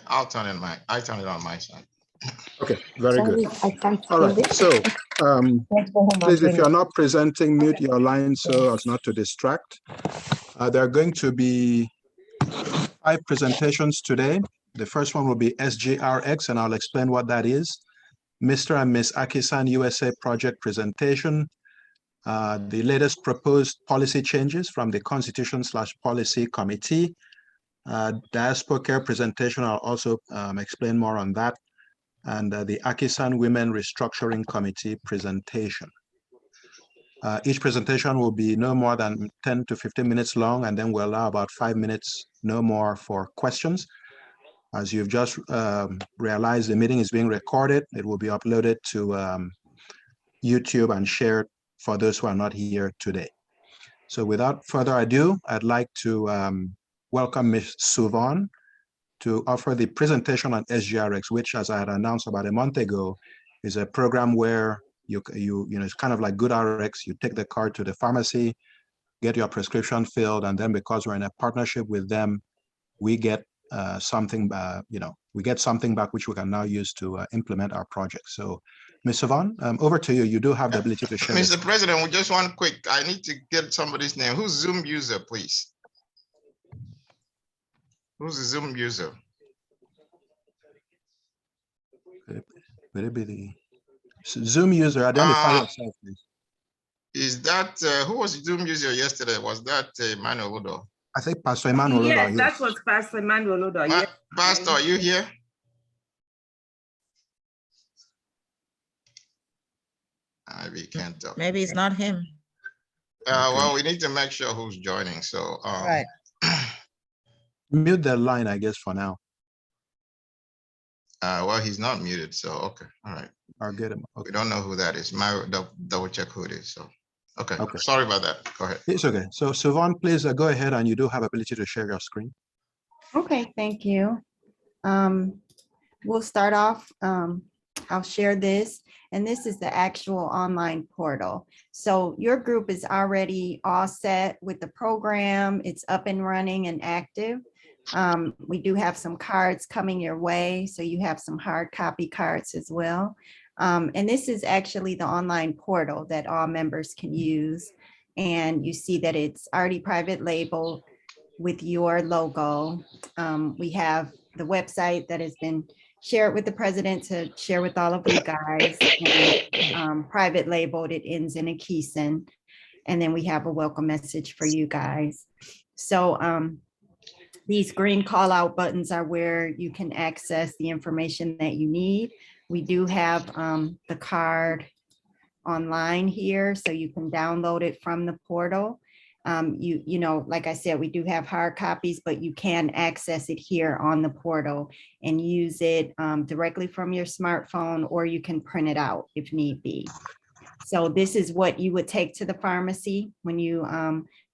I'll turn it on my side. Okay, very good. I can't All right, find it. so Let's go home and please, if bring you're it. not presenting, mute your line so as not to distract. There are going to be 5 presentations today. The first one will be SGRX, and I'll explain what that is. Mr. and Ms. AKISAN USA project presentation, the latest proposed policy changes from the Constitution/Policy Committee. DiaspoCare presentation, I'll also explain more on that. And the AKISAN Women Restructuring Committee presentation. Each presentation will be no more than 10 to 15 minutes long, and then we'll allow about 5 minutes, no more, for questions. As you've just realized, the meeting is being recorded. It will be uploaded to YouTube and shared for those who are not here today. So without further ado, I'd like to welcome Ms. Suvan to offer the presentation on SGRX, which, as I had announced about a month ago, is a program where you know, it's kind of like Good RX. You take the card to the pharmacy, get your prescription filled, and then because we're in a partnership with them, we get something, you know, we get something back which we can now use to implement our project. So, Ms. Savan, over to you. You do have the ability to share. Mr. President, we just one quick. I need to get somebody's name. Who's Zoom user, please? Who's the Zoom user? Would it be the Zoom user? Identify yourself, please. Is that who was the Zoom user yesterday? Was that Emmanuel Odo? I think Pastor Emmanuel. Yes, that was Pastor Emmanuel Odo. Yes. Pastor, are you here? We can't talk. Maybe it's not him. Well, we need to make sure who's joining. So Right. Mute the line, I guess, for now. Well, he's not muted, so okay, all right. I'll get him. Okay. We don't know who that is. My double check who it is. So okay. Okay. Sorry about that. Go ahead. It's okay. So Suvan, please go ahead, and you do have ability to share your screen. Okay, thank you. We'll start off. I'll share this, and this is the actual online portal. So your group is already all set with the program. It's up and running and active. We do have some cards coming your way, so you have some hard copy cards as well. And this is actually the online portal that all members can use. And you see that it's already private labeled with your logo. We have the website that has been shared with the president to share with all of you guys. And, private labeled, it ends in AKISAN. And then we have a welcome message for you guys. So these green call out buttons are where you can access the information that you need. We do have the card online here, so you can download it from the portal. You know, like I said, we do have hard copies, but you can access it here on the portal and use it directly from your smartphone, or you can print it out if need be. So this is what you would take to the pharmacy when you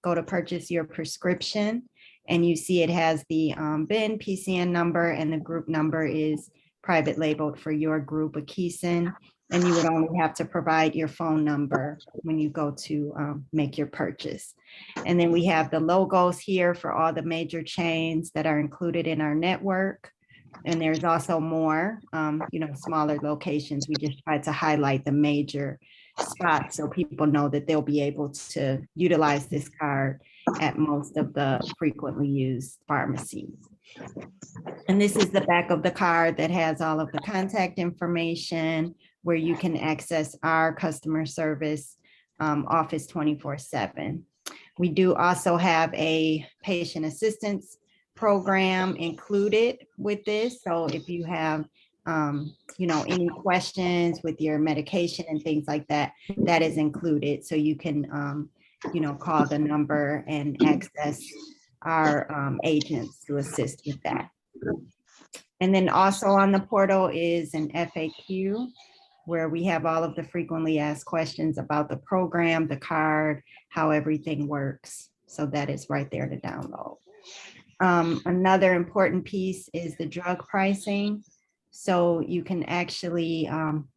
go to purchase your prescription. And you see it has the BIN, PCN number, and the group number is private labeled for your group, AKISAN. And you would only have to provide your phone number when you go to make your purchase. And then we have the logos here for all the major chains that are included in our network. And there's also more, you know, smaller locations. We just tried to highlight the major spots so people know that they'll be able to utilize this card at most of the frequently used pharmacies. And this is the back of the card that has all of the contact information where you can access our customer service office 24/7. We do also have a patient assistance program included with this. So if you have you know, any questions with your medication and things like that, that is included. So you can you know, call the number and access our agents to assist with that. And then also on the portal is an FAQ where we have all of the frequently asked questions about the program, the card, how everything works. So that is right there to download. Another important piece is the drug pricing. So you can actually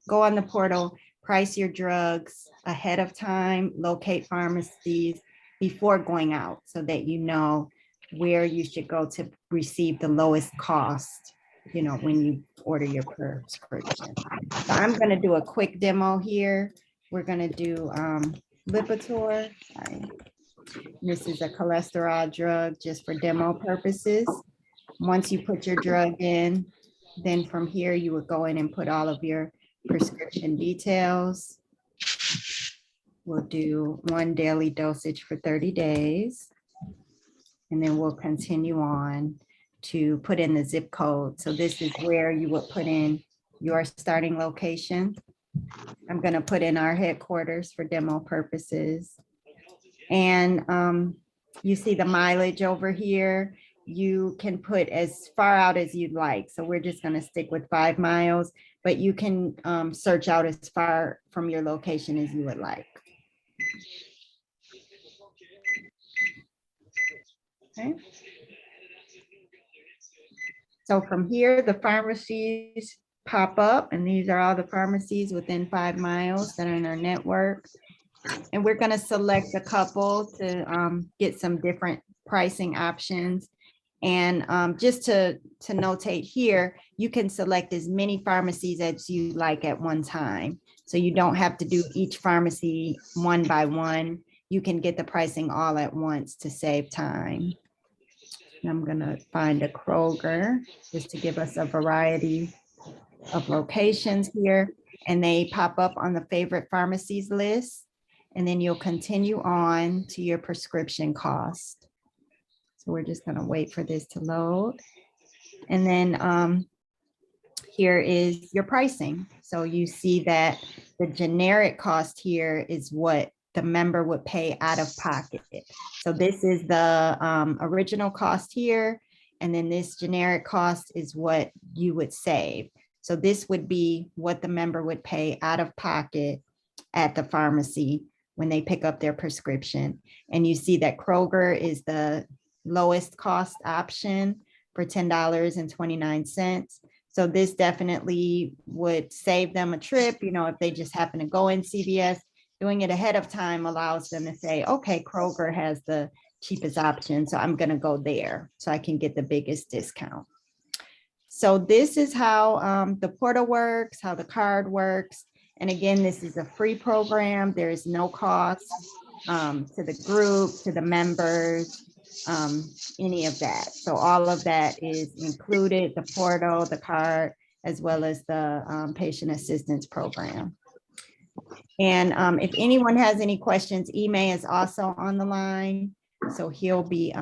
go on the portal, price your drugs ahead of time, locate pharmacies before going out so that you know where you should go to receive the lowest cost you know, when you order your prescription. So I'm going to do a quick demo here. We're going to do Lipitor. Sorry. This is a cholesterol drug just for demo purposes. Once you put your drug in, then from here you would go in and put all of your prescription details. We'll do 1 daily dosage for 30 days. And then we'll continue on to put in the zip code. So this is where you would put in your starting location. I'm going to put in our headquarters for demo purposes. And you see the mileage over here. You can put as far out as you'd like. So we're just going to stick with 5 miles, but you can search out as far from your location as you would like. Okay. So from here, the pharmacies pop up, and these are all the pharmacies within 5 miles that are in our network. And we're going to select a couple to get some different pricing options. And just to notate here, you can select as many pharmacies as you like at one time. So you don't have to do each pharmacy one by one. You can get the pricing all at once to save time. I'm going to find a Kroger just to give us a variety of locations here. And they pop up on the favorite pharmacies list. And then you'll continue on to your prescription cost. So we're just going to wait for this to load. And then here is your pricing. So you see that the generic cost here is what the member would pay out of pocket. So this is the original cost here. And then this generic cost is what you would save. So this would be what the member would pay out of pocket at the pharmacy when they pick up their prescription. And you see that Kroger is the lowest cost option for $10.29. So this definitely would save them a trip, you know, if they just happen to go in CVS. Doing it ahead of time allows them to say, okay, Kroger has the cheapest option, so I'm going to go there so I can get the biggest discount. So this is how the portal works, how the card works. And again, this is a free program. There is no cost to the group, to the members, any of that. So all of that is included, the portal, the card, as well as the patient assistance program. And if anyone has any questions, Ime is also on the line. So he'll be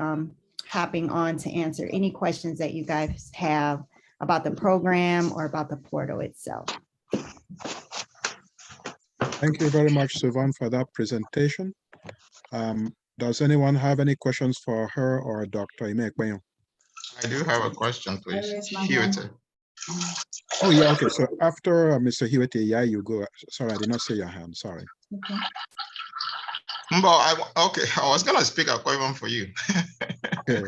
hopping on to answer any questions that you guys have about the program or about the portal itself. Thank you very much, Siobhan, for that presentation. Does anyone have any questions for her or Dr. Ime Ekpenyong? I do have a question, please. Hewitt. Oh, yeah, okay. So after Mr. Hewitt, yeah, you go. Sorry, I did not see your hand. Sorry. Okay. Okay, I was going to speak a question for you. Okay.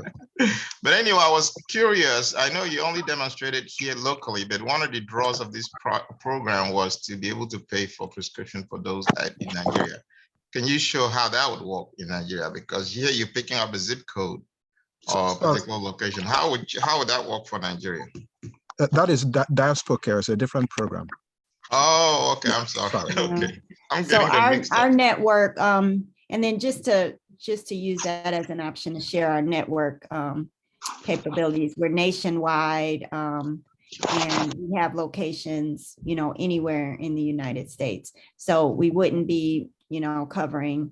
But anyway, I was curious. I know you only demonstrated here locally, but one of the draws of this program was to be able to pay for prescription for those in Nigeria. Can you show how that would work in Nigeria? Because here you're picking up a zip code or a particular location. How would that work for Nigeria? That is DiaspoCare. It's a different program. Oh, okay. I'm sorry. Okay. I'm so getting them mixed up. our network, and then just to use that as an option to share our network capabilities. We're nationwide, and we have locations, you know, anywhere in the United States. So we wouldn't be, you know, covering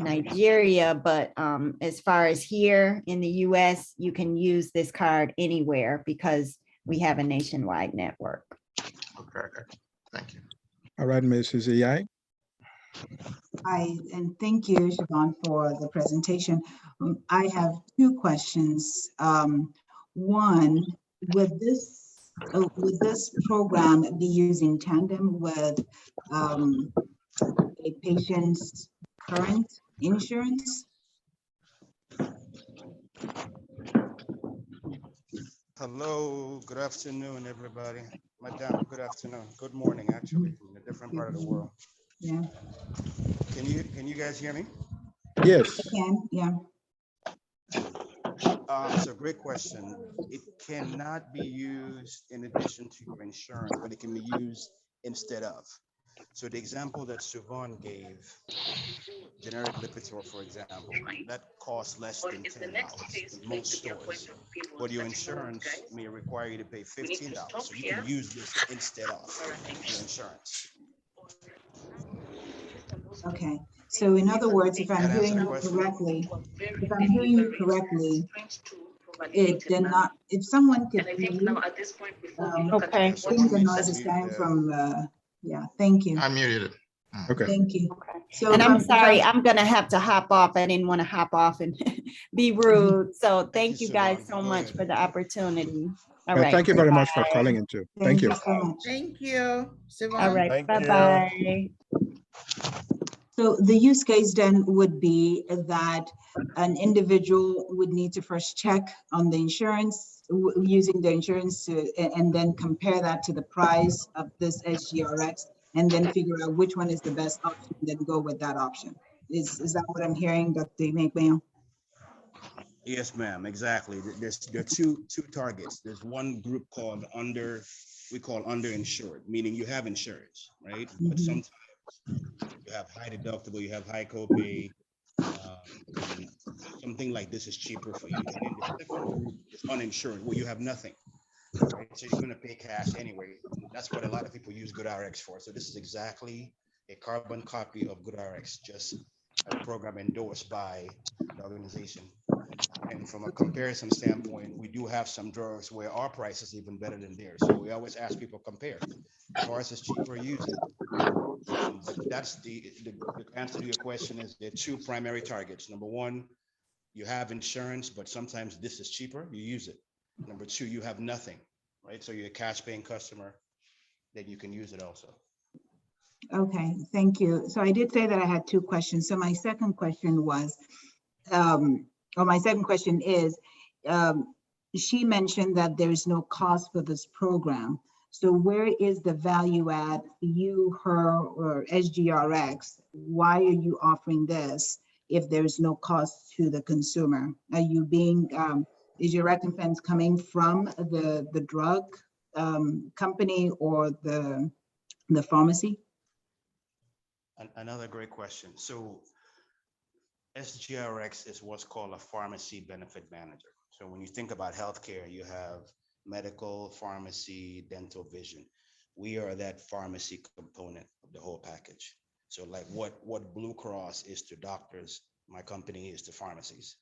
Nigeria, but as far as here in the US, you can use this card anywhere because we have a nationwide network. Okay. Thank you. All right, Mrs. Iyai. Hi, and thank you, Siobhan, for the presentation. I have 2 questions. One, would this program be used in tandem with a patient's current insurance? Hello, good afternoon, everybody. Madam, good afternoon. Good morning, actually, from a different part of the world. Yeah. Can you guys hear me? Yes. I can, yeah. So great question. It cannot be used in addition to your insurance, but it can be used instead of. So the example that Siobhan gave, generic Lipitor, for example, that costs less than $10 in most stores, but your insurance may require you to pay $15. So you can use this instead of your insurance. Okay, so in other words, if I'm hearing you correctly, it did not, if someone could, Okay. I think the noise is coming from, yeah, thank you. I muted it. Okay. Thank you. So And if I'm if sorry, I'm gonna have to hop off. I didn't want to hop off and be rude. So thank you, you guys Siobhan. so Go much ahead. for the opportunity. All Yeah, right. thank you very much for bye-bye. calling in too. Thank you. so much. Thank you, Siobhan. All right. Thank you. Bye-bye. So the use case then would be that an individual would need to first check on the insurance, using the insurance and then compare that to the price of this SGRX, and then figure out which one is the best option, then go with that option. Is that what I'm hearing, Dr. Mail? Yes, ma'am, exactly. There are two targets. There's one group called we call underinsured, meaning you have insurance, right? But sometimes you have high deductible, you have high copay, and something like this is cheaper for you. And then the second group is uninsured, where you have nothing, right? So you're gonna pay cash anyway. That's what a lot of people use GoodRx for. So this is exactly a carbon copy of GoodRx, just a program endorsed by the organization. And from a comparison standpoint, we do have some drugs where our price is even better than theirs. So we always ask people compare. If ours is cheaper, use it. But that's the answer to your question is there are two primary targets. Number one, you have insurance, but sometimes this is cheaper, you use it. Number two, you have nothing, right? So you're a cash paying customer, then you can use it also. Okay, thank you. So I did say that I had two questions. So my second question was, she mentioned that there's no cost for this program. So where is the value add for you, her, or SGRX? Why are you offering this if there's no cost to the consumer? Are you being, is your recompense coming from the drug company or the pharmacy? Another great question. So SGRX is what's called a pharmacy benefit manager. So when you think about healthcare, you have medical, pharmacy, dental, vision. We are that pharmacy component of the whole package. So like what Blue Cross is to doctors, my company is to pharmacies.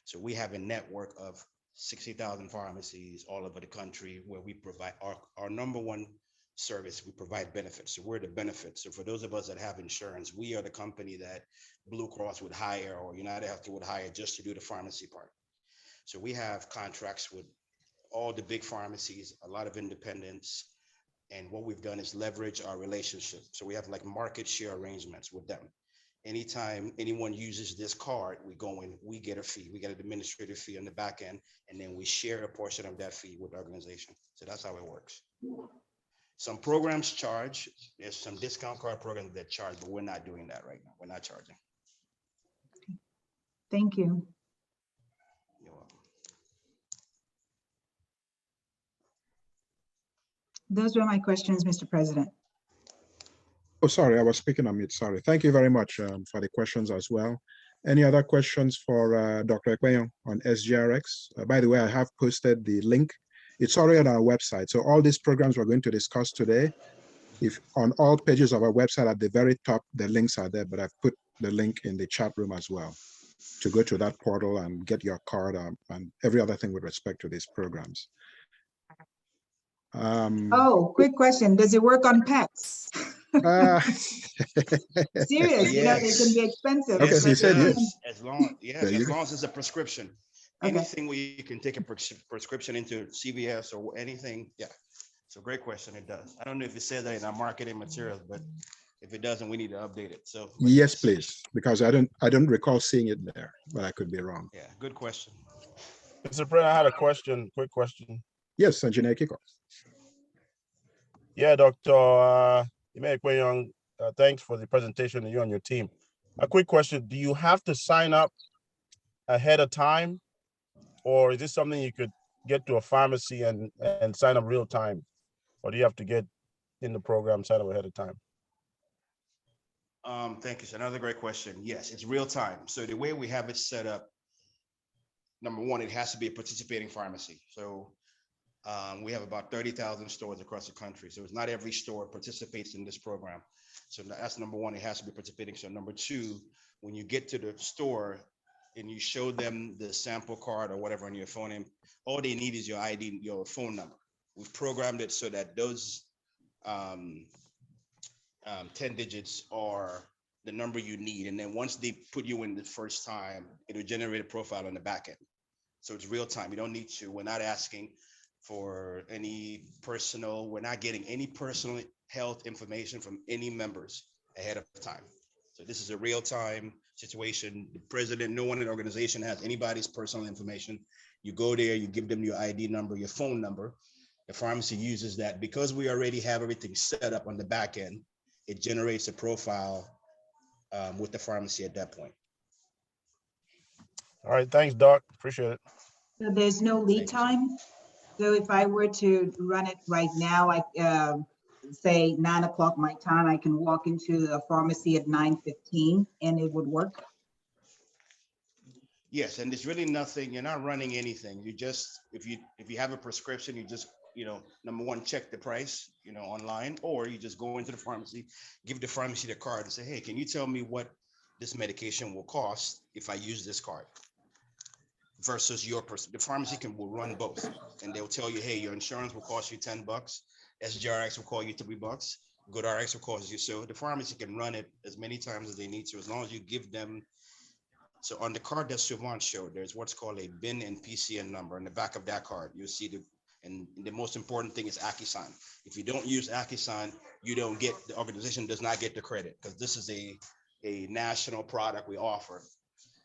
So we have a network of 60,000 pharmacies all over the country where we provide our number one service, we provide benefits. So we're the benefits. So for those of us that have insurance, we are the company that Blue Cross would hire or United Healthcare would hire just to do the pharmacy part. So we have contracts with all the big pharmacies, a lot of independents. And what we've done is leverage our relationship. So we have like market share arrangements with them. Anytime anyone uses this card, we go in, we get a fee, we get an administrative fee on the back end, and then we share a portion of that fee with the organization. So that's how it works. Some programs charge, there's some discount card programs that charge, but we're not doing that right now. We're not charging. Thank you. You're welcome. Those were my questions, Mr. President. Oh, sorry, I was speaking on mute. Sorry. Thank you very much for the questions as well. Any other questions for Dr. Ekweyon on SGRX? By the way, I have posted the link. It's already on our website. So all these programs we're going to discuss today, if on all pages of our website at the very top, the links are there, but I've put the link in the chat room as well to go to that portal and get your card and every other thing with respect to these programs. Oh, quick question. Does it work on pets? Serious, you know, they can be expensive. Okay, he said yes. As long as it's a prescription. Okay. Anything where you can take a prescription into CVS or anything, yeah. So great question, it does. I don't know if it says that in our marketing materials, but if it doesn't, we need to update it. So yes, please, because I don't recall seeing it there, but I could be wrong. Yeah, good question. Mr. President, I had a question, quick question. Yes, Engineer Kiko. Yeah, Dr. Ekweyon, thanks for the presentation to you and your team. A quick question, do you have to sign up ahead of time or is this something you could get to a pharmacy and sign up real time? Or do you have to get in the program, sign up ahead of time? Thank you. So another great question. Yes, it's real time. So the way we have it set up, number one, it has to be a participating pharmacy. So we have about 30,000 stores across the country. So it's not every store participates in this program. So that's number one, it has to be participating. So number two, when you get to the store and you show them the sample card or whatever on your phone, all they need is your ID, your phone number. We've programmed it so that those 10 digits are the number you need. And then once they put you in the first time, it'll generate a profile on the back end. So it's real time. You don't need to, we're not asking for any personal, we're not getting any personal health information from any members ahead of time. So this is a real time situation. The president, no one in the organization has anybody's personal information. You go there, you give them your ID number, your phone number. The pharmacy uses that. Because we already have everything set up on the back end, it generates a profile with the pharmacy at that point. All right, thanks, Doc. Appreciate it. So there's no lead time? So if I were to run it right now, I say 9 o'clock my time, I can walk into the pharmacy at 9:15 and it would work? Yes, and there's really nothing, you're not running anything. You just, if you have a prescription, you just, number one, check the price, online, or you just go into the pharmacy, give the pharmacy the card and say, hey, can you tell me what this medication will cost if I use this card? Versus the pharmacy will run both, and they'll tell you, hey, your insurance will cost you $10, SGRX will call you $3, GoodRx will cost you. So the pharmacy can run it as many times as they need to, as long as you give them. So on the card that Siobhan showed, there's what's called a BIN and PCN number. On the back of that card, you'll see and the most important thing is AKISAN. If you don't use AKISAN, the organization does not get the credit, because this is a national product we offer.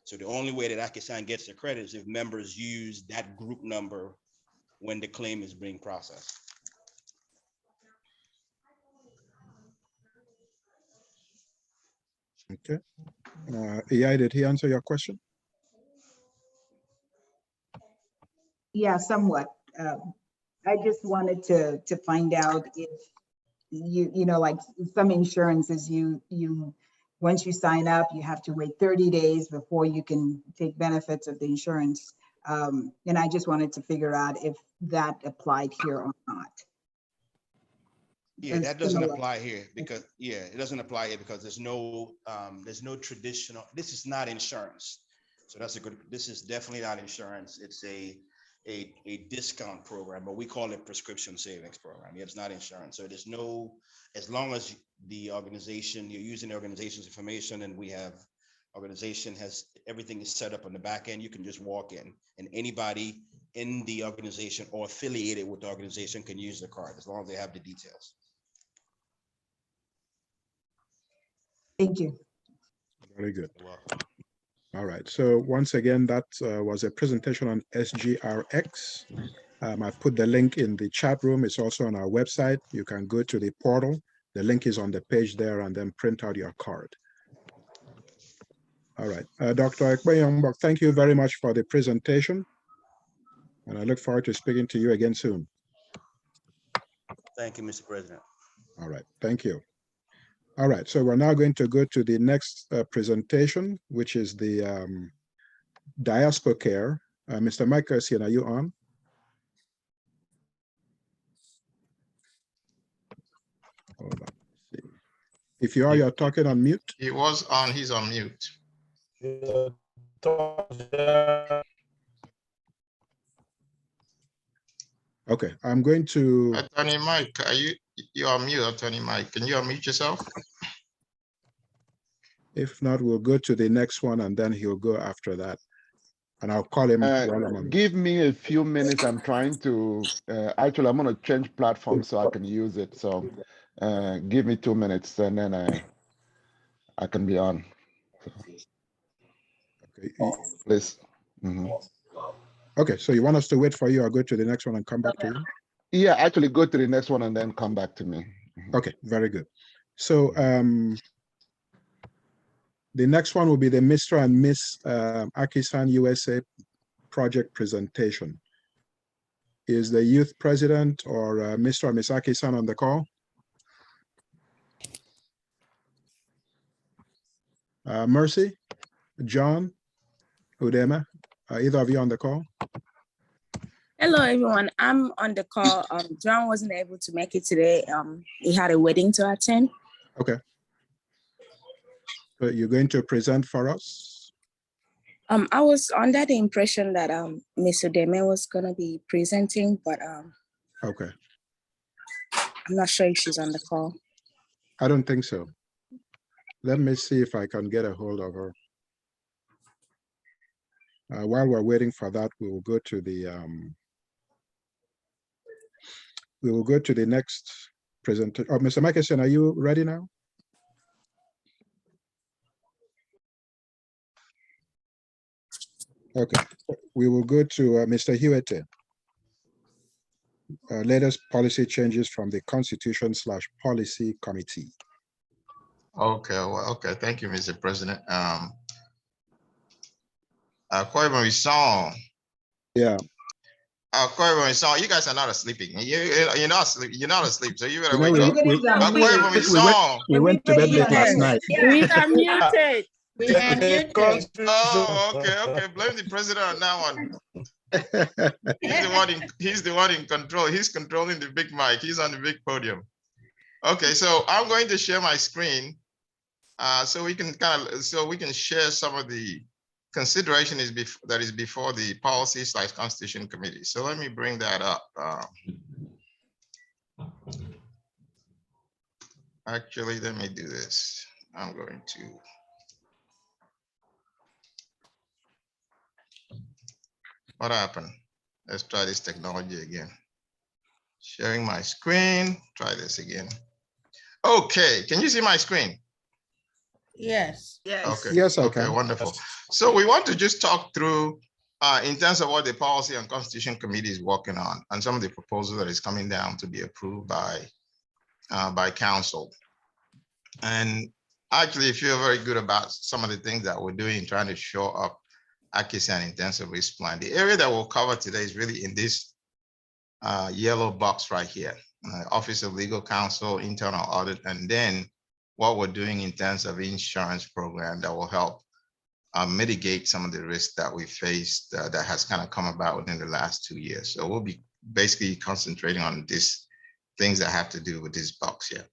So the only way that AKISAN gets the credit is if members use that group number when the claim is being processed. Okay. AI, did he answer your question? Yeah, somewhat. I just wanted to find out if like some insurances, once you sign up, you have to wait 30 days before you can take benefits of the insurance. And I just wanted to figure out if that applied here or not. Yeah, that doesn't apply here because it doesn't apply here because there's no traditional, this is not insurance. So this is definitely not insurance. It's a discount program, but we call it prescription savings program. Yeah, it's not insurance. So there's no, as long as the organization, you're using the organization's information, and we have organization has everything is set up on the back end, you can just walk in and anybody in the organization or affiliated with the organization can use the card as long as they have the details. Thank you. Very good. All right. So once again, that was a presentation on SGRX. I've put the link in the chat room. It's also on our website. You can go to the portal. The link is on the page there, and then print out your card. All right. Dr. Ekpe, thank you very much for the presentation. And I look forward to speaking to you again soon. Thank you, Mr. President. All right. Thank you. All right. So we're now going to go to the next presentation, which is the Diaspora Care. Mr. Mike Garcia, are you on? Hold on. If you are, you're talking on mute. He was on, he's on mute. Okay, I'm going to. Attorney Mike, you're on mute, Attorney Mike. Can you unmute yourself? If not, we'll go to the next one and then he'll go after that. And I'll call him. Give me a few minutes. I'm trying to, actually, I'm going to change platform so I can use it. So give me 2 minutes and then I can be on. Okay. Please. Okay, so you want us to wait for you or go to the next one and come back to you? Yeah, actually go to the next one and then come back to me. Okay, very good. So the next one will be the Mr. and Miss AKISAN USA project presentation. Is the youth president or Mr. or Ms. AKISAN on the call? Mercy, John, Udema, either of you on the call? Hello, everyone. I'm on the call. John wasn't able to make it today. He had a wedding to attend. Okay. So you're going to present for us? I was under the impression that Ms. Udeme was going to be presenting, but Okay. I'm not sure if she's on the call. I don't think so. Let me see if I can get a hold of her. While we're waiting for that, we will go to the next presentation. Oh, Mr. Mickelson, are you ready now? Okay, we will go to Mr. Hewitt. Latest policy changes from the Constitution/Policy Committee. Okay, well, okay, thank you, Mr. President. Song. Yeah. Song, you guys are not asleep. You're not asleep. You're not asleep, so you better You know, wake up. we went to bed late last night. We are muted. We are muted. Oh, okay. Blame the president on that one. He's the one in control. He's controlling the big mic. He's on the big podium. Okay, so I'm going to share my screen so we can share some of the consideration that is before the Policy/Constitution Committee. So let me bring that up. Actually, let me do this. I'm going to. What happened? Let's try this technology again. Sharing my screen. Try this again. Okay, can you see my screen? Yes. Okay. Yes, I Okay, can. wonderful. So we want to just talk through in terms of what the Policy and Constitution Committee is working on and some of the proposals that is coming down to be approved by Council. And actually, I feel very good about some of the things that we're doing, trying to show up AKISAN intensive risk plan. The area that we'll cover today is really in this yellow box right here, Office of Legal Counsel, Internal Audit, and then what we're doing in terms of insurance program that will help mitigate some of the risks that we faced that has kind of come about within the last 2 years. So we'll be basically concentrating on these things that have to do with this box here.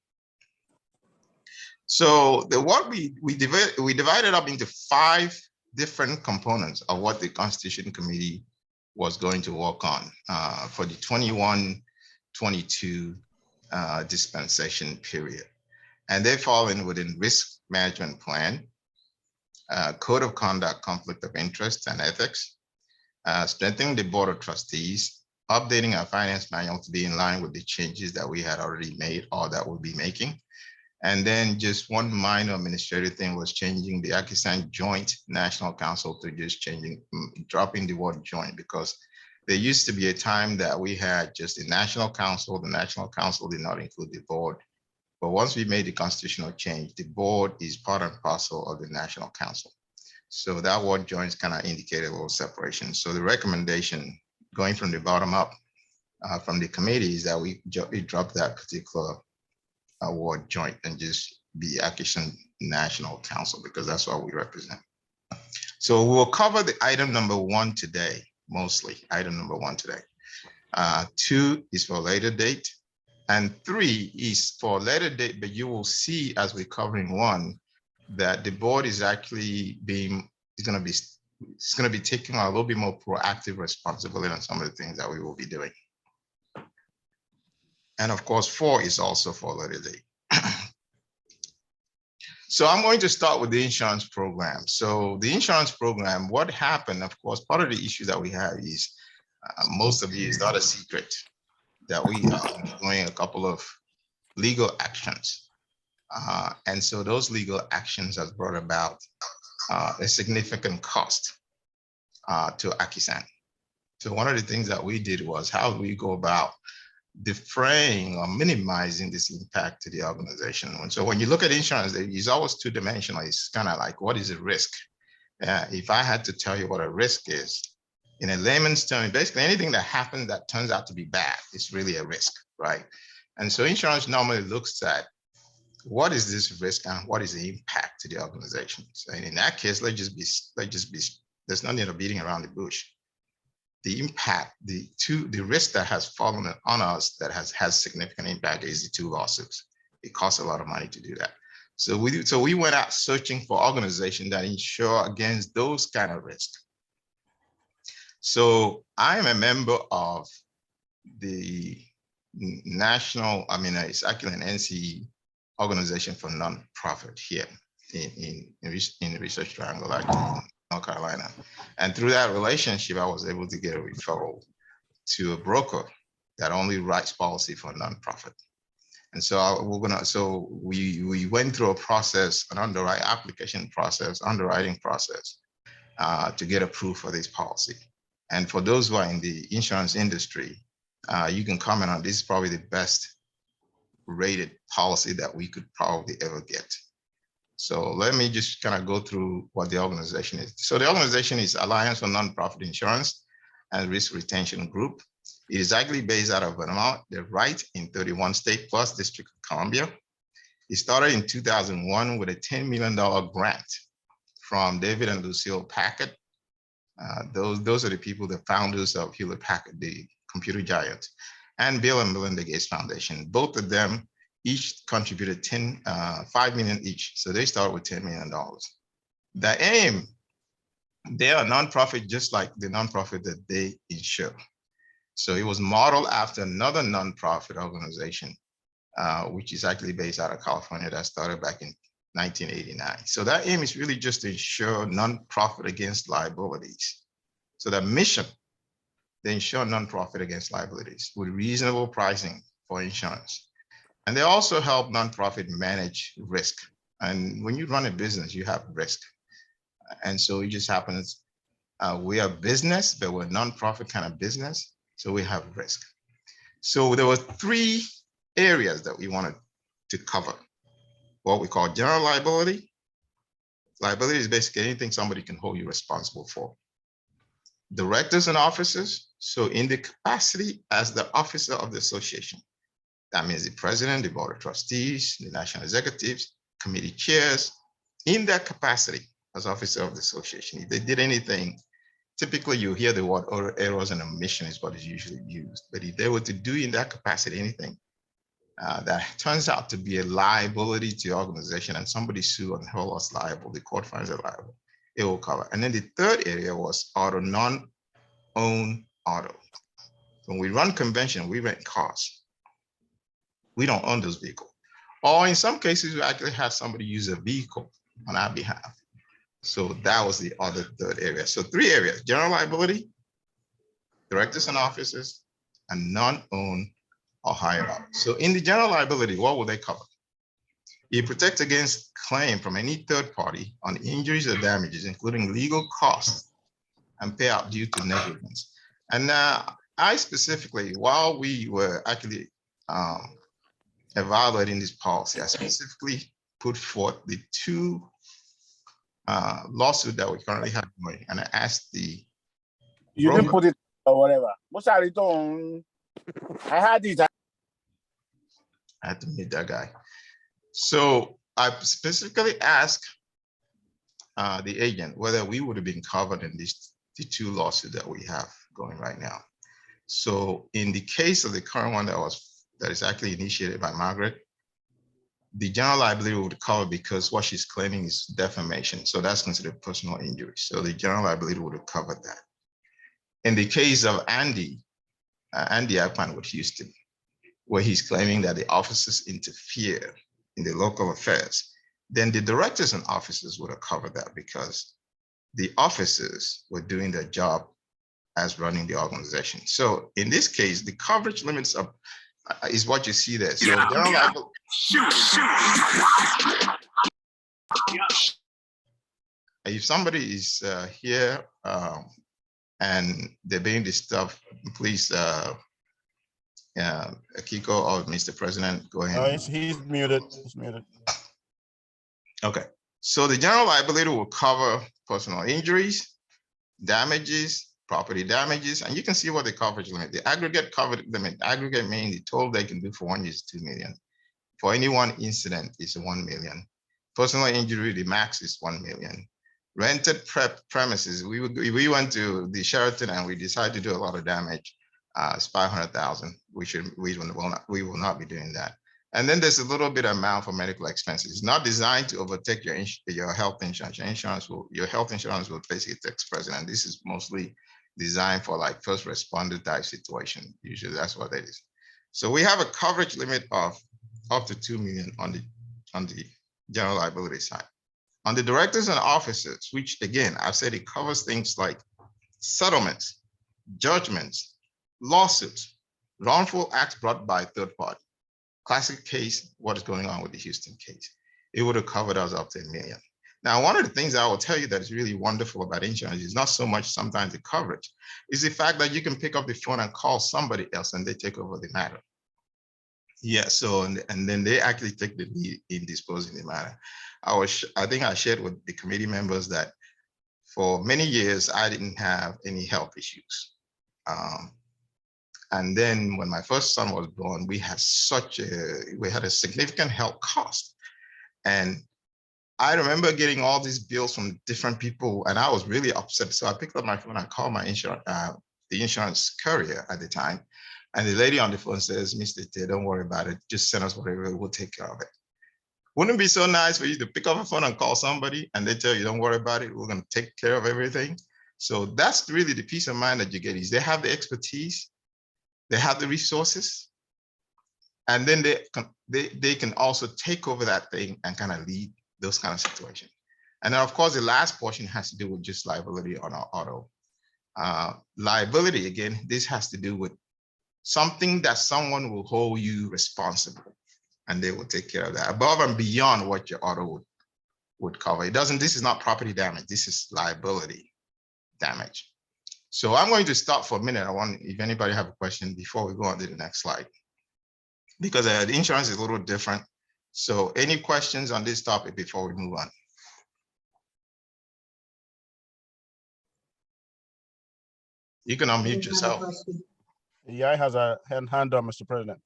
So what we divided up into 5 different components of what the Constitution Committee was going to work on for the 21-22 dispensation period. And they fall in within risk management plan, code of conduct, conflict of interest and ethics, strengthening the board of trustees, updating our finance manual to be in line with the changes that we had already made or that we'll be making. And then just one minor administrative thing was changing the AKISAN Joint National Council to just dropping the word joint, because there used to be a time that we had just the National Council. The National Council did not include the board. But once we made the constitutional change, the board is part and parcel of the National Council. So that word joints kind of indicated a little separation. So the recommendation going from the bottom up from the committee is that we drop that particular word joint and just be AKISAN National Council, because that's what we represent. So we'll cover the item number 1 today, mostly item number 1 today. 2 is for later date. And 3 is for later date, but you will see as we're covering 1 that the board is actually going to be taking a little bit more proactive responsibility on some of the things that we will be doing. And of course, 4 is also for later date. So I'm going to start with the insurance program. So the insurance program, what happened, of course, part of the issue that we have is most of you is not a secret that we are doing a couple of legal actions. And so those legal actions has brought about a significant cost to AKISAN. So one of the things that we did was, how do we go about defraying or minimizing this impact to the organization? And so when you look at insurance, it's always 2-dimensional. It's kind of like, what is a risk? If I had to tell you what a risk is, In a layman's term, basically anything that happens that turns out to be bad is really a risk, right? And so insurance normally looks at what is this risk and what is the impact to the organization. So in that case, let's just be, there's no need of beating around the bush. The impact, the risk that has fallen on us that has significant impact is the 2 lawsuits. It costs a lot of money to do that. So we went out searching for organizations that insure against those kind of risks. So I am a member of the national, it's actually an NCE organization for nonprofit here in Research Triangle, actually in North Carolina. And through that relationship, I was able to get a referral to a broker that only writes policy for nonprofit. And so we went through a process, an underwriting application process, underwriting process to get approved for this policy. And for those who are in the insurance industry, you can comment on this is probably the best rated policy that we could probably ever get. So let me just kind of go through what the organization is. So the organization is Alliance for Nonprofit Insurance and Risk Retention Group. It is actually based out of Panama. They write in 31 states plus District of Columbia. It started in 2001 with a $10 million grant from David and Lucille Packard. Those are the people, the founders of Hewlett Packard, the computer giant, and Bill and Melinda Gates Foundation. Both of them each contributed $5 million each. So they started with $10 million. The aim, they are a nonprofit just like the nonprofit that they insure. So it was modeled after another nonprofit organization, which is actually based out of California that started back in 1989. So that aim is really just to ensure nonprofit against liabilities. So the mission, they insure nonprofit against liabilities with reasonable pricing for insurance. And they also help nonprofit manage risk. And when you run a business, you have risk. And so it just happens, we are business, but we're a nonprofit kind of business. So we have risk. So there were 3 areas that we wanted to cover. What we call general liability. Liability is basically anything somebody can hold you responsible for. Directors and officers. So in the capacity as the officer of the association, that means the president, the board of trustees, the national executives, committee chairs, in that capacity as officer of the association. If they did anything, typically you hear the word errors and omission is what is usually used. But if they were to do in that capacity anything that turns out to be a liability to the organization and somebody sue and hold us liable, the court finds it liable, it will cover. And then the 3rd area was auto, non-owned auto. When we run convention, we rent cars. We don't own those vehicles. Or in some cases, we actually have somebody use a vehicle on our behalf. So that was the other 3rd area. So 3 areas: general liability, directors and officers, and non-owned or hired out. So in the general liability, what will they cover? It protects against claim from any 3rd party on injuries or damages, including legal costs and payout due to negligence. And I specifically, while we were actually evaluating this policy, I specifically put forth the 2 lawsuit that we currently have going, and I asked the you didn't put it or whatever. I had these. I had to meet that guy. So I specifically asked the agent whether we would have been covered in the 2 lawsuits that we have going right now. So in the case of the current one that is actually initiated by Margaret, the general liability would cover because what she's claiming is defamation. So that's considered personal injury. So the general liability would have covered that. In the case of Andy Akwa with Houston, where he's claiming that the officers interfere in the local affairs, then the directors and officers would have covered that because the officers were doing their job as running the organization. So in this case, the coverage limits is what you see there. So general liability. If somebody is here and they're being disturbed, please, Kiko or Mr. President, go ahead. No, he's muted. He's muted. Okay. So the general liability will cover personal injuries, damages, property damages, and you can see what the coverage limit, the aggregate coverage limit, aggregate meaning the total they can do for 1 year is 2 million. For any one incident is 1 million. Personal injury, the max is 1 million. Rented premises, we went to the Sheraton and we decided to do a lot of damage. It's 500,000. We will not be doing that. And then there's a little bit amount for medical expenses. It's not designed to overtake your health insurance. Your health insurance will basically take precedent. This is mostly designed for like first responder type situation. Usually that's what it is. So we have a coverage limit of up to 2 million on the general liability side. On the directors and officers, which again, I've said it covers things like settlements, judgments, lawsuits, wrongful acts brought by third party. Classic case, what is going on with the Houston case? It would have covered us up to 1 million. Now, one of the things I will tell you that is really wonderful about insurance is not so much sometimes the coverage, is the fact that you can pick up the phone and call somebody else and they take over the matter. Yeah, so, and then they actually take the lead in disposing the matter. I think I shared with the committee members that for many years, I didn't have any health issues. And then when my first son was born, we had a significant health cost. And I remember getting all these bills from different people and I was really upset. So I picked up my phone and called my the insurance carrier at the time. And the lady on the phone says, Mr. T, don't worry about it. Just send us whatever, we'll take care of it. Wouldn't it be so nice for you to pick up a phone and call somebody and they tell you, don't worry about it, we're going to take care of everything. So that's really the peace of mind that you get is they have the expertise, they have the resources, and then they can also take over that thing and kind of lead those kind of situations. And then of course, the last portion has to do with just liability on our auto. Liability, again, this has to do with something that someone will hold you responsible and they will take care of that above and beyond what your auto would cover. This is not property damage, this is liability damage. So I'm going to stop for a minute. I want, if anybody have a question before we go on to the next slide, because the insurance is a little different. So any questions on this topic before we move on? You can unmute yourself. EI has a hand up, Mr. President.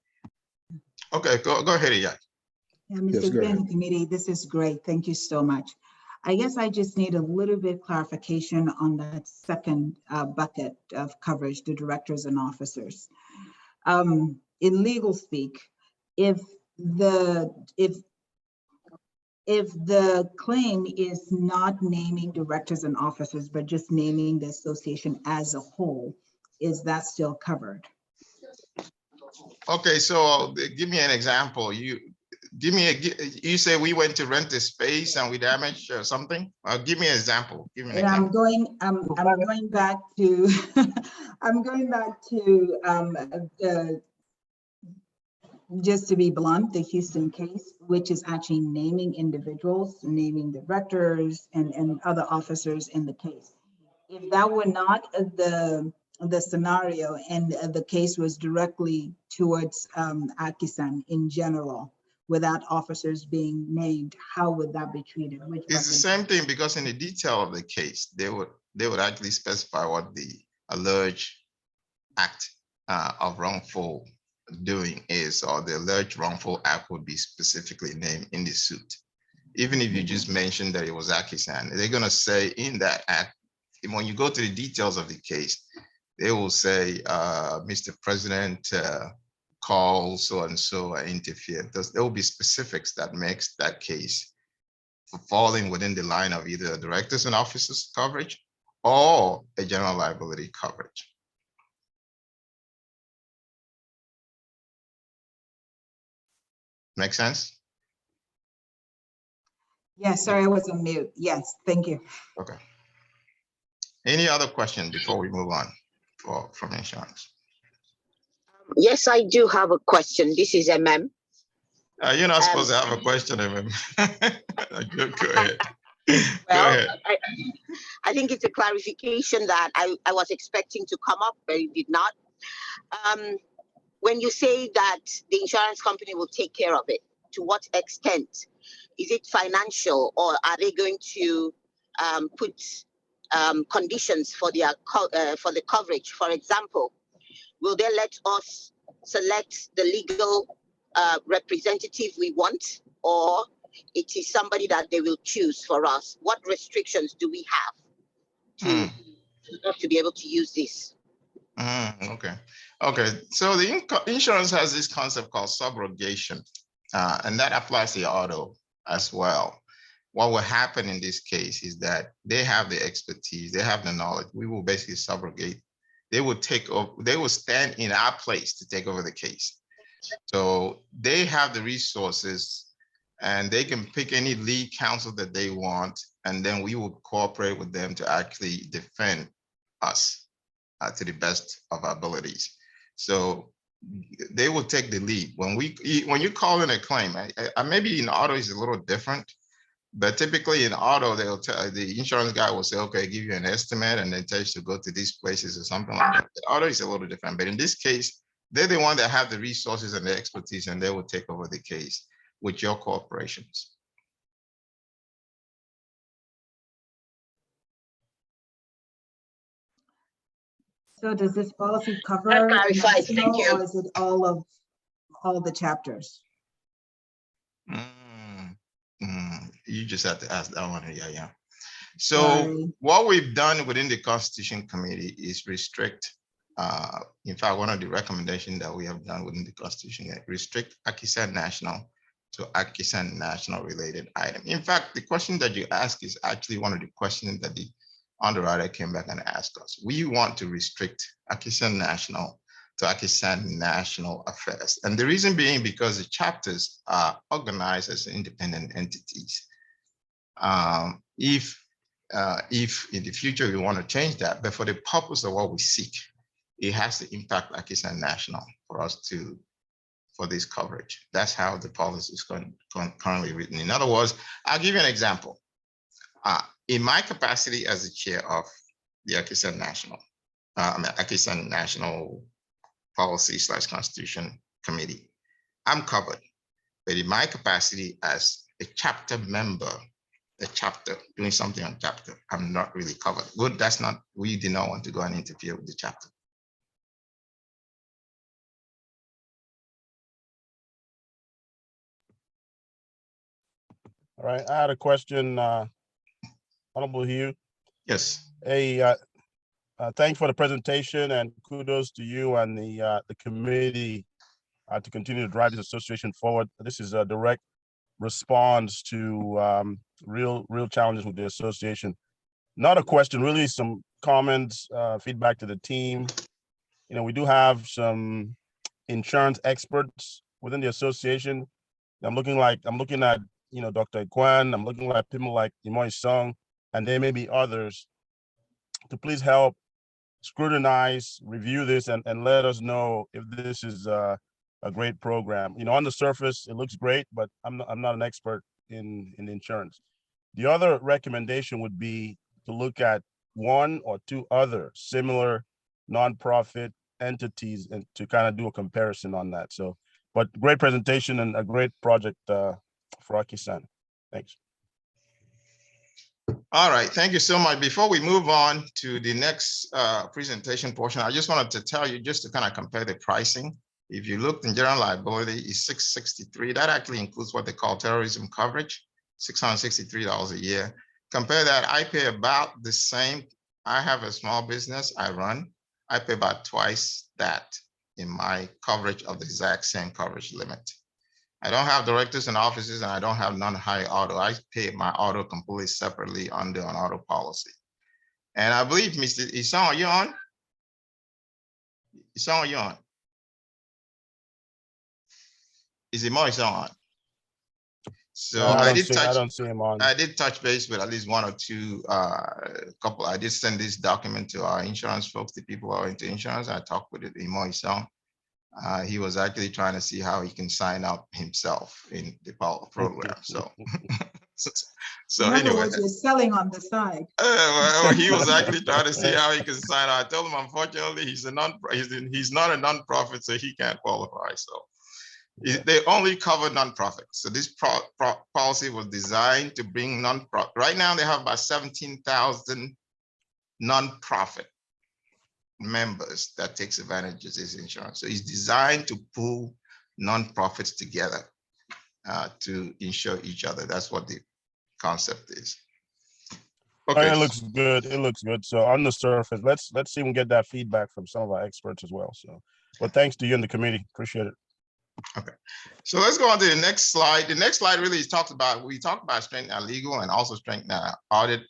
Okay, go ahead, EI. Yeah, Mr. Chairman Committee, this is great. Thank you so much. I guess I just need a little bit clarification on that second bucket of coverage, the directors and officers. In legal speak, if the claim is not naming directors and officers, but just naming the association as a whole, is that still covered? Okay, so give me an example. You say we went to rent a space and we damaged something. Give me an example. Give me an example. I'm going back to I'm going back to just to be blunt, the Houston case, which is actually naming individuals, naming directors and other officers in the case. If that were not the scenario and the case was directly towards AKISAN in general, without officers being named, how would that be treated? It's the same thing, because in the detail of the case, they would actually specify what the alleged act of wrongful doing is, or the alleged wrongful act would be specifically named in the suit. Even if you just mentioned that it was AKISAN, they're going to say in that act, when you go to the details of the case, they will say, Mr. President called so and so and interfered. There will be specifics that makes that case falling within the line of either directors and officers coverage or a general liability coverage. Make sense? Yes, sorry, I was on mute. Yes, thank you. Okay. Any other question before we move on from insurance? Yes, I do have a question. This is MM. You're not supposed to have a question, MM. Go ahead. Well, Go ahead. I think it's a clarification that I was expecting to come up, but it did not. When you say that the insurance company will take care of it, to what extent? Is it financial, or are they going to put conditions for their for the coverage. For example, will they let us select the legal representative we want, or it is somebody that they will choose for us? What restrictions do we have to be able to use this? Okay. So the insurance has this concept called subrogation, and that applies to auto as well. What will happen in this case is that they have the expertise, they have the knowledge. We will basically subrogate. They will take over, they will stand in our place to take over the case. So they have the resources and they can pick any lead counsel that they want, and then we will cooperate with them to actually defend us to the best of our abilities. So they will take the lead. When you call in a claim, maybe in auto is a little different, but typically in auto, they'll tell the insurance guy will say, okay, give you an estimate and then tell you to go to these places or something like that. The auto is a little different, but in this case, they're the one that have the resources and the expertise, and they will take over the case with your corporations. So does this policy cover That clarifies. Thank national, you. or is it all the chapters? You just have to ask that one. Yeah. So Sorry. what we've done within the Constitution Committee is restrict. In fact, one of the recommendations that we have done within the Constitution is restrict AKISAN national to AKISAN national related item. In fact, the question that you ask is actually one of the questions that the underwriter came back and asked us. We want to restrict AKISAN national to AKISAN national affairs. And the reason being because the chapters are organized as independent entities. If in the future we want to change that, but for the purpose of what we seek, it has to impact AKISAN national for this coverage. That's how the policy is currently written. In other words, I'll give you an example. In my capacity as the chair of the AKISAN National Policy/Constitution Committee, I'm covered. But in my capacity as a chapter member, a chapter doing something on chapter, I'm not really covered. Good, we did not want to go and interfere with the chapter. All right, I had a question, Honorable Hugh. Yes. Hey, thanks for the presentation, and kudos to you and the committee to continue to drive this association forward. This is a direct response to real challenges with the association. Not a question, really some comments, feedback to the team. You know, we do have some insurance experts within the association. I'm looking at, Dr. Akwa, I'm looking at people like Imoy Song, and there may be others to please help scrutinize, review this, and let us know if this is a great program. You know, on the surface, it looks great, but I'm not an expert in insurance. The other recommendation would be to look at one or two other similar nonprofit entities and to kind of do a comparison on that. So, but great presentation and a great project for AKISAN. Thanks. All right, thank you so much. Before we move on to the next presentation portion, I just wanted to tell you just to kind of compare the pricing. If you looked in general liability, is $663. That actually includes what they call terrorism coverage, $663 a year. Compare that, I pay about the same. I have a small business I run. I pay about twice that in my coverage of the exact same coverage limit. I don't have directors and offices, and I don't have non-high auto. I pay my auto completely separately under an auto policy. And I believe, Mr. Isan, are you on? Isan, are you on? Is it more Isan on? So No, I don't see him on. I did touch base with at least one or two couple. I did send this document to our insurance folks, the people who are into insurance. I talked with Imo Isan. He was actually trying to see how he can sign up himself in the program. So, so in other anyway, words, you're selling on the side. well, he was actually trying to see how he can sign up. I told him, unfortunately, he's not a non-profit, so he can't qualify. So they only cover non-profits. So this policy was designed to bring non-profit. Right now, they have about 17,000 nonprofit members that takes advantage of this insurance. So it's designed to pull nonprofits together to insure each other. That's what the concept is. Okay. It looks good. It looks good. So on the surface, let's see if we can get that feedback from some of our experts as well. So, well, thanks to you and the committee. Appreciate it. Okay. So let's go on to the next slide. The next slide really talks about, we talked about strengthening our legal and also strengthening our audit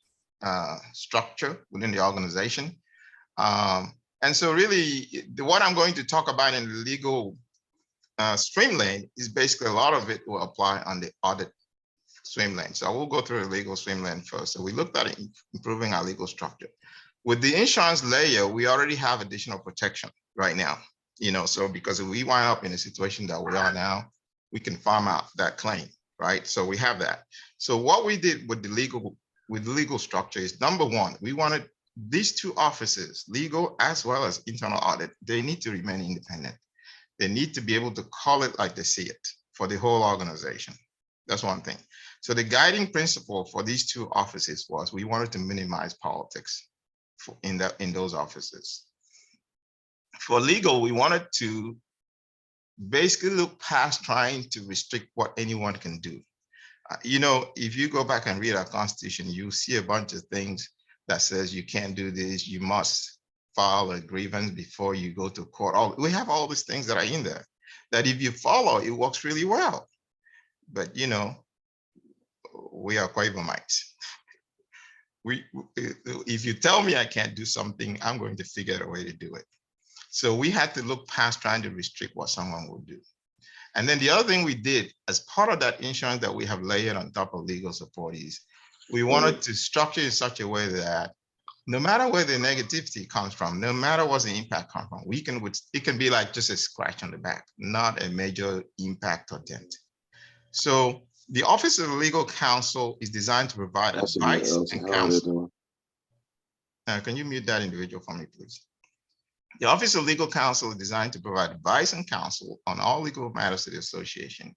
structure within the organization. And so really what I'm going to talk about in the legal swim lane is basically a lot of it will apply on the audit swim lane. So I will go through the legal swim lane first. So we looked at improving our legal structure. With the insurance layer, we already have additional protection right now, so because if we wind up in a situation that we are now, we can farm out that claim, right? So we have that. So what we did with the legal structure is, number one, we wanted these two offices, legal as well as internal audit, they need to remain independent. They need to be able to call it like they see it for the whole organization. That's one thing. So the guiding principle for these two offices was we wanted to minimize politics in those offices. For legal, we wanted to basically look past trying to restrict what anyone can do. If you go back and read our Constitution, you see a bunch of things that says you can't do this, you must file a grievance before you go to court. We have all these things that are in there that if you follow, it works really well. But we are Ibomites. If you tell me I can't do something, I'm going to figure out a way to do it. So we had to look past trying to restrict what someone would do. And then the other thing we did as part of that insurance that we have layered on top of legal support is we wanted to structure in such a way that no matter where the negativity comes from, no matter what the impact comes from, it can be like just a scratch on the back, not a major impact or dent. So the Office of the Legal Counsel is designed to provide advice and counsel. Can you mute that individual for me, please? The Office of Legal Counsel is designed to provide advice and counsel on all legal matters to the association.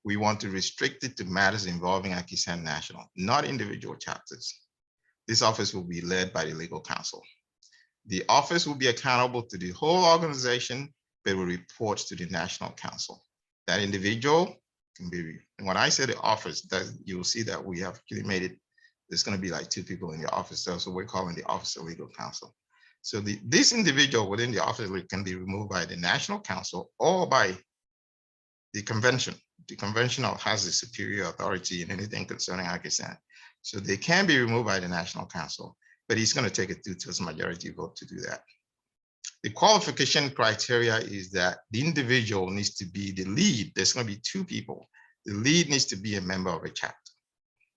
We want to restrict it to matters involving AKISAN National, not individual chapters. This office will be led by the Legal Counsel. The office will be accountable to the whole organization, but will report to the National Council. That individual can be, and when I say the office, that you'll see that we have actually made it, there's going to be like two people in the office. So we're calling the Office of Legal Counsel. So this individual within the office can be removed by the National Council or by the convention. The convention has the superior authority in anything concerning AKISAN. So they can be removed by the National Council, but it's going to take a 2/3 majority vote to do that. The qualification criteria is that the individual needs to be the lead. There's going to be two people. The lead needs to be a member of a chapter.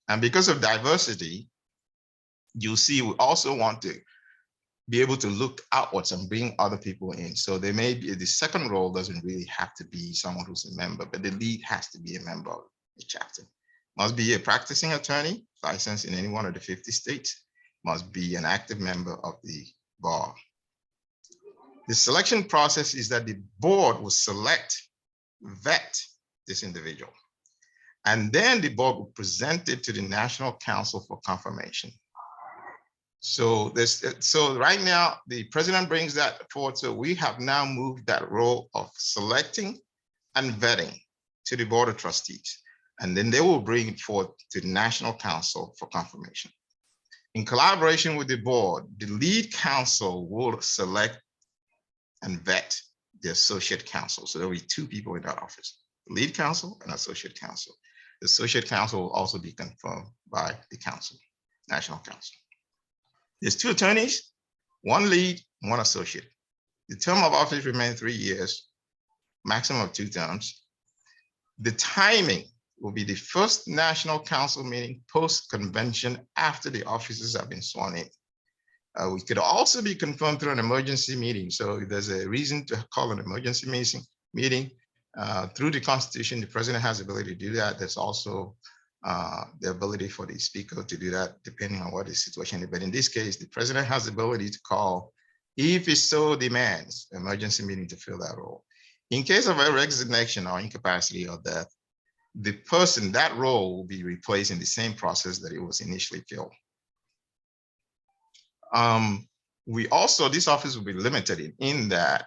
And because of diversity, you'll see we also want to be able to look outwards and bring other people in. So there may be, the second role doesn't really have to be someone who's a member, but the lead has to be a member of the chapter. Must be a practicing attorney licensed in any one of the 50 states, must be an active member of the bar. The selection process is that the board will vet this individual, and then the board will present it to the National Council for confirmation. So right now, the president brings that forward. So we have now moved that role of selecting and vetting to the Board of Trustees. And then they will bring it forward to the National Council for confirmation. In collaboration with the board, the lead counsel will select and vet the associate counsel. So there will be two people in that office, the lead counsel and associate counsel. The associate counsel will also be confirmed by the council, National Council. There's two attorneys, one lead, one associate. The term of office remains 3 years, maximum of 2 terms. The timing will be the first National Council meeting post-convention after the officers have been sworn in. We could also be confirmed through an emergency meeting. So if there's a reason to call an emergency meeting through the Constitution, the president has the ability to do that. There's also the ability for the speaker to do that depending on what the situation is. But in this case, the president has the ability to call, if it so demands, emergency meeting to fill that role. In case of a resignation or incapacity or death, the person, that role will be replaced in the same process that it was initially filled. This office will be limited in that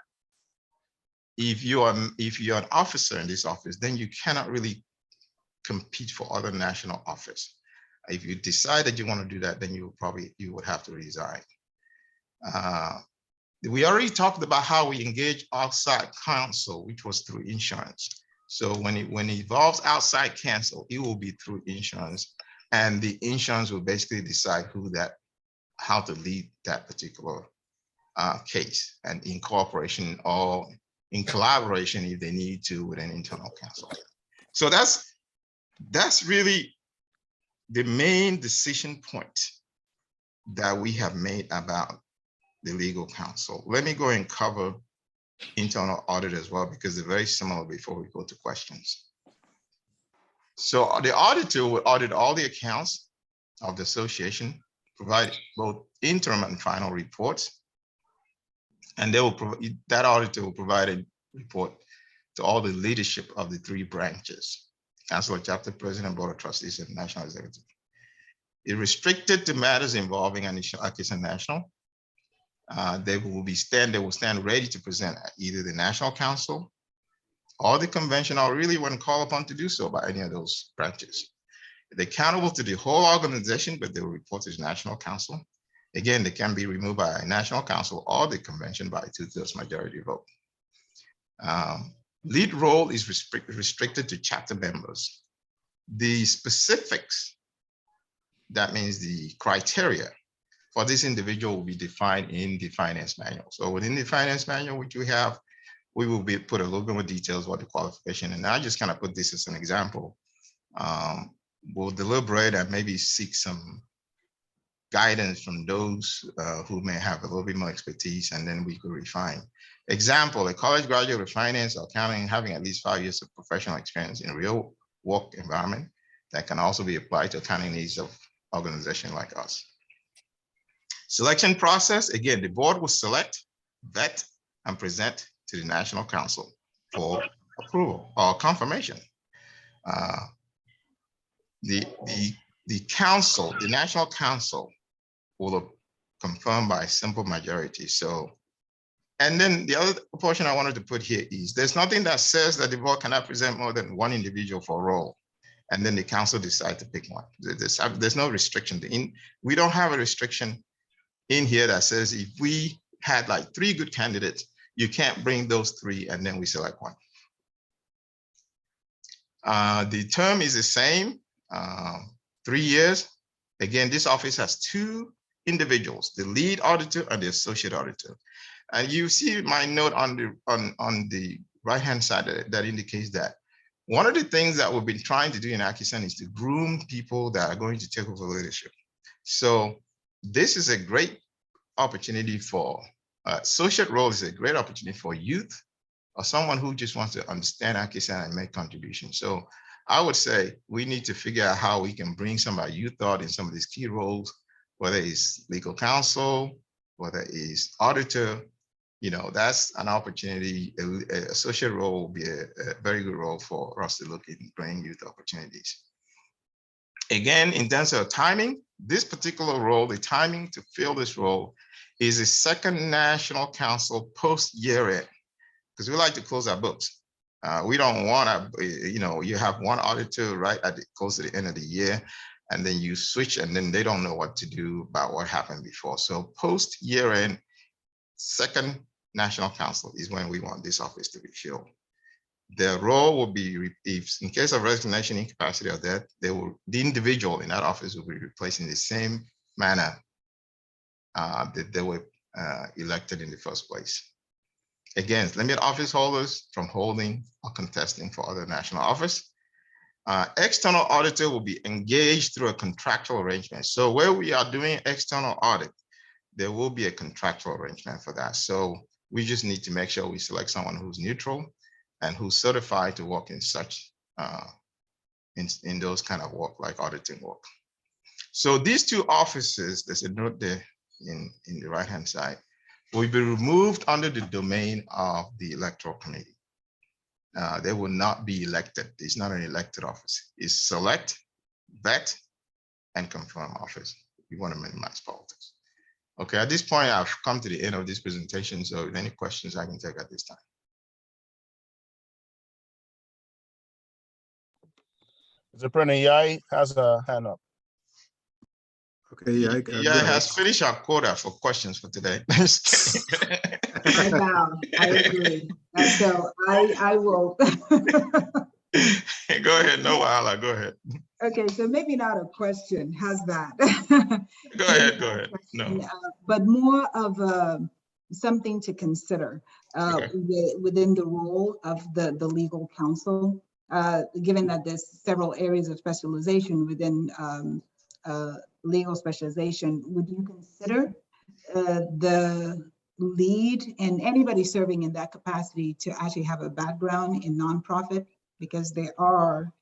if you're an officer in this office, then you cannot really compete for other national office. If you decide that you want to do that, then you would have to resign. We already talked about how we engage outside counsel, which was through insurance. So when it involves outside counsel, it will be through insurance, and the insurance will basically decide how to lead that particular case, and in cooperation or in collaboration if they need to with an internal counsel. So that's really the main decision point that we have made about the legal counsel. Let me go and cover internal audit as well, because they're very similar before we go to questions. So the auditor will audit all the accounts of the association, provide both interim and final reports, and that auditor will provide a report to all the leadership of the 3 branches: Counsel, Chapter, President, Board of Trustees, and National Executive. It restricted to matters involving AKISAN National. They will stand ready to present either the National Council or the convention, or really when called upon to do so by any of those branches. They're accountable to the whole organization, but they will report to the National Council. Again, they can be removed by a National Council or the convention by a 2/3 majority vote. Lead role is restricted to chapter members. The specifics, that means the criteria for this individual, will be defined in the finance manual. So within the finance manual, which we have, we will put a little bit more details about the qualification. And I just kind of put this as an example. We'll deliberate and maybe seek some guidance from those who may have a little bit more expertise, and then we could refine. Example, a college graduate of finance or accounting having at least 5 years of professional experience in a real work environment that can also be applied to accounting needs of organizations like us. Selection process, again, the board will select, vet, and present to the National Council for approval or confirmation. The council, the National Council, will confirm by simple majority. So, and then the other portion I wanted to put here is there's nothing that says that the board cannot present more than 1 individual for a role, and then the council decide to pick one. There's no restriction. We don't have a restriction in here that says if we had like 3 good candidates, you can't bring those 3 and then we select one. The term is the same, 3 years. Again, this office has 2 individuals, the lead auditor and the associate auditor. And you see my note on the right-hand side that indicates that one of the things that we've been trying to do in AKISAN is to groom people that are going to take over leadership. So this is a great opportunity for associate role is a great opportunity for youth or someone who just wants to understand AKISAN and make contributions. So I would say we need to figure out how we can bring some of our youth thought in some of these key roles, whether it's legal counsel, whether it's auditor. That's an opportunity. Associate role will be a very good role for us to look at bringing youth opportunities. Again, in terms of timing, this particular role, the timing to fill this role is a second National Council post year end, because we like to close our books. We don't want to, you have one auditor right at close to the end of the year, and then you switch, and then they don't know what to do about what happened before. So post year end, second National Council is when we want this office to be filled. Their role will be, if in case of resignation, incapacity, or death, the individual in that office will be replaced in the same manner that they were elected in the first place. Again, limit office holders from holding or contesting for other national office. External auditor will be engaged through a contractual arrangement. So where we are doing external audit, there will be a contractual arrangement for that. So we just need to make sure we select someone who's neutral and who's certified to work in such, in those kind of work, like auditing work. So these 2 offices, there's a note there in the right-hand side, will be removed under the domain of the electoral committee. They will not be elected. It's not an elected office. It's select, vet, and confirm office. We want to minimize politics. Okay, at this point, I've come to the end of this presentation. So if any questions I can take at this time. Mr. President, Yai has a hand up. Okay, yeah, Yeah, it has finished our quota for questions for today. I bow, I agree. So I will. Go ahead, no wahala, go ahead. Okay, so maybe not a question, how's that? Go ahead, no. But more of something to consider within the role of the legal counsel, given that there's several areas of specialization within legal specialization. Would you consider the lead and anybody serving in that capacity to actually have a background in nonprofit? Because there are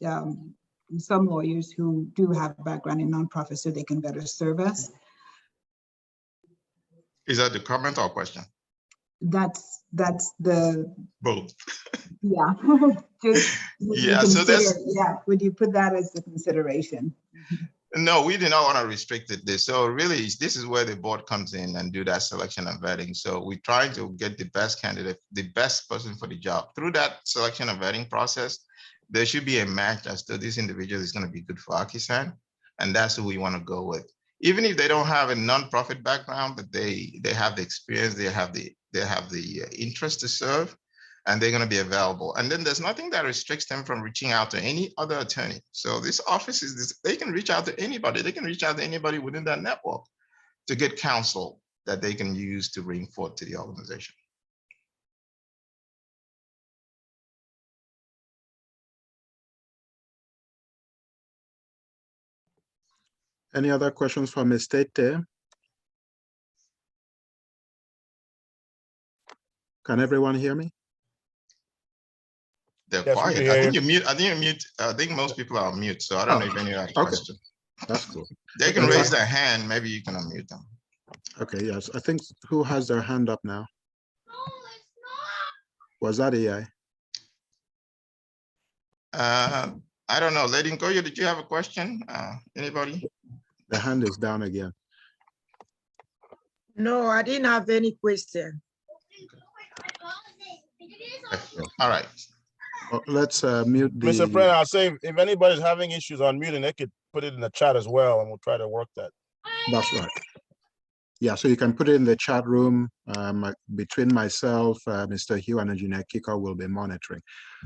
some lawyers who do have a background in nonprofit so they can better serve us. Is that the comment or question? That's the both. Yeah. Just yeah, so that's would you put that as the consideration? No, we do not want to restrict it. So really, this is where the board comes in and do that selection and vetting. So we're trying to get the best candidate, the best person for the job. Through that selection and vetting process, there should be a match as to this individual is going to be good for AKISAN, and that's who we want to go with. Even if they don't have a nonprofit background, but they have the experience, they have the interest to serve, and they're going to be available. And then there's nothing that restricts them from reaching out to any other attorney. So this office they can reach out to anybody. They can reach out to anybody within that network to get counsel that they can use to bring forth to the organization. Any other questions for Ms. Tete? Can everyone hear me? They're quiet. I think you're mute. I think you're mute. I think most people are mute. So I don't know if any other question. That's cool. They can raise their hand. Maybe you can unmute them. Okay, yes. I think who has their hand up now? Was that AI? I don't know. Lady Nkoyo, did you have a question? Anybody? The hand is down again. No, I didn't have any question. All right. Well, let's mute the... Mr. President, I'll say if anybody's having issues on muting, they could put it in the chat as well, and we'll try to work that. That's right. Yeah, so you can put it in the chat room. Between myself, Mr. Hugh, and Engineer Kiko will be monitoring.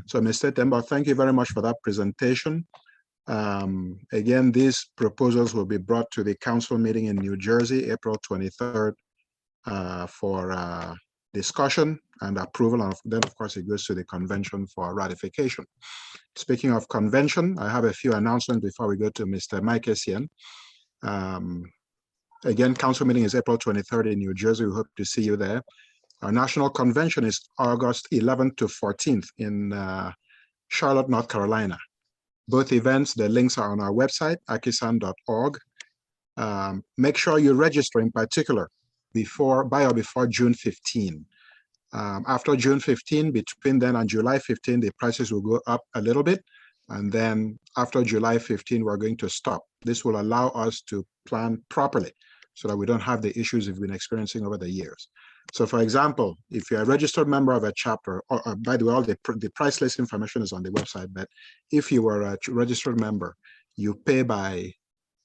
So, Mr. Temba, thank you very much for that presentation. Again, these proposals will be brought to the council meeting in New Jersey, April 23rd, for discussion and approval. And then, of course, it goes to the convention for ratification. Speaking of convention, I have a few announcements before we go to Mr. Mike AKISAN. Again, council meeting is April 23rd in New Jersey. We hope to see you there. Our national convention is August 11th to 14th in Charlotte, North Carolina. Both events, the links are on our website, akisan.org. Make sure you register in particular by or before June 15. After June 15, between then and July 15, the prices will go up a little bit. And then after July 15, we're going to stop. This will allow us to plan properly so that we don't have the issues we've been experiencing over the years. So for example, if you're a registered member of a chapter, or by the way, all the price list information is on the website, but if you were a registered member, you pay by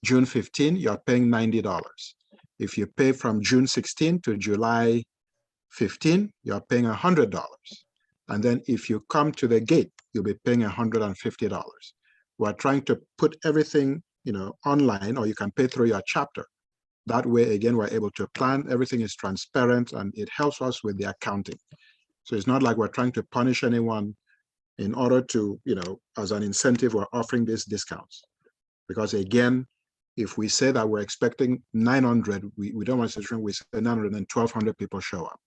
June 15, you're paying $90. If you pay from June 16 to July 15, you're paying $100. And then if you come to the gate, you'll be paying $150. We're trying to put everything, online, or you can pay through your chapter. That way, again, we're able to plan. Everything is transparent, and it helps us with the accounting. So it's not like we're trying to punish anyone in order to, as an incentive, we're offering these discounts. Because again, if we say that we're expecting 900, we don't want a situation we say 900 and 1,200 people show up.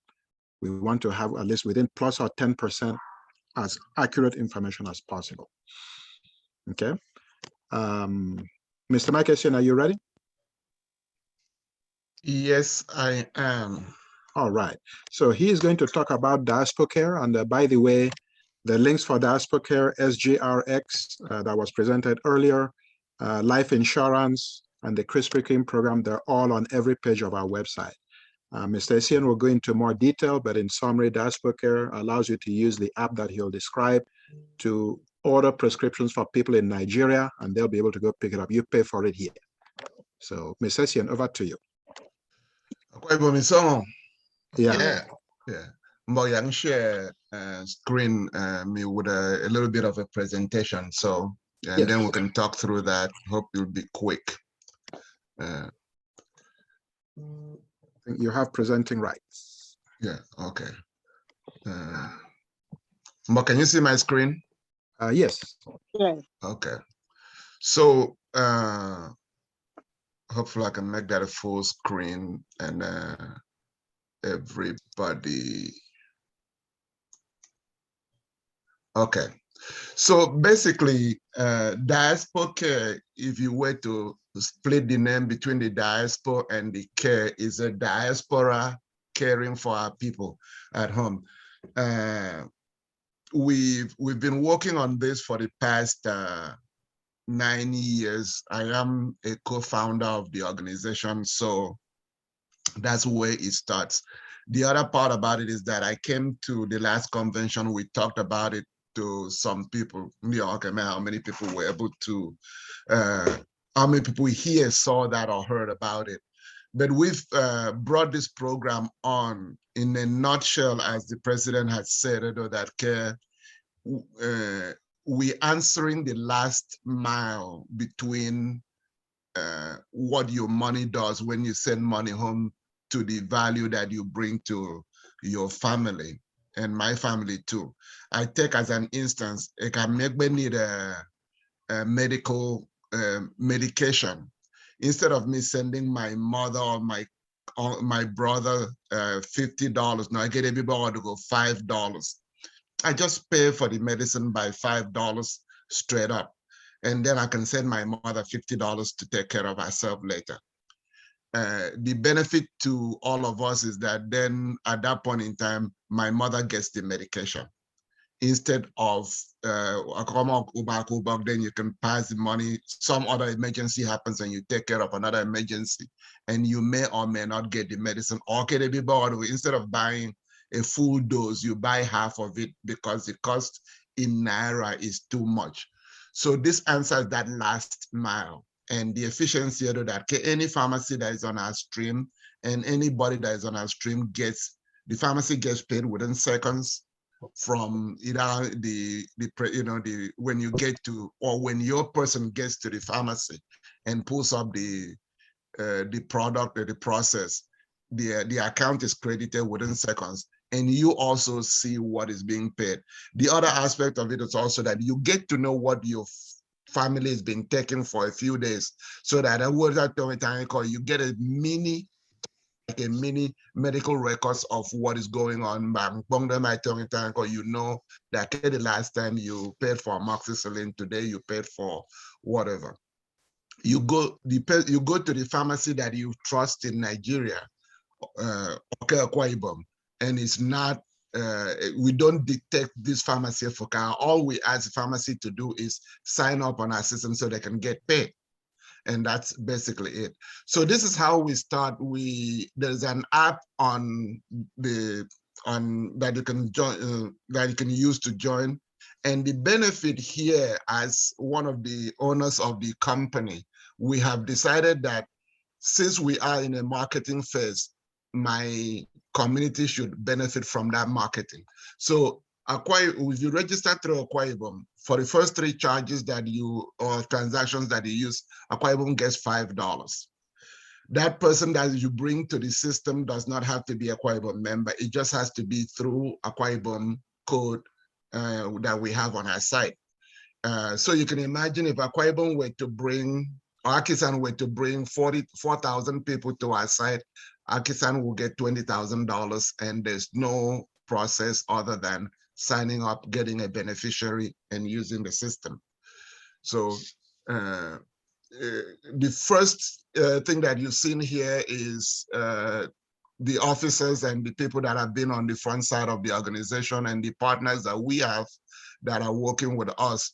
We want to have at least within plus or 10% as accurate information as possible. Okay. Mr. Mike AKISAN, are you ready? Yes, I am. All right. So he is going to talk about DiaspoCare. And by the way, the links for DiaspoCare, SGRX that was presented earlier, life insurance, and the Krispy Kreme program, they're all on every page of our website. Mr. Essien will go into more detail, but in summary, DiaspoCare allows you to use the app that he'll describe to order prescriptions for people in Nigeria, and they'll be able to go pick it up. You pay for it here. So, Mr. Essien, over to you. Yeah. But I can share screen me with a little bit of a presentation. So, and Yes. then we can talk through that. Hope you'll be quick. You have presenting rights. Yeah, okay. But can you see my screen? Yes. Yes. Okay. So hopefully I can make that a full screen and everybody. Okay. So basically, Diaspora Care, if you were to split the name between the diaspora and the care, is a diaspora caring for our people at home. We've been working on this for the past 9 years. I am a co-founder of the organization, so that's where it starts. The other part about it is that I came to the last convention, we talked about it to some people, how many people were able to, how many people here saw that or heard about it. But we've brought this program on in a nutshell, as the president has said, that care, we're answering the last mile between what your money does when you send money home to the value that you bring to your family and my family too. I take as an instance, I can make me need a medical medication. Instead of me sending my mother or my brother $50, now I get everybody to go $5. I just pay for the medicine by $5 straight up. And then I can send my mother $50 to take care of herself later. The benefit to all of us is that then at that point in time, my mother gets the medication. Instead of then you can pass the money, some other emergency happens and you take care of another emergency and you may or may not get the medicine. Or instead of buying a full dose, you buy half of it because the cost in Naira is too much. So this answers that last mile and the efficiency of that. Any pharmacy that is on our stream and anybody that is on our stream gets, the pharmacy gets paid within seconds from either when you get to, or when your person gets to the pharmacy and pulls up the product or the process, the account is credited within seconds. And you also see what is being paid. The other aspect of it is also that you get to know what your family is being taken for a few days, so that you get a mini medical records of what is going on. You know that the last time you paid for amoxicillin, today you paid for whatever. You go to the pharmacy that you trust in Nigeria, Akwa Ibom, and it's not, we don't detect this pharmacy for car. All we ask the pharmacy to do is sign up on our system so they can get paid. And that's basically it. So this is how we start. There's an app on that you can join, that you can use to join. And the benefit here, as one of the owners of the company, we have decided that since we are in a marketing phase, my community should benefit from that marketing. So if you register through Akwa Ibom, for the first 3 charges or transactions that you use, Akwa Ibom gets $5. That person that you bring to the system does not have to be a Akwa Ibom member. It just has to be through Akwa Ibom code that we have on our site. So you can imagine if Akwa Ibom were to bring, or AKISAN were to bring 4,000 people to our site, AKISAN will get $20,000, and there's no process other than signing up, getting a beneficiary, and using the system. So the first thing that you've seen here is the officers and the people that have been on the front side of the organization and the partners that we have that are working with us.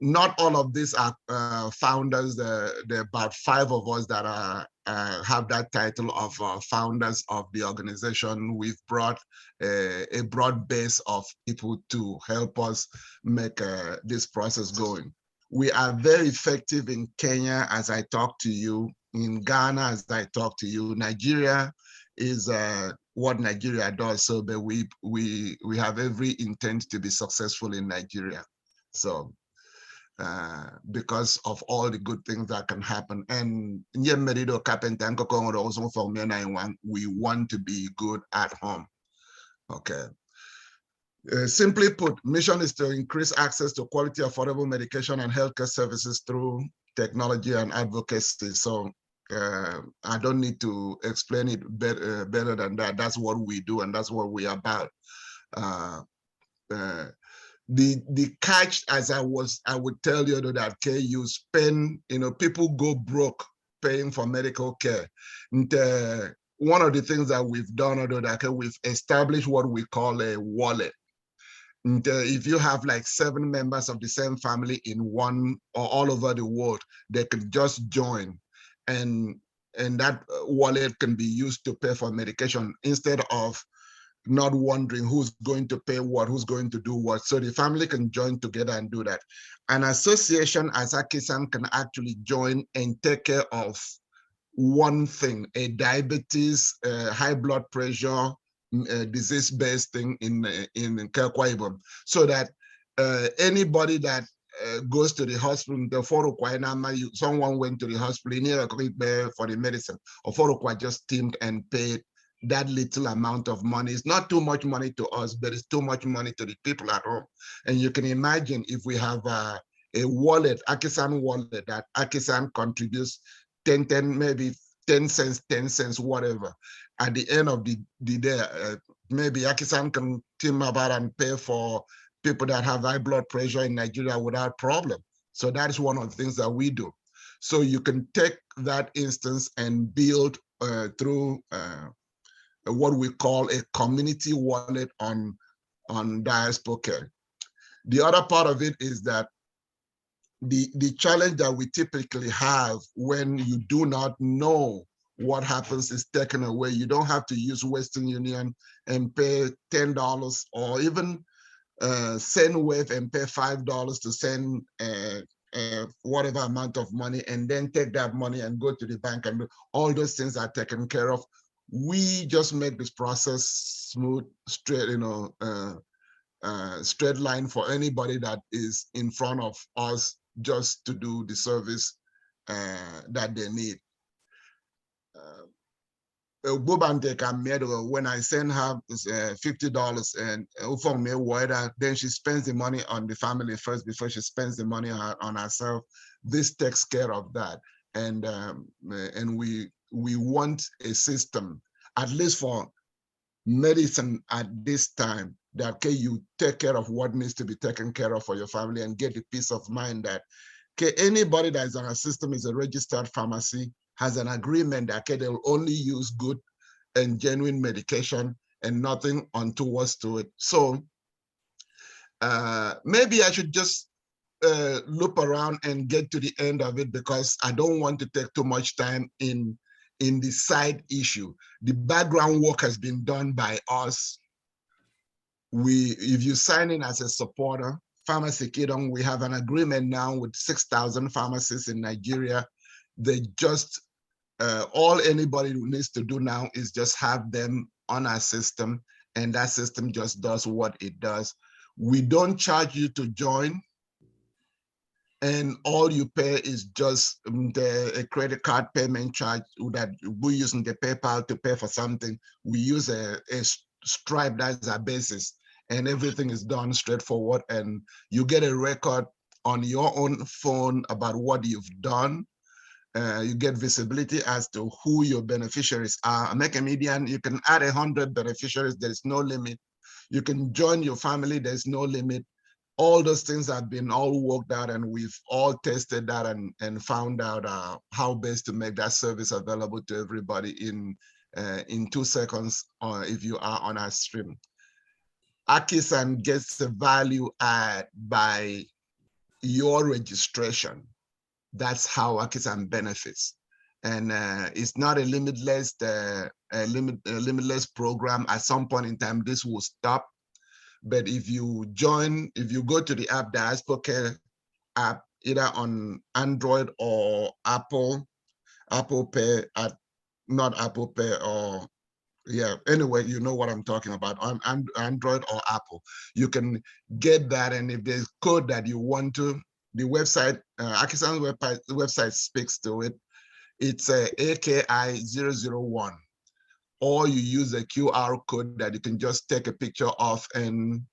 Not all of these are founders. There are about 5 of us that are have that title of founders of the organization. We've brought a broad base of people to help us make this process going. We are very effective in Kenya, as I talk to you, in Ghana, as I talk to you. Nigeria is what Nigeria does, so that we have every intent to be successful in Nigeria. So because of all the good things that can happen. And we want to be good at home. Okay. Simply put, mission is to increase access to quality, affordable medication and healthcare services through technology and advocacy. So I don't need to explain it better than that. That's what we do, and that's what we are about. The catch, as I would tell you that you spend, people go broke paying for medical care. And, one of the things that we've done, we've established what we call a wallet. And if you have like 7 members of the same family in one or all over the world, they could just join, and that wallet can be used to pay for medication instead of not wondering who's going to pay what, who's going to do what. So the family can join together and do that. An association as AKISAN can actually join and take care of one thing, a diabetes, high blood pressure, disease-based thing in Ibom, so that anybody that goes to the hospital, someone went to the hospital for the medicine, or just teamed and paid that little amount of money. It's not too much money to us, but it's too much money to the people at home. And you can imagine if we have a wallet, AKISAN wallet, that AKISAN contributes 10, maybe 10 cents, 10 cents, whatever. At the end of the day, maybe AKISAN can team about and pay for people that have high blood pressure in Nigeria without problem. So that is one of the things that we do. So you can take that instance and build through what we call a community wallet on Diaspora Care. The other part of it is that the challenge that we typically have when you do not know what happens is taken away. You don't have to use Western Union and pay $10, or even send Wave and pay $5 to send whatever amount of money, and then take that money and go to the bank, and all those things are taken care of. We just make this process smooth, straight, straight line for anybody that is in front of us, just to do the service that they need. When I send her $50 and then she spends the money on the family first before she spends the money on herself. This takes care of that, and we want a system, at least for medicine at this time, that you take care of what needs to be taken care of for your family, and get the peace of mind that anybody that is on a system is a registered pharmacy, has an agreement that they'll only use good and genuine medication and nothing untowards to it. So maybe I should just loop around and get to the end of it, because I don't want to take too much time in the side issue. The background work has been done by us. If you sign in as a supporter, Pharmacy Kingdom, we have an agreement now with 6,000 pharmacists in Nigeria. They just, all anybody needs to do now is just have them on our system, and that system just does what it does. We don't charge you to join, and all you pay is just a credit card payment charge that we're using the PayPal to pay for something. We use a Stripe, that's our basis, and everything is done straightforward, and you get a record on your own phone about what you've done. You get visibility as to who your beneficiaries are. Make a median, you can add 100 beneficiaries, there's no limit. You can join your family, there's no limit. All those things have been all worked out, and we've all tested that and found out how best to make that service available to everybody in 2 seconds, or if you are on our stream. AKISAN gets the value add by your registration. That's how AKISAN benefits. And it's not a limitless program. At some point in time, this will stop. But if you go to the app, DiaspoCare app, either on Android or Apple Pay, not Apple Pay, or yeah, anyway, you know what I'm talking about, on Android or Apple, you can get that. And if there's code that you want to, the website, AKISAN's website speaks to it. It's AKI 001, or you use a QR code that you can just take a picture of and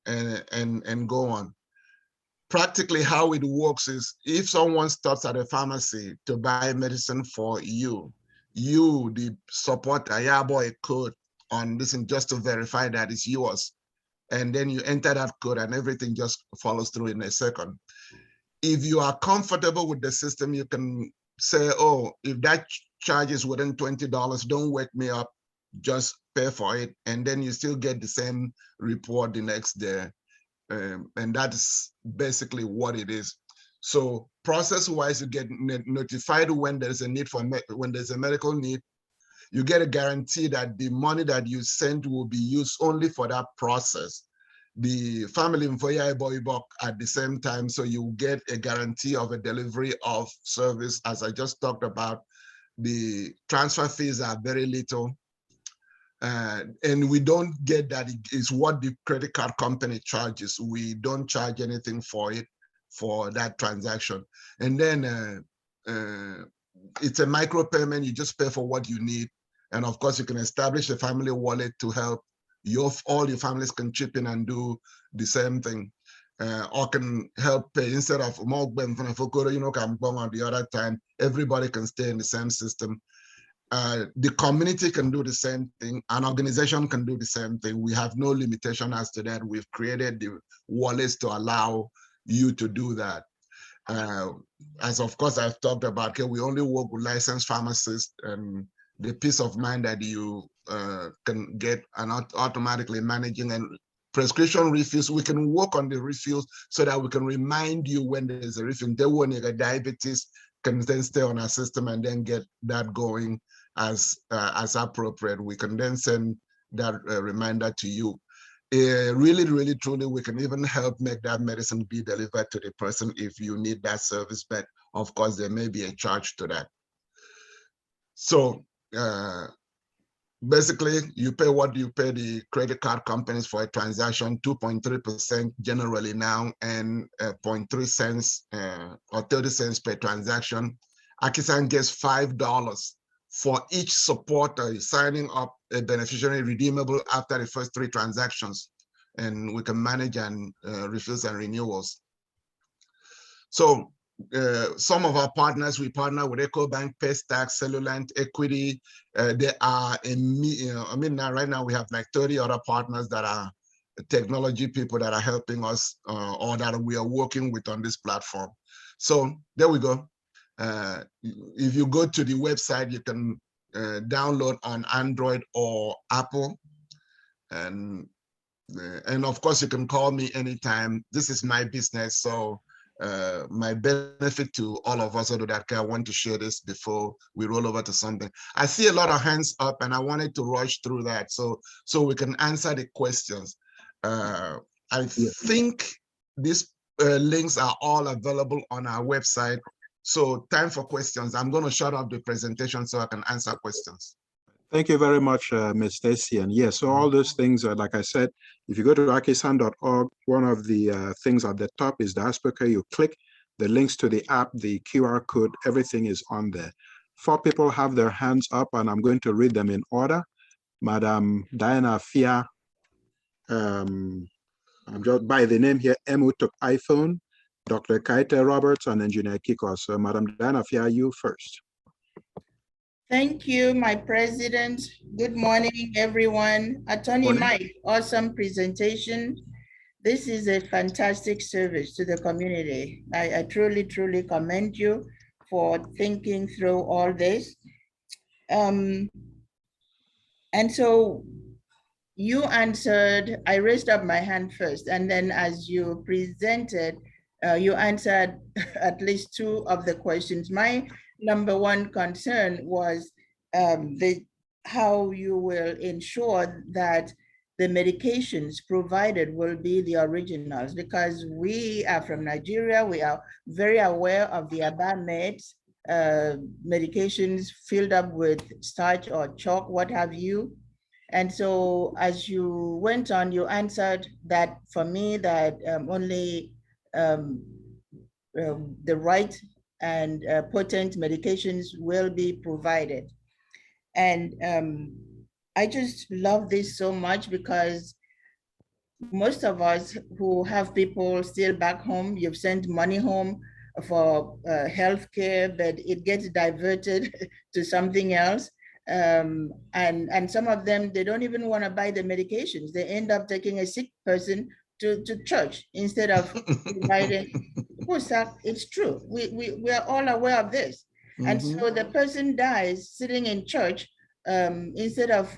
go on. Practically how it works is, if someone stops at a pharmacy to buy medicine for you, the supporter, yabo a code on this, and just to verify that it's yours. And then you enter that code and everything just follows through in a second. If you are comfortable with the system, you can say, oh, if that charge is within $20, don't wake me up, just pay for it. And then you still get the same report the next day. And that's basically what it is. So process-wise, you get notified when there's a need when there's a medical need. You get a guarantee that the money that you send will be used only for that process. The family info at the same time, so you get a guarantee of a delivery of service. As I just talked about, the transfer fees are very little. And we don't get that. It's what the credit card company charges. We don't charge anything for it, for that transaction. And then it's a micro payment. You just pay for what you need. And of course, you can establish a family wallet to help all your families can chip in and do the same thing. Or can help pay instead of on the other time, everybody can stay in the same system. The community can do the same thing. An organization can do the same thing. We have no limitation as to that. We've created the wallets to allow you to do that. As of course I've talked about, okay, we only work with licensed pharmacists, and the peace of mind that you can get and automatically managing and prescription refills. We can work on the refills so that we can remind you when there's a refill. Then when you get diabetes, can then stay on our system and then get that going as appropriate. We can then send that reminder to you. Really, really, truly, we can even help make that medicine be delivered to the person if you need that service, but of course there may be a charge to that. So basically, you pay what you pay the credit card companies for a transaction, 2.3% generally now, and 0.3 cents or 30 cents per transaction. AKISAN gets $5 for each supporter signing up a beneficiary redeemable after the first 3 transactions. And we can manage and refills and renewals. So some of our partners, we partner with EcoBank, Paystack, Cellulant, Equity. They are right now we have like 30 other partners that are technology people that are helping us or that we are working with on this platform. So there we go. If you go to the website, you can download on Android or Apple. And of course, you can call me anytime. This is my business. So my benefit to all of us, although that I want to share this before we roll over to something. I see a lot of hands up and I wanted to rush through that so we can answer the questions. I think these links are all available on our website. So time for questions. I'm going to shut off the presentation so I can answer questions. Thank you very much, Ms. Stacy. And yes, so all those things, like I said, if you go to akisan.org, one of the things at the top is Diaspora Care. You click the links to the app, the QR code, everything is on there. 4 people have their hands up, and I'm going to read them in order. Madam Diana Fia, I'm just by the name here, Emu took iPhone, Dr. Kaite Roberts, and Engineer Kiko. So Madam Diana Fia, you first. Thank you, my president. Good morning, everyone. Attorney Mike, awesome presentation. This is a fantastic service to the community. I truly, truly commend you for thinking through all this. And so you answered, I raised up my hand first, and then as you presented, You answered at least 2 of the questions. My number 1 concern was how you will ensure that the medications provided will be the originals, because we are from Nigeria. We are very aware of the Abameds medications filled up with starch or chalk, what have you. And so as you went on, you answered that for me, that only the right and potent medications will be provided. And I just love this so much, because most of us who have people still back home, you've sent money home for healthcare, but it gets diverted to something else. And some of them, they don't even want to buy the medications. They end up taking a sick person to church instead of providing. It's true. We are all aware of this. And so the person dies sitting in church instead of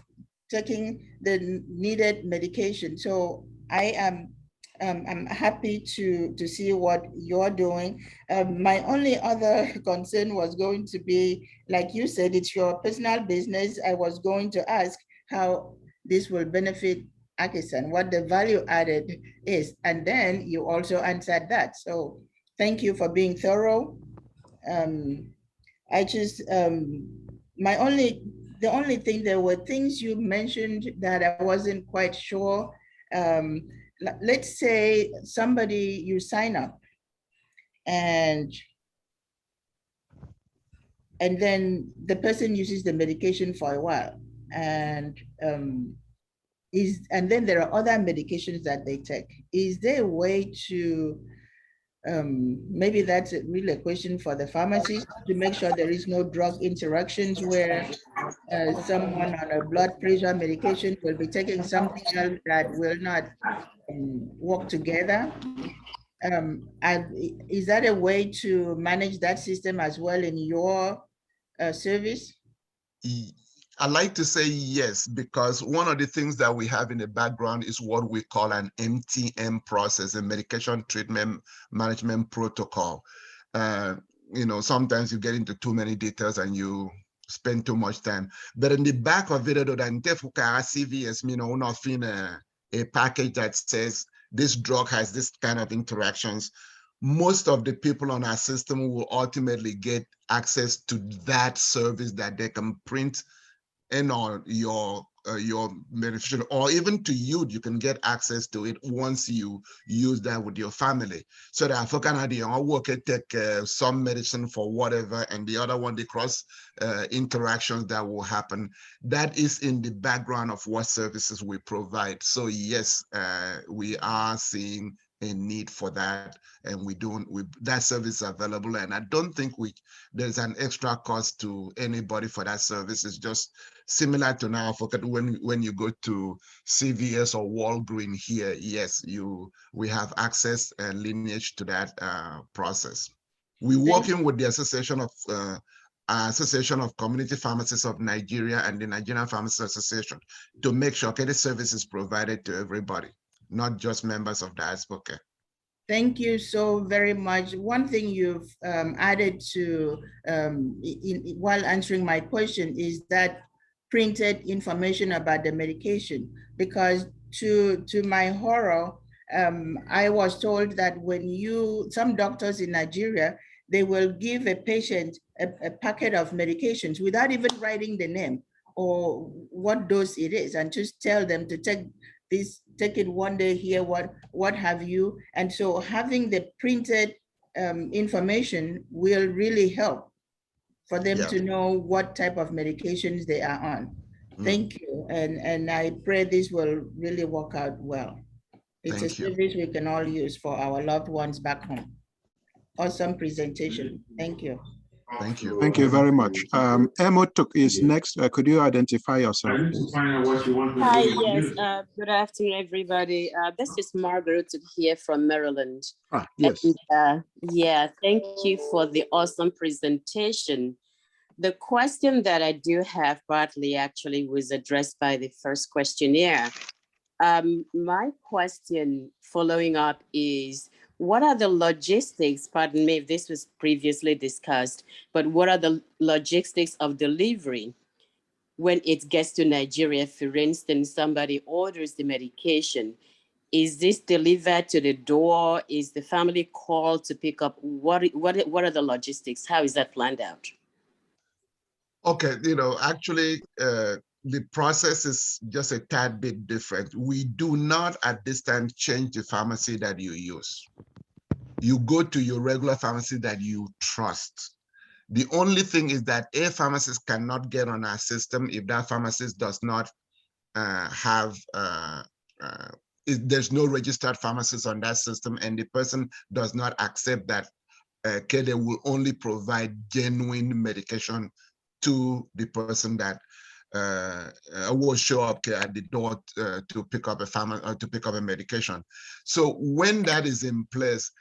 taking the needed medication. So I am I'm happy to see what you're doing. My only other concern was going to be, like you said, it's your personal business. I was going to ask how this will benefit AKISAN, what the value added is. And then you also answered that. So thank you for being thorough. I just, the only thing, there were things you mentioned that I wasn't quite sure. Let's say somebody, you sign up and then the person uses the medication for a while, and then there are other medications that they take. Is there a way to, maybe that's really a question for the pharmacist, to make sure there is no drug interactions where someone on a blood pressure medication will be taking something else that will not work together? And is that a way to manage that system as well in your service? I like to say yes, because one of the things that we have in the background is what we call an MTM process, a medication treatment management protocol. You know, sometimes you get into too many details and you spend too much time. But in the back of it, CVS, you know, nothing a package that says this drug has this kind of interactions. Most of the people on our system will ultimately get access to that service that they can print in on your medication, or even to you can get access to it once you use that with your family. So that for Canada, I work at take some medicine for whatever, and the other one, the cross interactions that will happen. That is in the background of what services we provide. So yes, we are seeing a need for that, and that service is available, and I don't think there's an extra cost to anybody for that service. It's just similar to now when you go to CVS or Walgreens here. Yes, we have access and lineage to that process. We're working with the Association of Community Pharmacists of Nigeria and the Nigerian Pharmacists Association to make sure the service is provided to everybody, not just members of Diaspora Care. Thank you so very much. One thing you've added to while answering my question is that printed information about the medication, because to my horror, I was told that some doctors in Nigeria, they will give a patient a packet of medications without even writing the name or what dose it is, and just tell them to take it one day here, what have you. And so having the printed information will really help for them to know what type of medications they are on. Thank you. And I pray this will really work out well. It's a service we can all use for our loved ones back home. Awesome presentation. Thank you. Thank you. Thank you very much. Emotuk is next. Could you identify yourself, please? Hi, yes. Good afternoon, everybody. This is Margaret here from Maryland. Yes. And, yeah, thank you for the awesome presentation. The question that I do have partly actually was addressed by the first questionnaire. My question following up is, what are the logistics, pardon me if this was previously discussed, but what are the logistics of delivery when it gets to Nigeria? For instance, somebody orders the medication. Is this delivered to the door? Is the family called to pick up? What are the logistics? How is that planned out? Okay, actually, the process is just a tad bit different. We do not at this time change the pharmacy that you use. You go to your regular pharmacy that you trust. The only thing is that a pharmacist cannot get on our system if that pharmacist does not there's no registered pharmacist on that system, and the person does not accept that they will only provide genuine medication to the person that will show up at the door to pick up a medication. So when that is in place,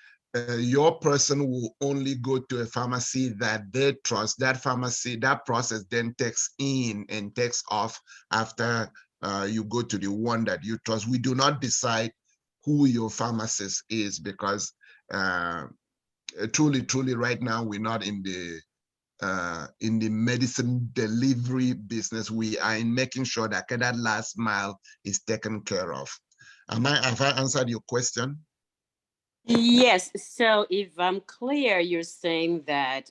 your person will only go to a pharmacy that they trust. That pharmacy, that process then takes in and takes off after you go to the one that you trust. We do not decide who your pharmacist is because truly right now we're not in the medicine delivery business. We are in making sure that that last mile is taken care of. Have I answered your question? Yes. So if I'm clear, you're saying that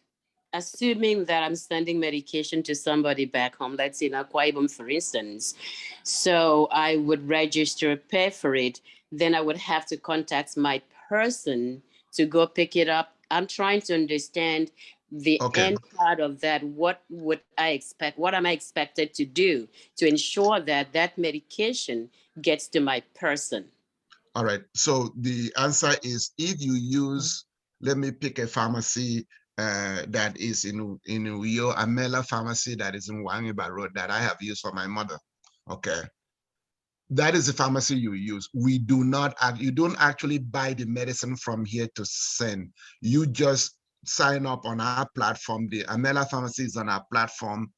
assuming that I'm sending medication to somebody back home, let's say in Akwa Ibom, for instance, so I would register, pay for it, then I would have to contact my person to go pick it up. I'm trying to understand the end part of that. What would I expect? What am I expected to do to ensure that that medication gets to my person? All right. So the answer is if you use, let me pick a pharmacy that is in Uyo, Amela pharmacy that is in Wangiba Road that I have used for my mother. Okay. That is the pharmacy you use. We do not, you don't actually buy the medicine from here to send. You just sign up on our platform. The Amela pharmacy is on our platform.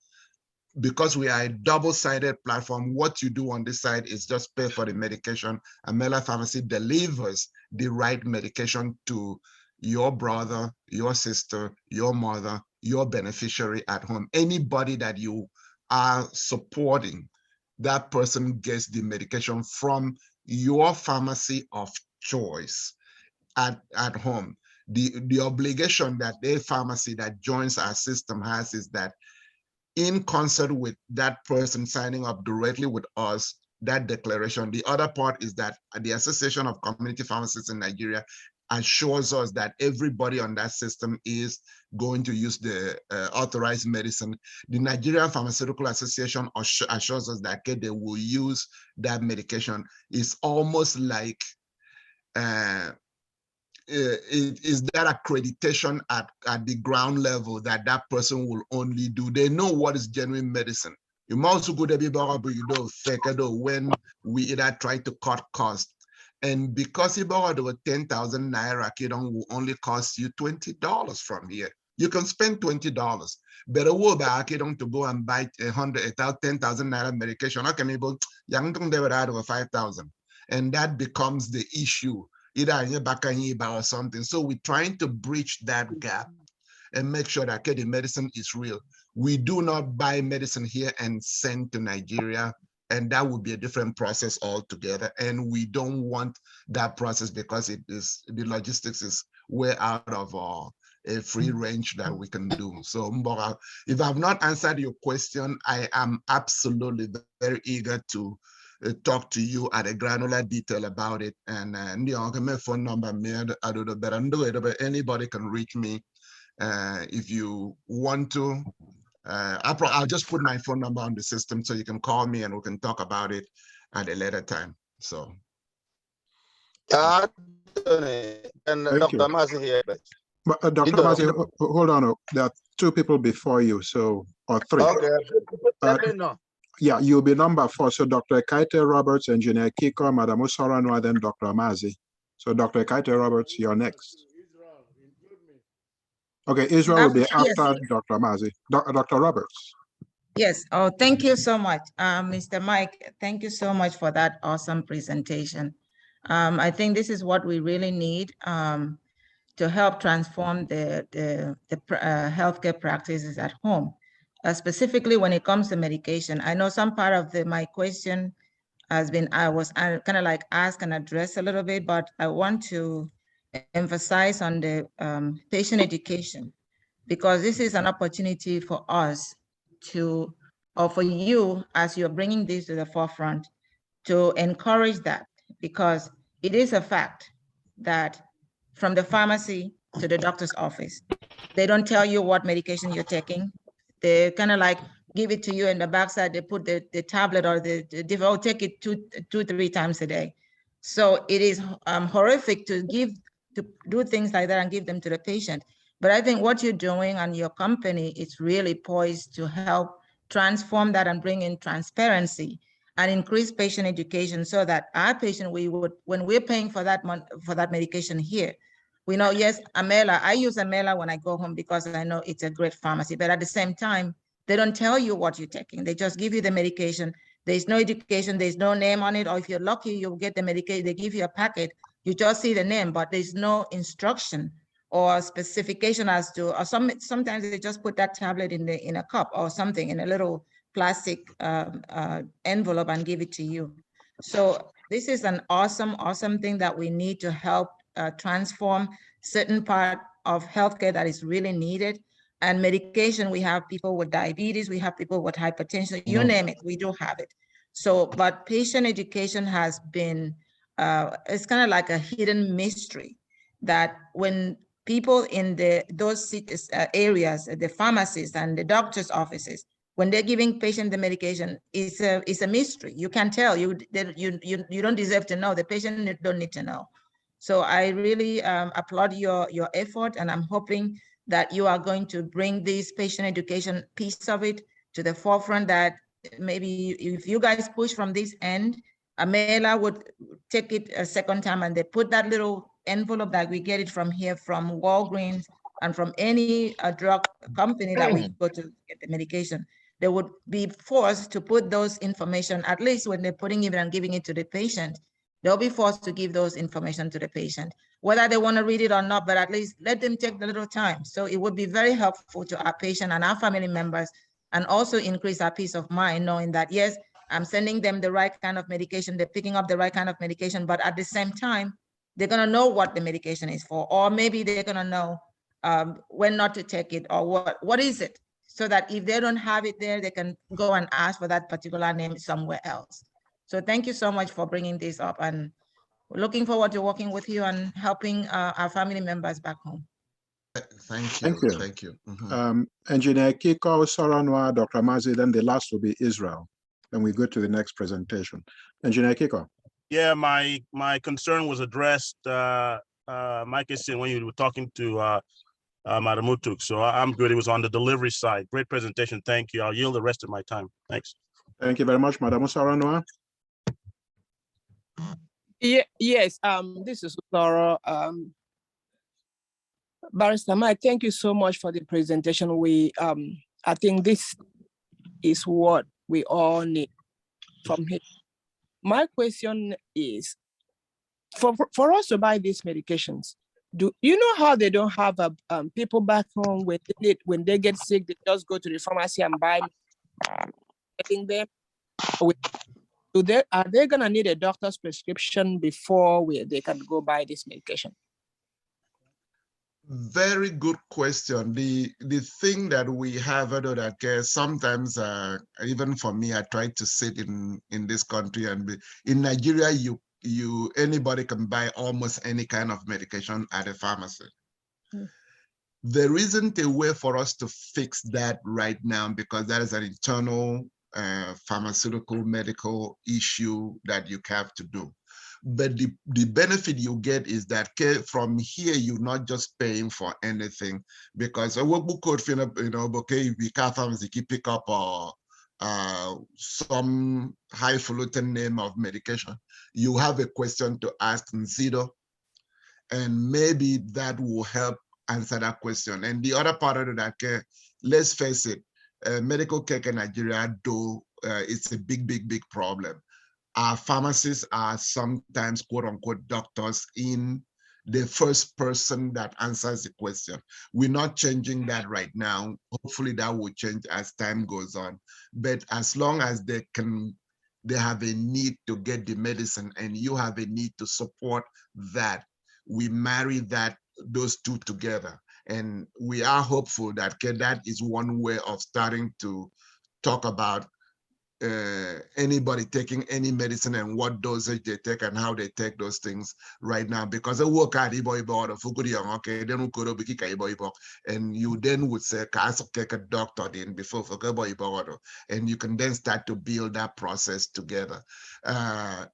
Because we are a double-sided platform, what you do on this side is just pay for the medication. Amela Pharmacy delivers the right medication to your brother, your sister, your mother, your beneficiary at home. Anybody that you are supporting, that person gets the medication from your pharmacy of choice at home. The obligation that a pharmacy that joins our system has is that in concert with that person signing up directly with us, that declaration. The other part is that the Association of Community Pharmacists in Nigeria assures us that everybody on that system is going to use the authorized medicine. The Nigerian Pharmaceutical Association assures us that they will use that medication. It's almost like is that accreditation at the ground level that that person will only do. They know what is genuine medicine. You must go to when we either try to cut costs. And because about 10,000 naira, will only cost you $20 from here. You can spend $20. Better work back to go and buy 10,000 naira medication. Okay, maybe young they were out of 5,000. And that becomes the issue. Either or something. So we're trying to bridge that gap and make sure that the medicine is real. We do not buy medicine here and send to Nigeria, and that would be a different process altogether. And we don't want that process because it is the logistics is way out of a free range that we can do. So Mbora, if I've not answered your question, I am absolutely very eager to talk to you at a granular detail about it. And my phone number, but anybody can reach me if you want to. I'll just put my phone number on the system so you can call me and we can talk about it at a later time. So. And Dr. Mazi here. But Dr. Mazi, hold on. There are two people before you, so or three. Okay, let me know. Yeah, you'll be number 4. So Dr. Kaite Roberts, Engineer Kiko, Madam Usorano, then Dr. Mazi. So Dr. Kaite Roberts, you're next. Okay, Israel will be after Dr. Mazi. Dr. Roberts. Yes. Oh, thank you so much, Mr. Mike. Thank you so much for that awesome presentation. I think this is what we really need to help transform the healthcare practices at home, specifically when it comes to medication. I know some part of my question has been, I was kind of like asked and addressed a little bit, but I want to emphasize on the patient education, because this is an opportunity for us to, or for you as you're bringing this to the forefront, to encourage that, because it is a fact that from the pharmacy to the doctor's office, they don't tell you what medication you're taking. They kind of like give it to you in the backside. They put the tablet or oh, take it two, 3 times a day. So it is horrific to do things like that and give them to the patient. But I think what you're doing and your company is really poised to help transform that and bring in transparency and increase patient education, so that our patient, when we're paying for that medication here, we know, yes, Amela, I use Amela when I go home because I know it's a great pharmacy, but at the same time, they don't tell you what you're taking. They just give you the medication. There's no education, there's no name on it, or if you're lucky, you'll get the medication, they give you a packet, you just see the name, but there's no instruction or specification as to, or sometimes they just put that tablet in a cup or something, in a little plastic envelope and give it to you. So this is an awesome thing that we need to help transform certain part of healthcare that is really needed. And medication, we have people with diabetes, we have people with hypertension, you name it, we do have it. So, but patient education has been, it's kind of like a hidden mystery, that when people in those cities, areas, the pharmacists and the doctor's offices, when they're giving patient the medication, it's a mystery. You can tell, you don't deserve to know, the patient don't need to know. So I really applaud your effort, and I'm hoping that you are going to bring this patient education piece of it to the forefront, that maybe if you guys push from this end, Amela would take it a second time, and they put that little envelope that we get it from here, from Walgreens and from any drug company that we go to get the medication. They would be forced to put those information, at least when they're putting it and giving it to the patient, they'll be forced to give those information to the patient, whether they want to read it or not, but at least let them take the little time. So it would be very helpful to our patient and our family members, and also increase our peace of mind, knowing that, yes, I'm sending them the right kind of medication, they're picking up the right kind of medication, but at the same time, they're gonna know what the medication is for, or maybe they're gonna know when not to take it, or what is it, so that if they don't have it there, they can go and ask for that particular name somewhere else. So thank you so much for bringing this up, and we're looking forward to working with you and helping our family members back home. Thank you. Engineer Kiko, Soranwa, Dr. Mazi, then the last will be Israel. Then we go to the next presentation. Engineer Kiko. Yeah, my concern was addressed, Mike is saying, when you were talking to Madam Mutuk. So I'm good. It was on the delivery side. Great presentation. Thank you. I'll yield the rest of my time. Thanks. Thank you very much, Madam Soranwa. Yeah, yes, this is Laura. Barrister Mike, thank you so much for the presentation. I think this is what we all need from here. My question is, for us to buy these medications, do you know how they don't have people back home when they get sick, they just go to the pharmacy and buy getting them? Are they gonna need a doctor's prescription before they can go buy this medication? Very good question. The thing that we have, that sometimes, even for me, I try to sit in this country, and in Nigeria, anybody can buy almost any kind of medication at a pharmacy. There isn't a way for us to fix that right now, because that is an internal pharmaceutical medical issue that you have to do. But the benefit you get is that from here, you're not just paying for anything, because we can't pick up some highfalutin name of medication. You have a question to ask NCIDO, and maybe that will help answer that question. And the other part of that, let's face it, medical care in Nigeria, though, it's a big problem. our pharmacists are sometimes quote unquote doctors in the first person that answers the question. We're not changing that right now. Hopefully that will change as time goes on. But as long as they have a need to get the medicine and you have a need to support that, we marry those two together. And we are hopeful that that is one way of starting to talk about anybody taking any medicine and what dosage they take and how they take those things right now, because I work at okay, then and you then would say a doctor then before and you can then start to build that process together.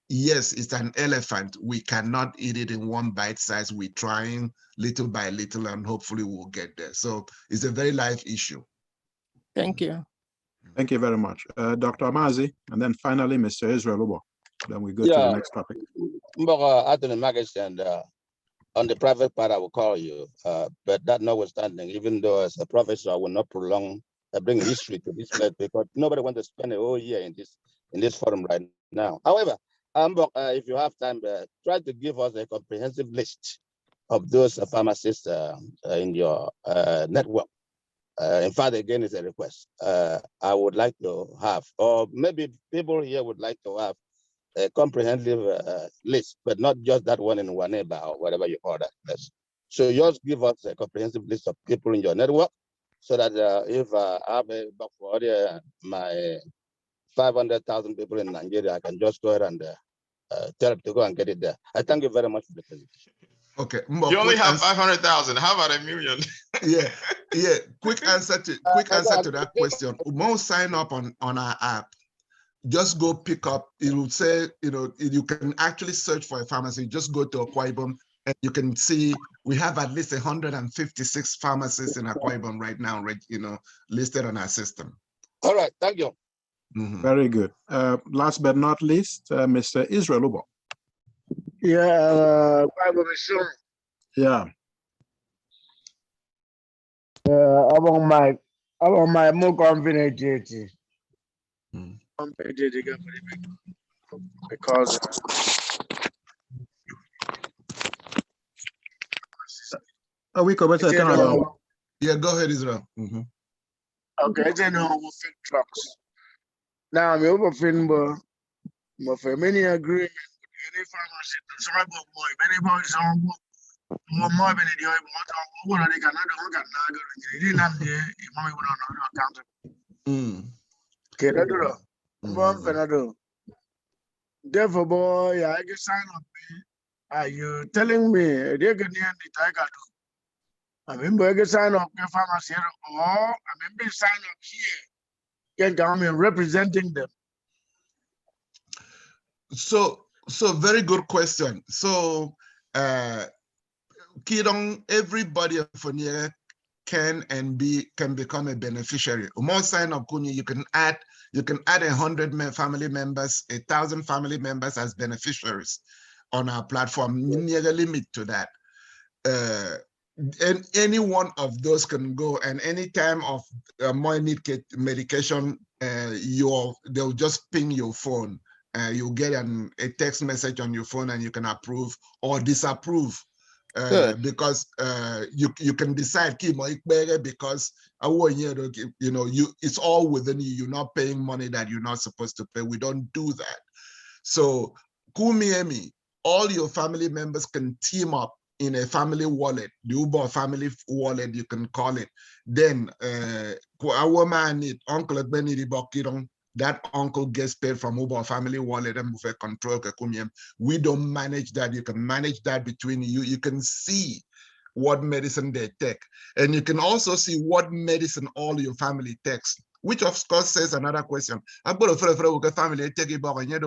Yes, it's an elephant. We cannot eat it in one bite size. We're trying little by little and hopefully we'll get there. So it's a very live issue. Thank you. Thank you very much. Dr. Amazi, and then finally, Mr. Israel Ubo. Then we go to the next topic. Anthony Magus, and on the private part, I will call you. But that notwithstanding, even though as a professor, I will not prolong, bring history to this place because nobody wants to spend a whole year in this forum right now. However, if you have time, try to give us a comprehensive list of those pharmacists in your network. In fact, again, it's a request. I would like to have, or maybe people here would like to have a comprehensive list, but not just that one in Waneba or whatever you call that list. So just give us a comprehensive list of people in your network so that if I have a book for my 500,000 people in Nigeria, I can just go ahead and tell them to go and get it there. I thank you very much for the presentation. Okay. You only have 500,000. How about $1 million? Yeah. Quick answer to that question. Most sign up on our app. Just go pick up. It will say, you can actually search for a pharmacy. Just go to Akwa Ibom and you can see we have at least 156 pharmacists in Akwa Ibom right now, listed on our system. All right. Thank you. Mm-hmm. Very good. Last but not least, Mr. Israel Ubo. Yeah. Yeah. About my more confident because we covered that. Yeah, go ahead, Israel. Mm-hmm. Okay, then fake trucks. Now I'm over Finbo. For many agreement with any pharmacy to sorry about more anybody some more than the other one they cannot do they didn't have the money on account. Okay, that's all. Fernando. Therefore, boy, I can sign up. Are you telling me they're getting the tiger? I remember I can sign up the pharmacy or I remember sign up here. Can come in representing them. So very good question. So Kidong, everybody from here can become a beneficiary. More sign up, you can add 100 family members, 1,000 family members as beneficiaries on our platform. Near a limit to that. And any one of those can go, and any time of more need medication, they'll just ping your phone. You'll get a text message on your phone, and you can approve or disapprove. Because you can decide because it's all within you. You're not paying money that you're not supposed to pay. We don't do that. So Kumiemi, all your family members can team up in a family wallet, the Uber family wallet, you can call it. Then our man, uncle Benny that uncle gets paid from Uber family wallet and control. We don't manage that. You can manage that between you. You can see what medicine they take. And you can also see what medicine all your family takes, which of course says another question. I'm going to family take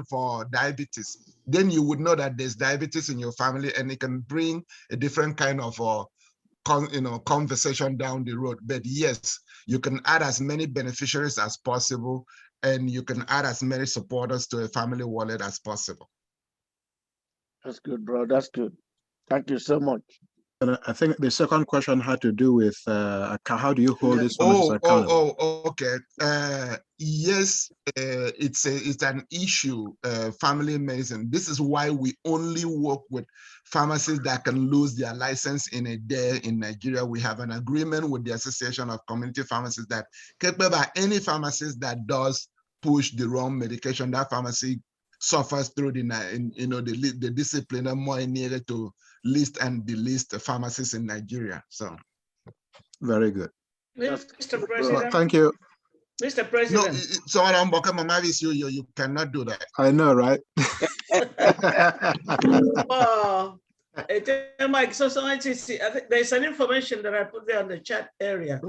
for diabetes. Then you would know that there's diabetes in your family, and it can bring a different kind of conversation down the road. But yes, you can add as many beneficiaries as possible, and you can add as many supporters to a family wallet as possible. That's good, bro. That's good. Thank you so much. And I think the second question had to do with how do you hold this pharmacist accountable? Okay. Yes, it's an issue. Family medicine. This is why we only work with pharmacists that can lose their license in a day in Nigeria. We have an agreement with the Association of Community Pharmacists that any pharmacist that does push the wrong medication, that pharmacy suffers through the discipline and more needed to list and delist pharmacists in Nigeria. So very good. Mr. President. Thank you. Mr. President. No, you cannot do that. I know, right? Mike, so I think there's an information that I put there on the chat area.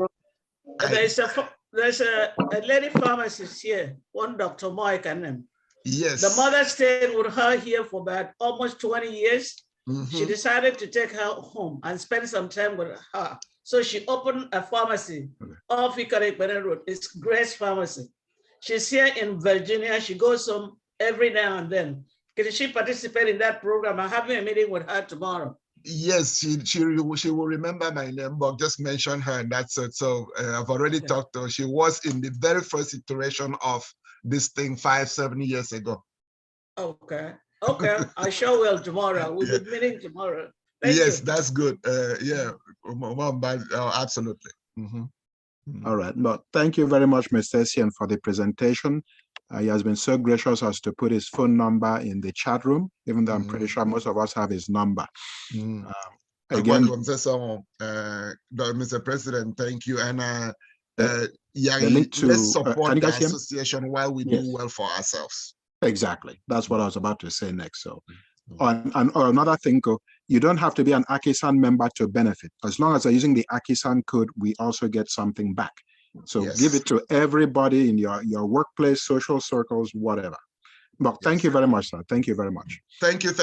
There's a lady pharmacist here, one Dr. Mike and them. Yes. The mother stayed with her here for about almost 20 years. She decided to take her home and spend some time with her. So she opened a pharmacy off Hickory Road. It's Grace Pharmacy. She's here in Virginia. She goes home every now and then. Can she participate in that program? I'm having a meeting with her tomorrow. Yes, she will remember my name, but just mention her, and that's it. So I've already talked to her. She was in the very first iteration of this thing 5-7 years ago. Okay. Okay, I sure will tomorrow. We'll be meeting tomorrow. Thank yes, you. that's good. Absolutely. All right. Well, thank you very much, Mr. Essien, for the presentation. He has been so gracious as to put his phone number in the chat room, even though I'm pretty sure most of us have his number. Again, Mr. President, thank you. And let's support the association while we do well for ourselves. Exactly. That's what I was about to say next. So, another thing, you don't have to be an AKISAN member to benefit. As long as they're using the AKISAN code, we also get something back. So give it to everybody in your workplace, social circles, whatever. But thank you very much, sir. Thank you very much. Thank you.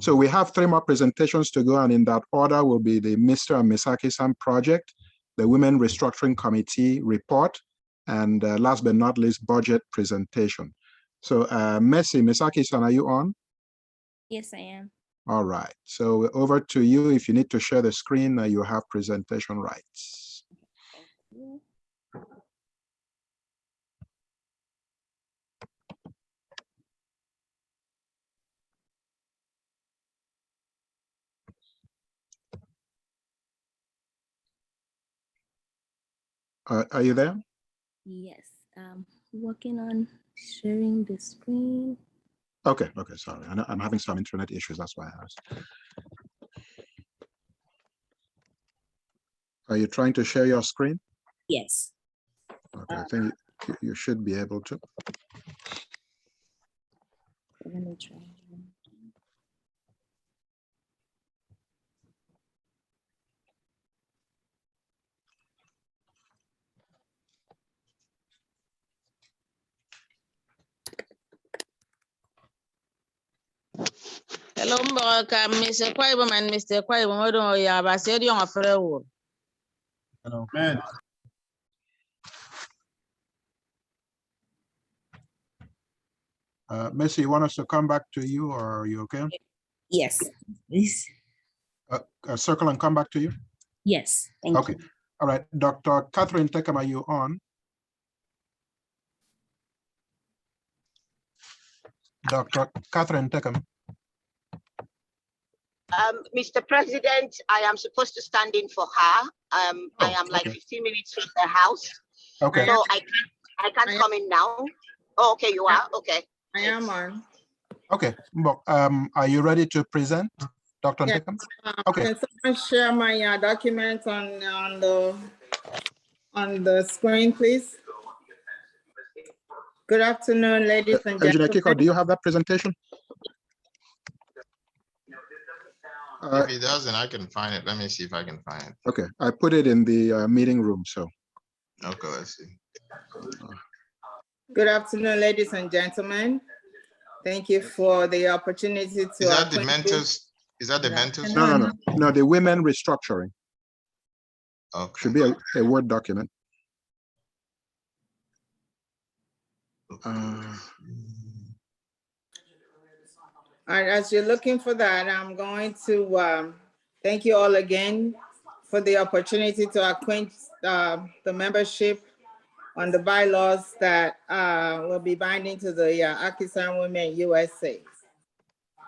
So we have 3 more presentations to go, and in that order will be the Mr. and Ms. AKISAN project, the Women Restructuring Committee report, and last but not least, budget presentation. So Ms. AKISAN, are you on? Yes, I am. All right. So over to you. If you need to share the screen, you have presentation rights. Are you there? Yes, working on sharing the screen. Okay, sorry. I'm having some internet issues, that's why I asked. Are you trying to share your screen? Yes. Okay, I think you should be able to. Let me try. Hello, Mr. Ibom and Mr. Ibom. I don't know. Yeah, but I said you're a friend. Hello, man. Messi, you want us to come back to you, or are you okay? Yes, please. Circle and come back to you? Yes, thank you. All right, Dr. Catherine Teckham, are you on? Dr. Catherine Teckham. Mr. President, I am supposed to stand in for her. I am like 15 minutes from the house. Okay. So I can't come in now. Oh, okay, you are? Okay. I am on. Okay. Are you ready to present, Dr. Teckham? Okay. Can someone share my document on the screen, please? Good afternoon, ladies and Engineer gentlemen. Kiko, do you have that presentation? If he doesn't, I can find it. Let me see if I can find it. Okay, I put it in the meeting room, so. Okay, let's see. Good afternoon, ladies and gentlemen. Thank you for the opportunity to. Is that the mentors? Is that the mentors? No, the women restructuring. Okay. Should be a Word document. All right, as you're looking for that, I'm going to Thank you all again for the opportunity to acquaint the membership on the bylaws that will be binding to the AKISAN Women USA.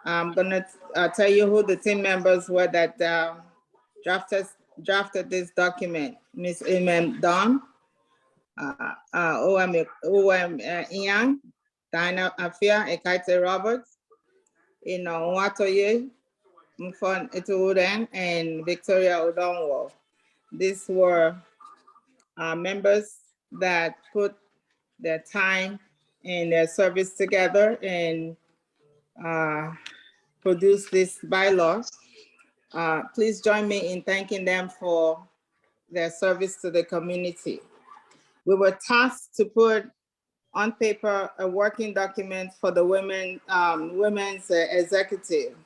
I'm gonna tell you who the team members were that drafted this document. Ms. Imam Don, OM Ian, Diana Afia, Ekaite Roberts, Watoye, Mfon Etuuden, and Victoria Odonwo. These were members that put their time and their service together and produce this bylaw. Please join me in thanking them for their service to the community. We were tasked to put on paper a working document for the women's executive,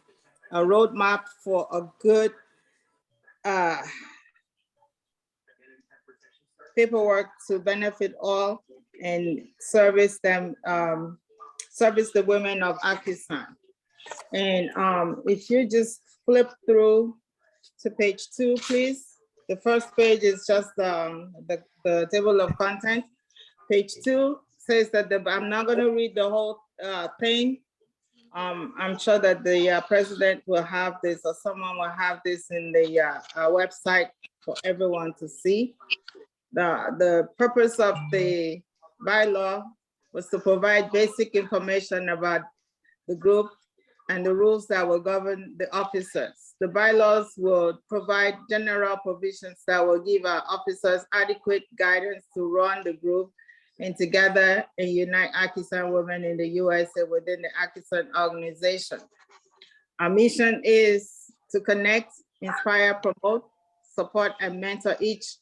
a roadmap for a good paperwork to benefit all and service them, service the women of AKISAN. And if you just flip through to page 2, please. The first page is just the table of content. Page 2 says that I'm not going to read the whole thing. I'm sure that the president will have this, or someone will have this in the website for everyone to see. The purpose of the bylaw was to provide basic information about the group and the rules that will govern the officers. The bylaws will provide general provisions that will give our officers adequate guidance to run the group and together and unite AKISAN women in the USA within the AKISAN organization. Our mission is to connect, inspire, promote, support, and mentor each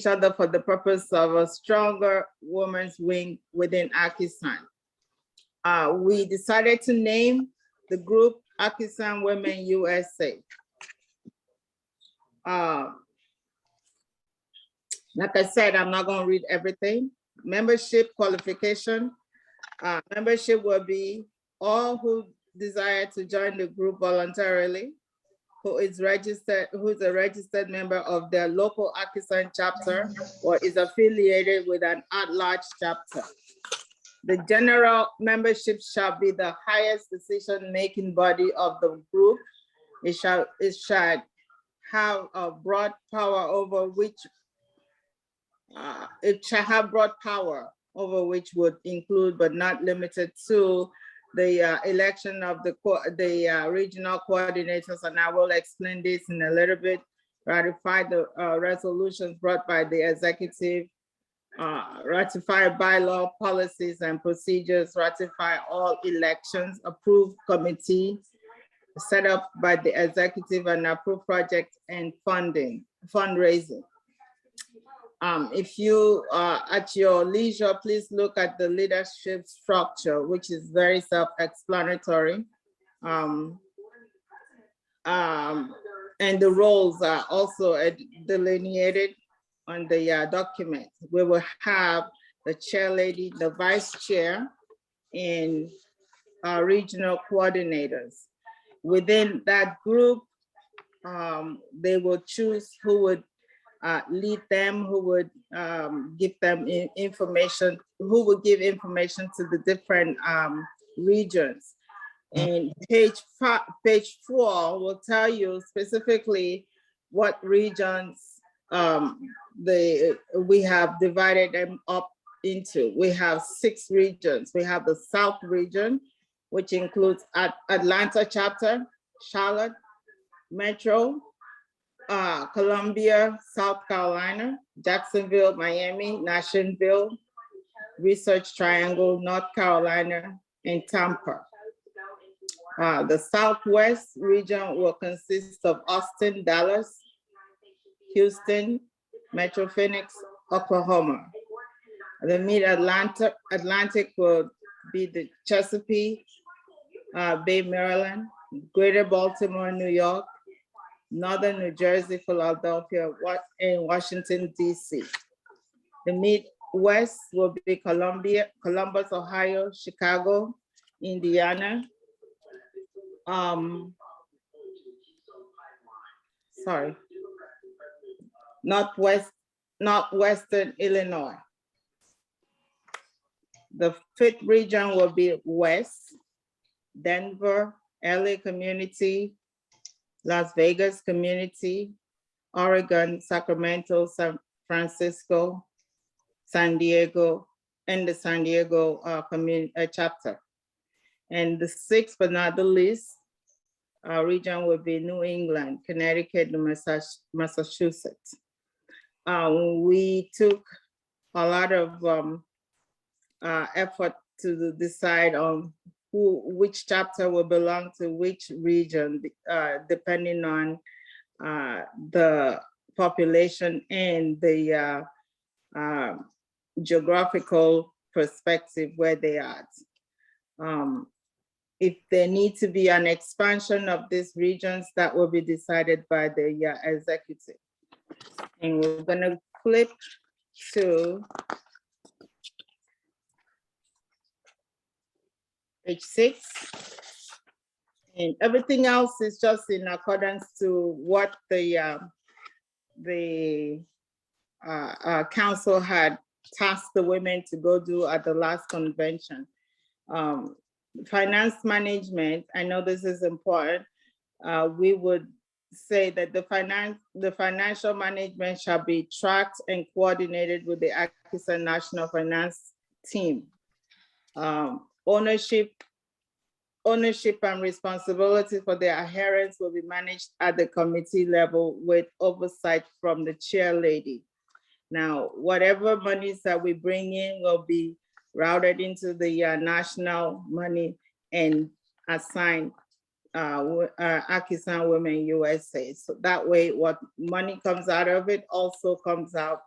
other for the purpose of a stronger women's wing within AKISAN. We decided to name the group AKISAN Women USA. Like I said, I'm not going to read everything. Membership qualification. Membership will be all who desire to join the group voluntarily, who's a registered member of their local AKISAN chapter or is affiliated with an at-large chapter. The general membership shall be the highest decision-making body of the group. It shall have a broad power over which would include but not limited to the election of the regional coordinators, and I will explain this in a little bit. Ratify the resolutions brought by the executive, ratify bylaw policies and procedures, ratify all elections, approve committee set up by the executive, and approve project and fundraising. If you at your leisure, please look at the leadership structure, which is very self-explanatory. And the roles are also delineated on the document. We will have the chair lady, the vice chair, and regional coordinators. Within that group, they will choose who would lead them, who would give them information, who would give information to the different regions. And page 4 will tell you specifically what regions we have divided them up into. We have 6 regions. We have the South region, which includes Atlanta chapter, Charlotte, Metro, Columbia, South Carolina, Jacksonville, Miami, Nashville, Research Triangle, North Carolina, and Tampa. The Southwest region will consist of Austin, Dallas, Houston, Metro Phoenix, Oklahoma. The Mid-Atlantic will be the Chesapeake Bay, Maryland, Greater Baltimore, New York, Northern New Jersey, Philadelphia, and Washington, D.C. The Midwest will be Columbus, Ohio, Chicago, Indiana. sorry, Northwestern Illinois. The 5th region will be West, Denver, LA community, Las Vegas community, Oregon, Sacramento, San Francisco, San Diego, and the San Diego chapter. And the 6th, but not the least, region will be New England, Connecticut, and Massachusetts. We took a lot of effort to decide on which chapter will belong to which region, depending on the population and the geographical perspective where they are. If there needs to be an expansion of these regions, that will be decided by the executive. And we're gonna flip to page 6. And everything else is just in accordance to what the council had tasked the women to go do at the last convention. Finance management, I know this is important. We would say that the financial management shall be tracked and coordinated with the AKISAN National Finance Team. Ownership and responsibility for the adherence will be managed at the committee level with oversight from the chair lady. Now, whatever monies that we bring in will be routed into the national money and assigned AKISAN Women USA. So that way, what money comes out of it also comes out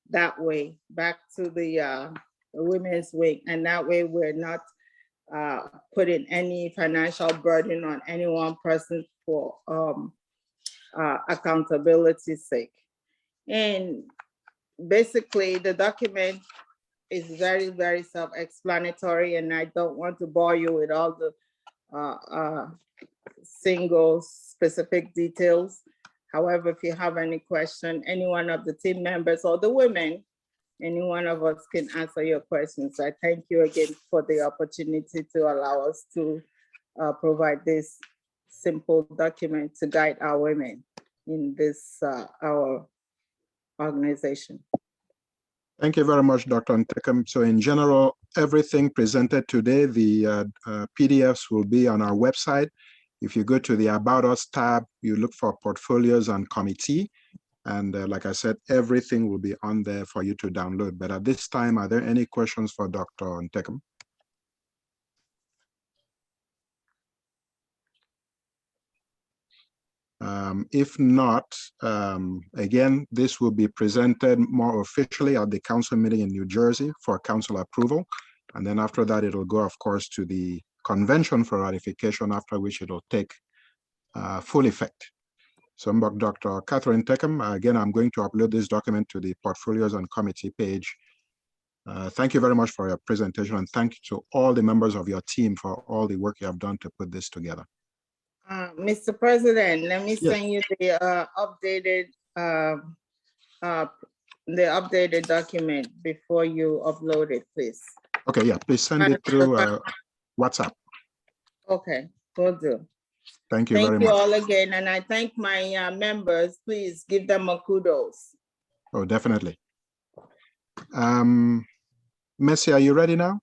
that way back to the women's wing. And that way we're not putting any financial burden on any one person for accountability's sake. And basically the document is very, very self-explanatory, and I don't want to bore you with all the single specific details. However, if you have any question, any one of the team members or the women, any one of us can answer your questions. I thank you again for the opportunity to allow us to provide this simple document to guide our women in this, our organization. Thank you very much, Dr. Ntekem. So in general, everything presented today, the PDFs will be on our website. If you go to the About Us tab, you look for portfolios and committee. And like I said, everything will be on there for you to download. But at this time, are there any questions for Dr. Ntekem? If not, again, this will be presented more officially at the council meeting in New Jersey for council approval. And then after that, it'll go, of course, to the convention for ratification, after which it'll take full effect. So Dr. Catherine Ntekem, again, I'm going to upload this document to the portfolios and committee page. Thank you very much for your presentation, and thank you to all the members of your team for all the work you have done to put this together. Mr. President, let me send you the updated document before you upload it, please. Okay, yeah, please send it through WhatsApp. Okay, will do. Thank you very much. Thank you all again, and I thank my members. Please give them a kudos. Oh, definitely. Messi, are you ready now?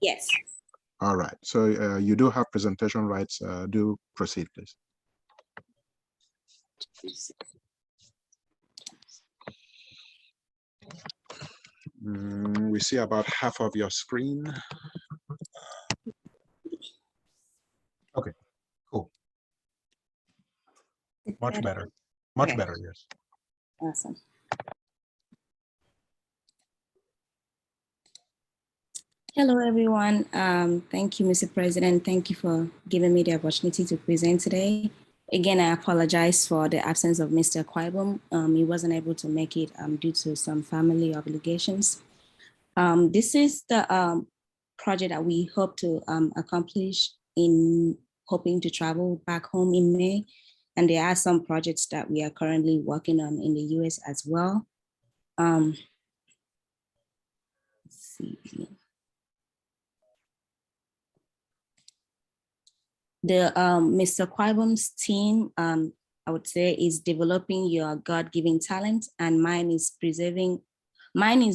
Yes. All right, so you do have presentation rights. Do proceed, please. We see about half of your screen. Okay, cool. Much better. Much better, yes. Awesome. Hello, everyone. Thank you, Mr. President. Thank you for giving me the opportunity to present today. Again, I apologize for the absence of Mr. Ibom. He wasn't able to make it due to some family obligations. This is the project that we hope to accomplish in hoping to travel back home in May. And there are some projects that we are currently working on in the US as well. Let's see. The Mr. Quibom's team, I would say, is developing your God-given talent, and mine is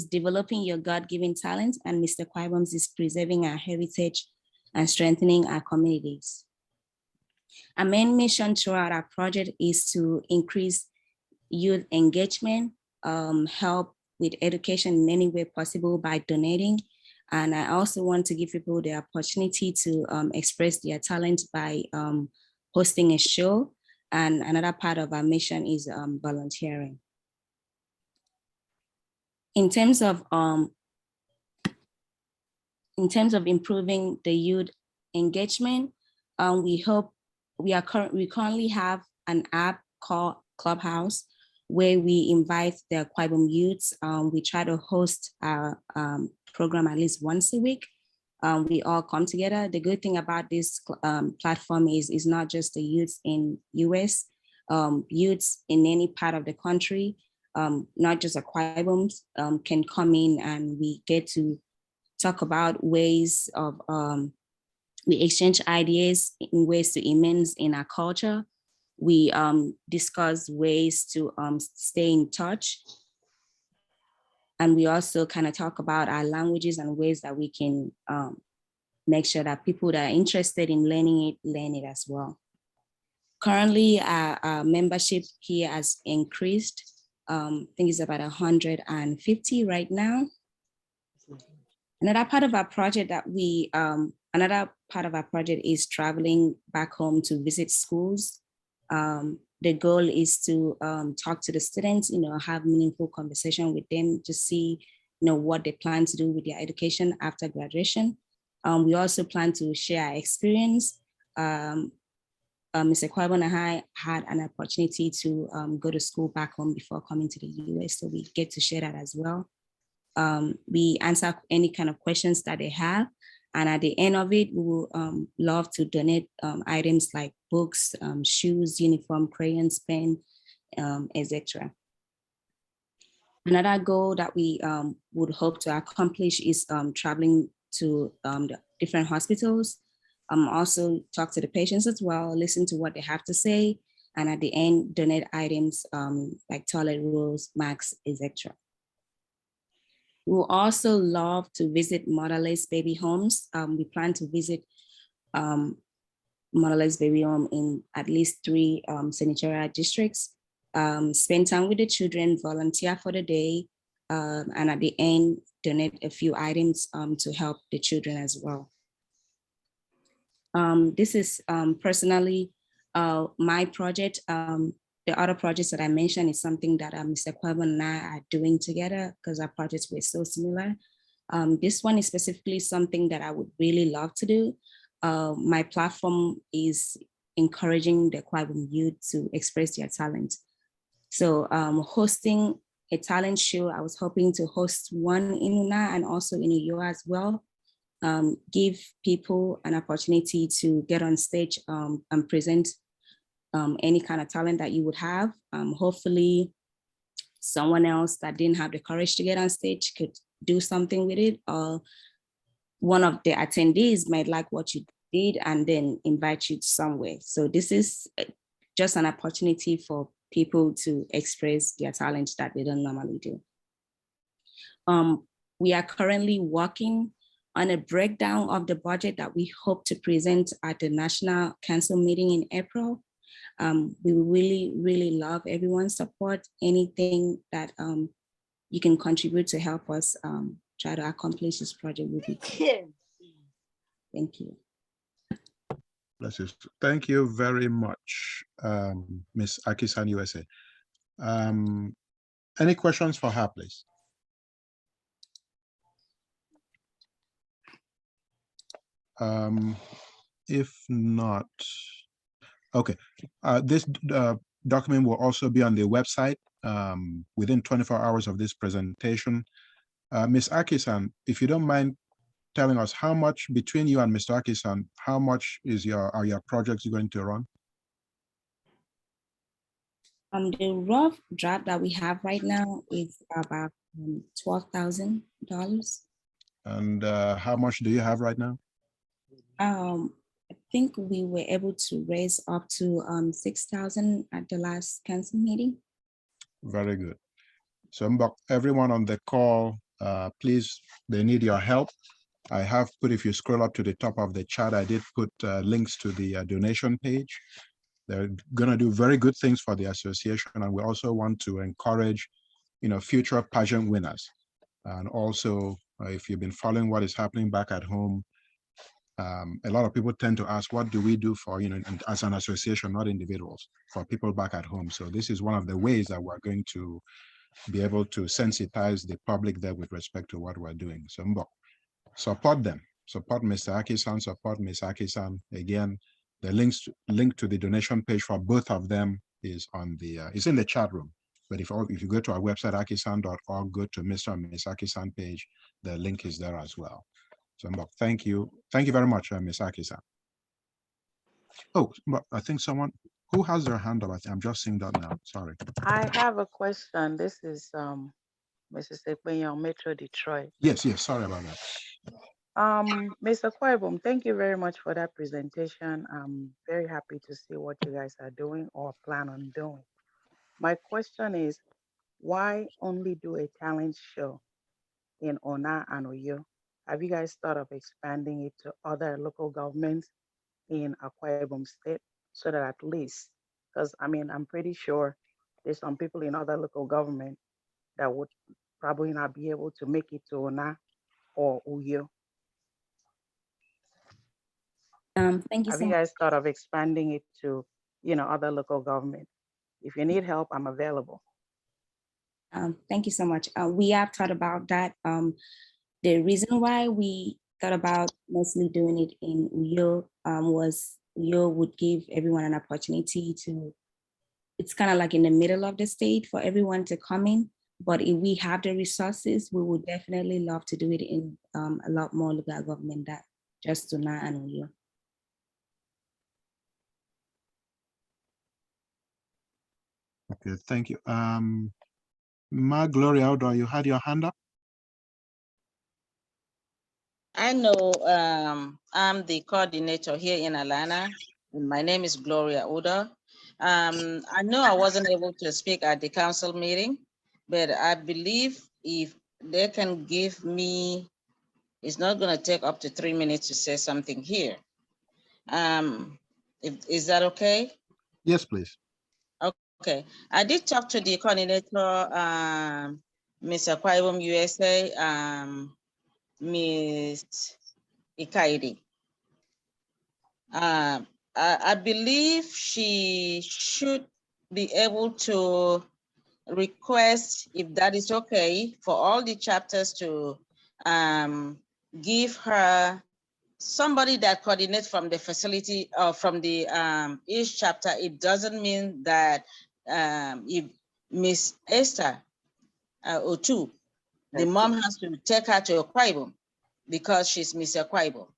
developing your God-given talent, and Mr. Quibom's is preserving our heritage and strengthening our communities. Our main mission throughout our project is to increase youth engagement, help with education in any way possible by donating. And I also want to give people the opportunity to express their talent by hosting a show. And another part of our mission is volunteering. In terms of improving the youth engagement, we currently have an app called Clubhouse, where we invite the Quibom youths. We try to host our program at least once a week. We all come together. The good thing about this platform is not just the youths in US, youths in any part of the country, not just the Quiboms, can come in, and we get to talk about ways of, we exchange ideas in ways to immerse in our culture. We discuss ways to stay in touch. And we also kind of talk about our languages and ways that we can make sure that people that are interested in learn it as well. Currently, our membership here has increased. I think it's about 150 right now. Another part of our project is traveling back home to visit schools. The goal is to talk to the students, have meaningful conversation with them to see, what they plan to do with their education after graduation. We also plan to share our experience. Mr. Quibom and I had an opportunity to go to school back home before coming to the US, so we get to share that as well. We answer any kind of questions that they have. And at the end of it, we will love to donate items like books, shoes, uniform, crayons, pen, etc. Another goal that we would hope to accomplish is traveling to the different hospitals, also talk to the patients as well, listen to what they have to say, and at the end, donate items like toilet rolls, masks, etc. We will also love to visit motherless baby homes. We plan to visit motherless baby home in at least 3 senatorial districts, spend time with the children, volunteer for the day, and at the end, donate a few items to help the children as well. This is personally my project. The other projects that I mentioned is something that Mr. Quibom and I are doing together because our projects were so similar. This one is specifically something that I would really love to do. My platform is encouraging the Quibom youth to express their talent. So hosting a talent show, I was hoping to host one in Una and also in Uyo as well. Give people an opportunity to get on stage and present any kind of talent that you would have. Hopefully someone else that didn't have the courage to get on stage could do something with it, or one of the attendees might like what you did and then invite you somewhere. So this is just an opportunity for people to express their talent that they don't normally do. We are currently working on a breakdown of the budget that we hope to present at the National Council meeting in April. We really, really love everyone's support. Anything that you can contribute to help us try to accomplish this project would be great. Thank you. Bless you. Thank you very much, Ms. AKISAN USA. Any questions for her, please? If not, okay. This document will also be on the website within 24 hours of this presentation. Ms. AKISAN, if you don't mind telling us how much between you and Mr. AKISAN, how much are your projects going to run? The rough draft that we have right now is about $12,000. And how much do you have right now? I think we were able to raise up to 6,000 at the last council meeting. Very good. So everyone on the call, please, they need your help. I have put, if you scroll up to the top of the chat, I did put links to the donation page. They're going to do very good things for the association. And we also want to encourage, future pageant winners. And also, if you've been following what is happening back at home, a lot of people tend to ask, what do we do for, as an association, not individuals, for people back at home? So this is one of the ways that we're going to be able to sensitize the public there with respect to what we're doing. So support them, support Mr. AKISAN, support Ms. AKISAN. Again, the link to the donation page for both of them is on the, it's in the chat room. But if you go to our website, akisan.org, go to Mr. and Ms. AKISAN page, the link is there as well. So thank you. Thank you very much, Ms. AKISAN. Oh, but I think someone, who has their hand up? I'm just seeing that now, sorry. I have a question. This is Mrs. Ekpenyong, Metro Detroit. Yes, sorry about that. Mr. Quaibum, thank you very much for that presentation. I'm very happy to see what you guys are doing or plan on doing. My question is, why only do a talent show in Ona and Uyo? Have you guys thought of expanding it to other local governments in Akwa Ibom State so that at least, because I'm pretty sure there's some people in other local government that would probably not be able to make it to Ona or Uyo. Thank you Have so you much. guys thought of expanding it to, other local government? If you need help, I'm available. Thank you so much. We have thought about that. The reason why we thought about mostly doing it in Uyo was Uyo would give everyone an opportunity to, it's kind of like in the middle of the state for everyone to come in. But if we have the resources, we would definitely love to do it in a lot more local government than just Tuna and Uyo. Okay, thank you. Ma Gloria, you had your hand up? I know I'm the coordinator here in Atlanta, and my name is Gloria Oda. I know I wasn't able to speak at the council meeting, but I believe if they can give me, it's not going to take up to 3 minutes to say something here. Is that okay? Yes, please. Okay, I did talk to the coordinator, Mr. Akwa USA, Ms. Ikaidi. I believe she should be able to request, if that is okay, for all the chapters to give her somebody that coordinates from the facility or from the each chapter. It doesn't mean that if Miss Esther Otu, the mom has to take her to Akwa Ibom because she's Miss Akwa Ibom.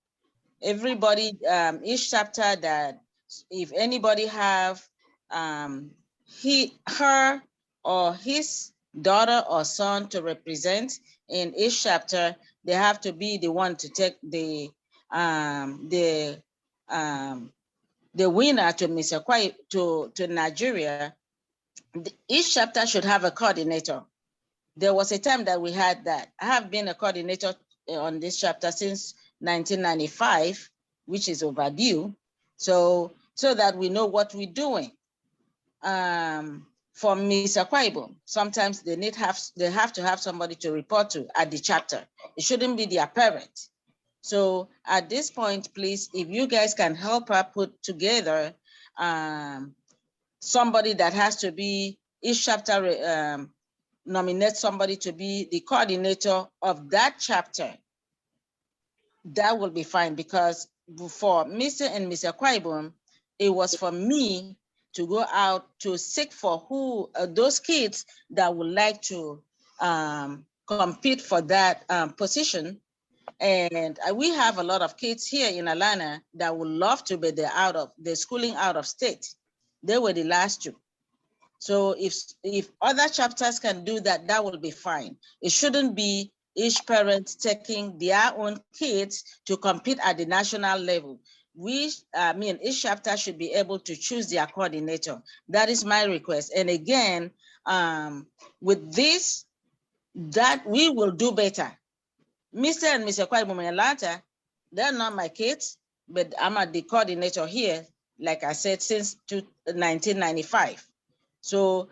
Everybody, each chapter that if anybody have her or his daughter or son to represent in each chapter, they have to be the one to take the winner to Miss Akwa to Nigeria. Each chapter should have a coordinator. There was a time that we had that. I have been a coordinator on this chapter since 1995, which is overdue. So that we know what we're doing. For Ms. Akwa Ibom, sometimes they have to have somebody to report to at the chapter. It shouldn't be their parent. So at this point, please, if you guys can help her put together somebody that has to be, each chapter nominate somebody to be the coordinator of that chapter, that will be fine, because for Mr. and Ms. Akwa Ibom, it was for me to go out to seek for who those kids that would like to compete for that position. And we have a lot of kids here in Atlanta that would love to be the schooling out of state. They were the last two. So if other chapters can do that, that will be fine. It shouldn't be each parent taking their own kids to compete at the national level. Each chapter should be able to choose their coordinator. That is my request. And again, with this, that we will do better. Mr. and Mr. Kwaibumayalata, they're not my kids, but I'm the coordinator here, like I said, since 1995. So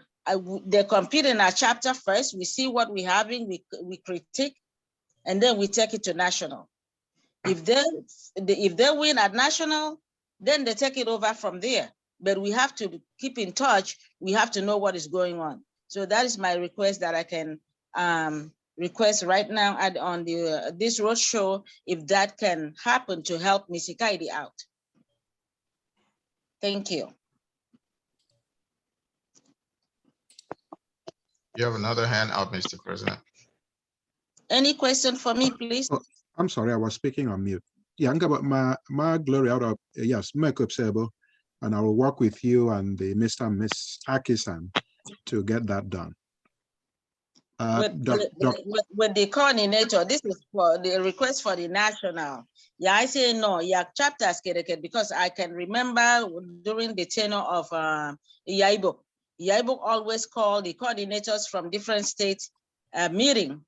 they compete in our chapter first. We see what we're having, we critique, and then we take it to national. If they win at national, then they take it over from there. But we have to keep in touch. We have to know what is going on. So that is my request that I can request right now on this roadshow, if that can happen to help Ms. Ikaidi out. Thank you. You have another hand up, Mr. President. Any question for me, please? Oh, I'm sorry, I was speaking on mute. Yeah, about my glory out of yes, makeup sable, and I will work with you and the Mr. and Miss AKISAN to get that done. With the coordinator, this is for the request for the national. Yeah, I say no. Yeah, chapters because I can remember during the tenure of Ibom. Ibom always called the coordinators from different states meeting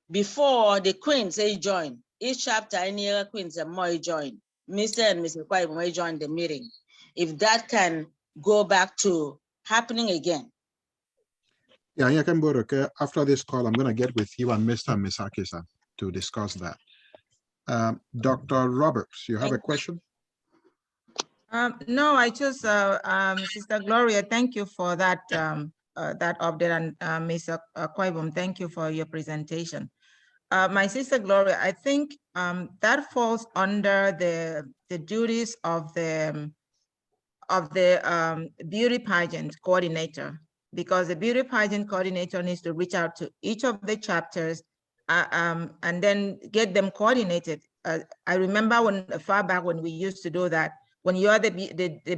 before the queens they join. Each chapter, any other queens and more join. Mr. and Mrs. Kwai may join the meeting. If that can go back to happening again. Yeah, after this call, I'm going to get with you and Mr. and Ms. AKISAN to discuss that. Dr. Roberts, you have a question? No, I just, Sister Gloria, thank you for that that update, and Mr. Kwaibom, thank you for your presentation. My sister Gloria, I think that falls under the duties of the beauty pageant coordinator, because the beauty pageant coordinator needs to reach out to each of the chapters and then get them coordinated. I remember when far back when we used to do that. When you are the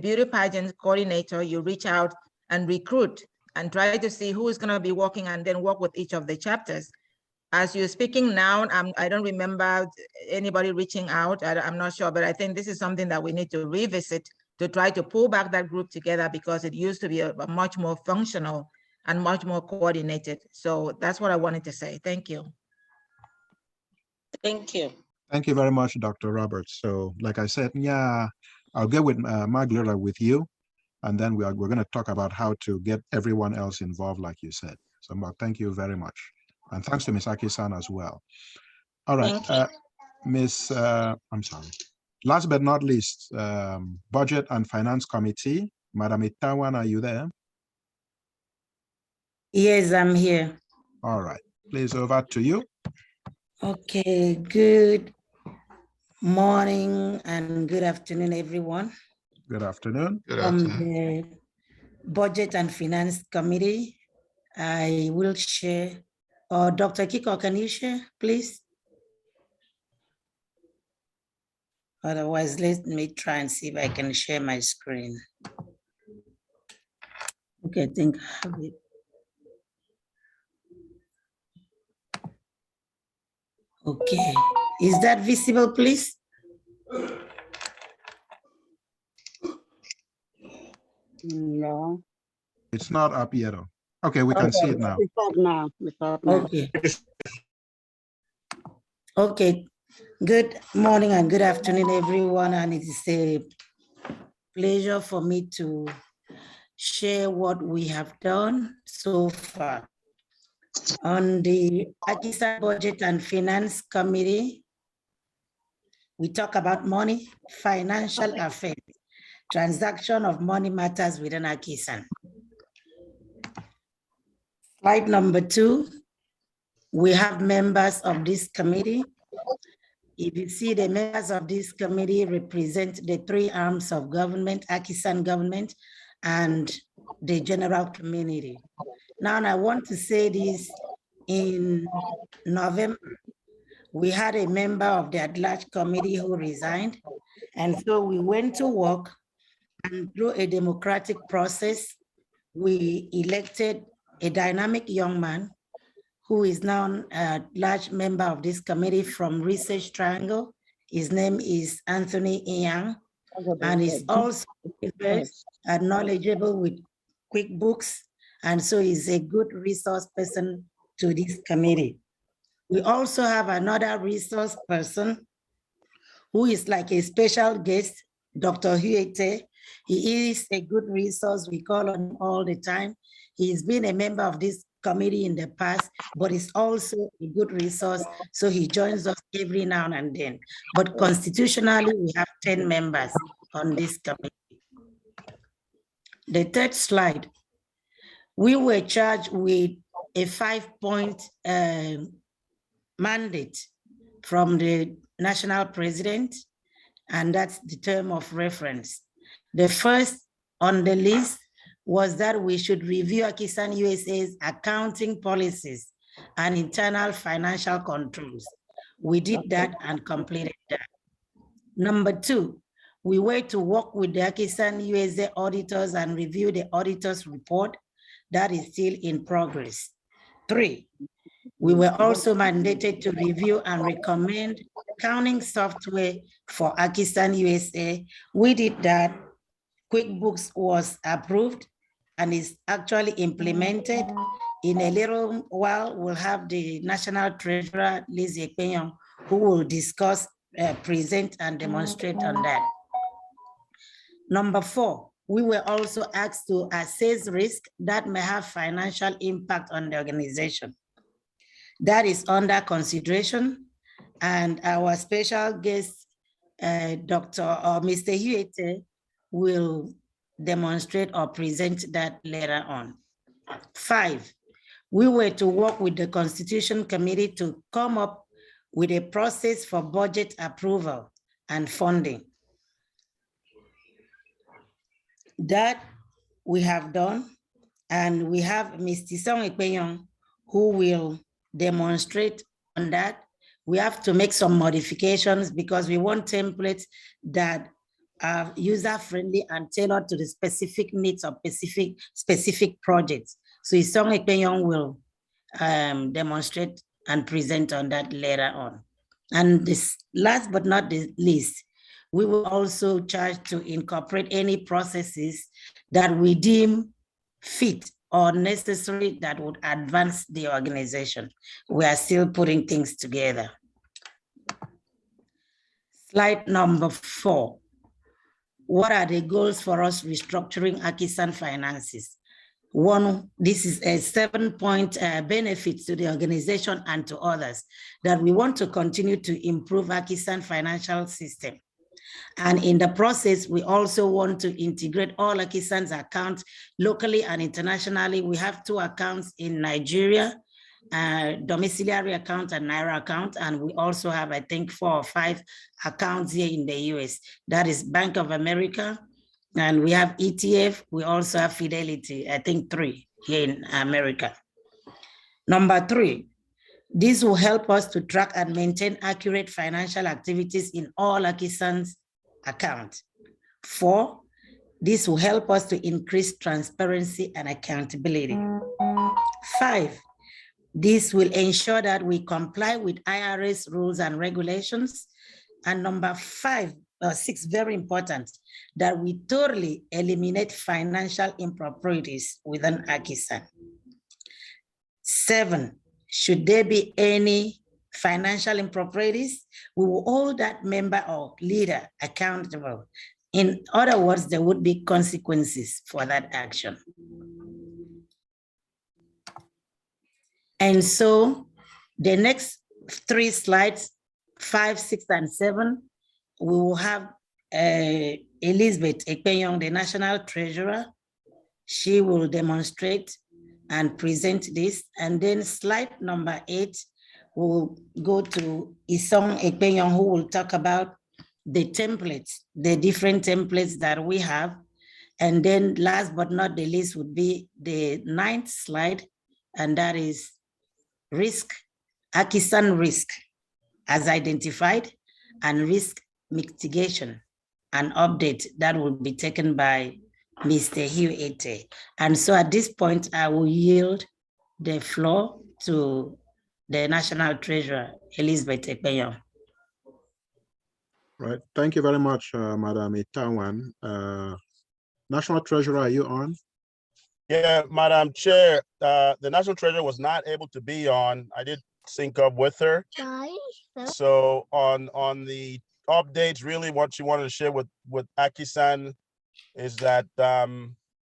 beauty pageant coordinator, you reach out and recruit and try to see who is going to be working, and then work with each of the chapters. As you're speaking now, I don't remember anybody reaching out. I'm not sure, but I think this is something that we need to revisit to try to pull back that group together, because it used to be a much more functional and much more coordinated. So that's what I wanted to say. Thank you. Thank you. Thank you very much, Dr. Roberts. So like I said, yeah, I'll get with Magloria with you, and then we're going to talk about how to get everyone else involved, like you said. So thank you very much. And thanks to Ms. AKISAN as well. All right, Miss, I'm sorry. Last but not least, Budget and Finance Committee. Madam Itawan, are you there? Yes, I'm here. All right, please, over to you. Okay, good morning and good afternoon, everyone. Good afternoon. Good afternoon. The Budget and Finance Committee, I will share. Dr. Kiko, can you share, please? Otherwise, let me try and see if I can share my screen. Okay, I think I have it. Okay, is that visible, please? No. It's not up yet. Okay, we can see it now. It's up now. It's up now. Okay. Okay. Good morning and good afternoon, everyone. And it is a pleasure for me to share what we have done so far. On the AKISAN Budget and Finance Committee, we talk about money, financial affairs, transaction of money matters within AKISAN. Slide number 2, we have members of this committee. If you see, the members of this committee represent the 3 arms of government, AKISAN government, and the general community. Now, I want to say this, in November, we had a member of the at-large committee who resigned. And so we went to work, and through a democratic process, we elected a dynamic young man who is now a large member of this committee from Research Triangle. His name is Anthony Iang, and is also diverse and knowledgeable with QuickBooks, and so he's a good resource person to this committee. We also have another resource person who is like a special guest, Dr. Huete. He is a good resource. We call on him all the time. He's been a member of this committee in the past, but he's also a good resource. So he joins us every now and then. But constitutionally, we have 10 members on this committee. The third slide, we were charged with a 5-point mandate from the national president, and that's the term of reference. The first on the list was that we should review AKISAN USA's accounting policies and internal financial controls. We did that and completed that. Number 2, we were to work with the AKISAN USA auditors and review the auditor's report. That is still in progress. 3, we were also mandated to review and recommend accounting software for AKISAN USA. We did that. QuickBooks was approved and is actually implemented. In a little while, we'll have the National Treasurer, Lizzie Ekpenyong, who will discuss, present and demonstrate on that. Number 4, we were also asked to assess risk that may have financial impact on the organization. That is under consideration, and our special guest, Mr. Huete, will demonstrate or present that later on. 5, we were to work with the Constitution Committee to come up with a process for budget approval and funding. That we have done, and we have Ms. Tisong Ekpenyong who will demonstrate on that. We have to make some modifications because we want templates that are user-friendly and tailored to the specific needs of specific projects. So Tisong Ekpenyong will demonstrate and present on that later on. And this, last but not the least, we will also charge to incorporate any processes that we deem fit or necessary that would advance the organization. We are still putting things together. Slide number 4. What are the goals for us restructuring AKISAN finances? 1, this is a 7-point benefit to the organization and to others, that we want to continue to improve AKISAN financial system. And in the process, we also want to integrate all AKISAN's accounts locally and internationally. We have 2 accounts in Nigeria, domiciliary account and Naira account. And we also have, I think, 4 or 5 accounts here in the US. That is Bank of America, and we have ETF. We also have Fidelity, I think 3 here in America. Number 3, this will help us to track and maintain accurate financial activities in all AKISAN's accounts. 4, this will help us to increase transparency and accountability. 5, this will ensure that we comply with IRS rules and regulations. And number 6, very important, that we totally eliminate financial improprieties within AKISAN. 7, should there be any financial improprieties, we will hold that member or leader accountable. In other words, there would be consequences for that action. And so the next 3 slides, 5, 6, and 7, we will have Elizabeth Ekpenyong, the National Treasurer. She will demonstrate and present this. And then slide number 8, we'll go to Tisong Ekpenyong, who will talk about the templates, the different templates that we have. And then last but not the least would be the 9th slide, and that is risk, AKISAN risk as identified, and risk mitigation and update that will be taken by Mr. Hugh Ete. And so at this point, I will yield the floor to the National Treasurer, Elizabeth Ekpeyon. Right. Thank you very much, Madam Itawan. National Treasurer, are you on? Yeah, Madam Chair, the National Treasurer was not able to be on. I did sync up with her. So on the updates, really what she wanted to share with AKISAN is that,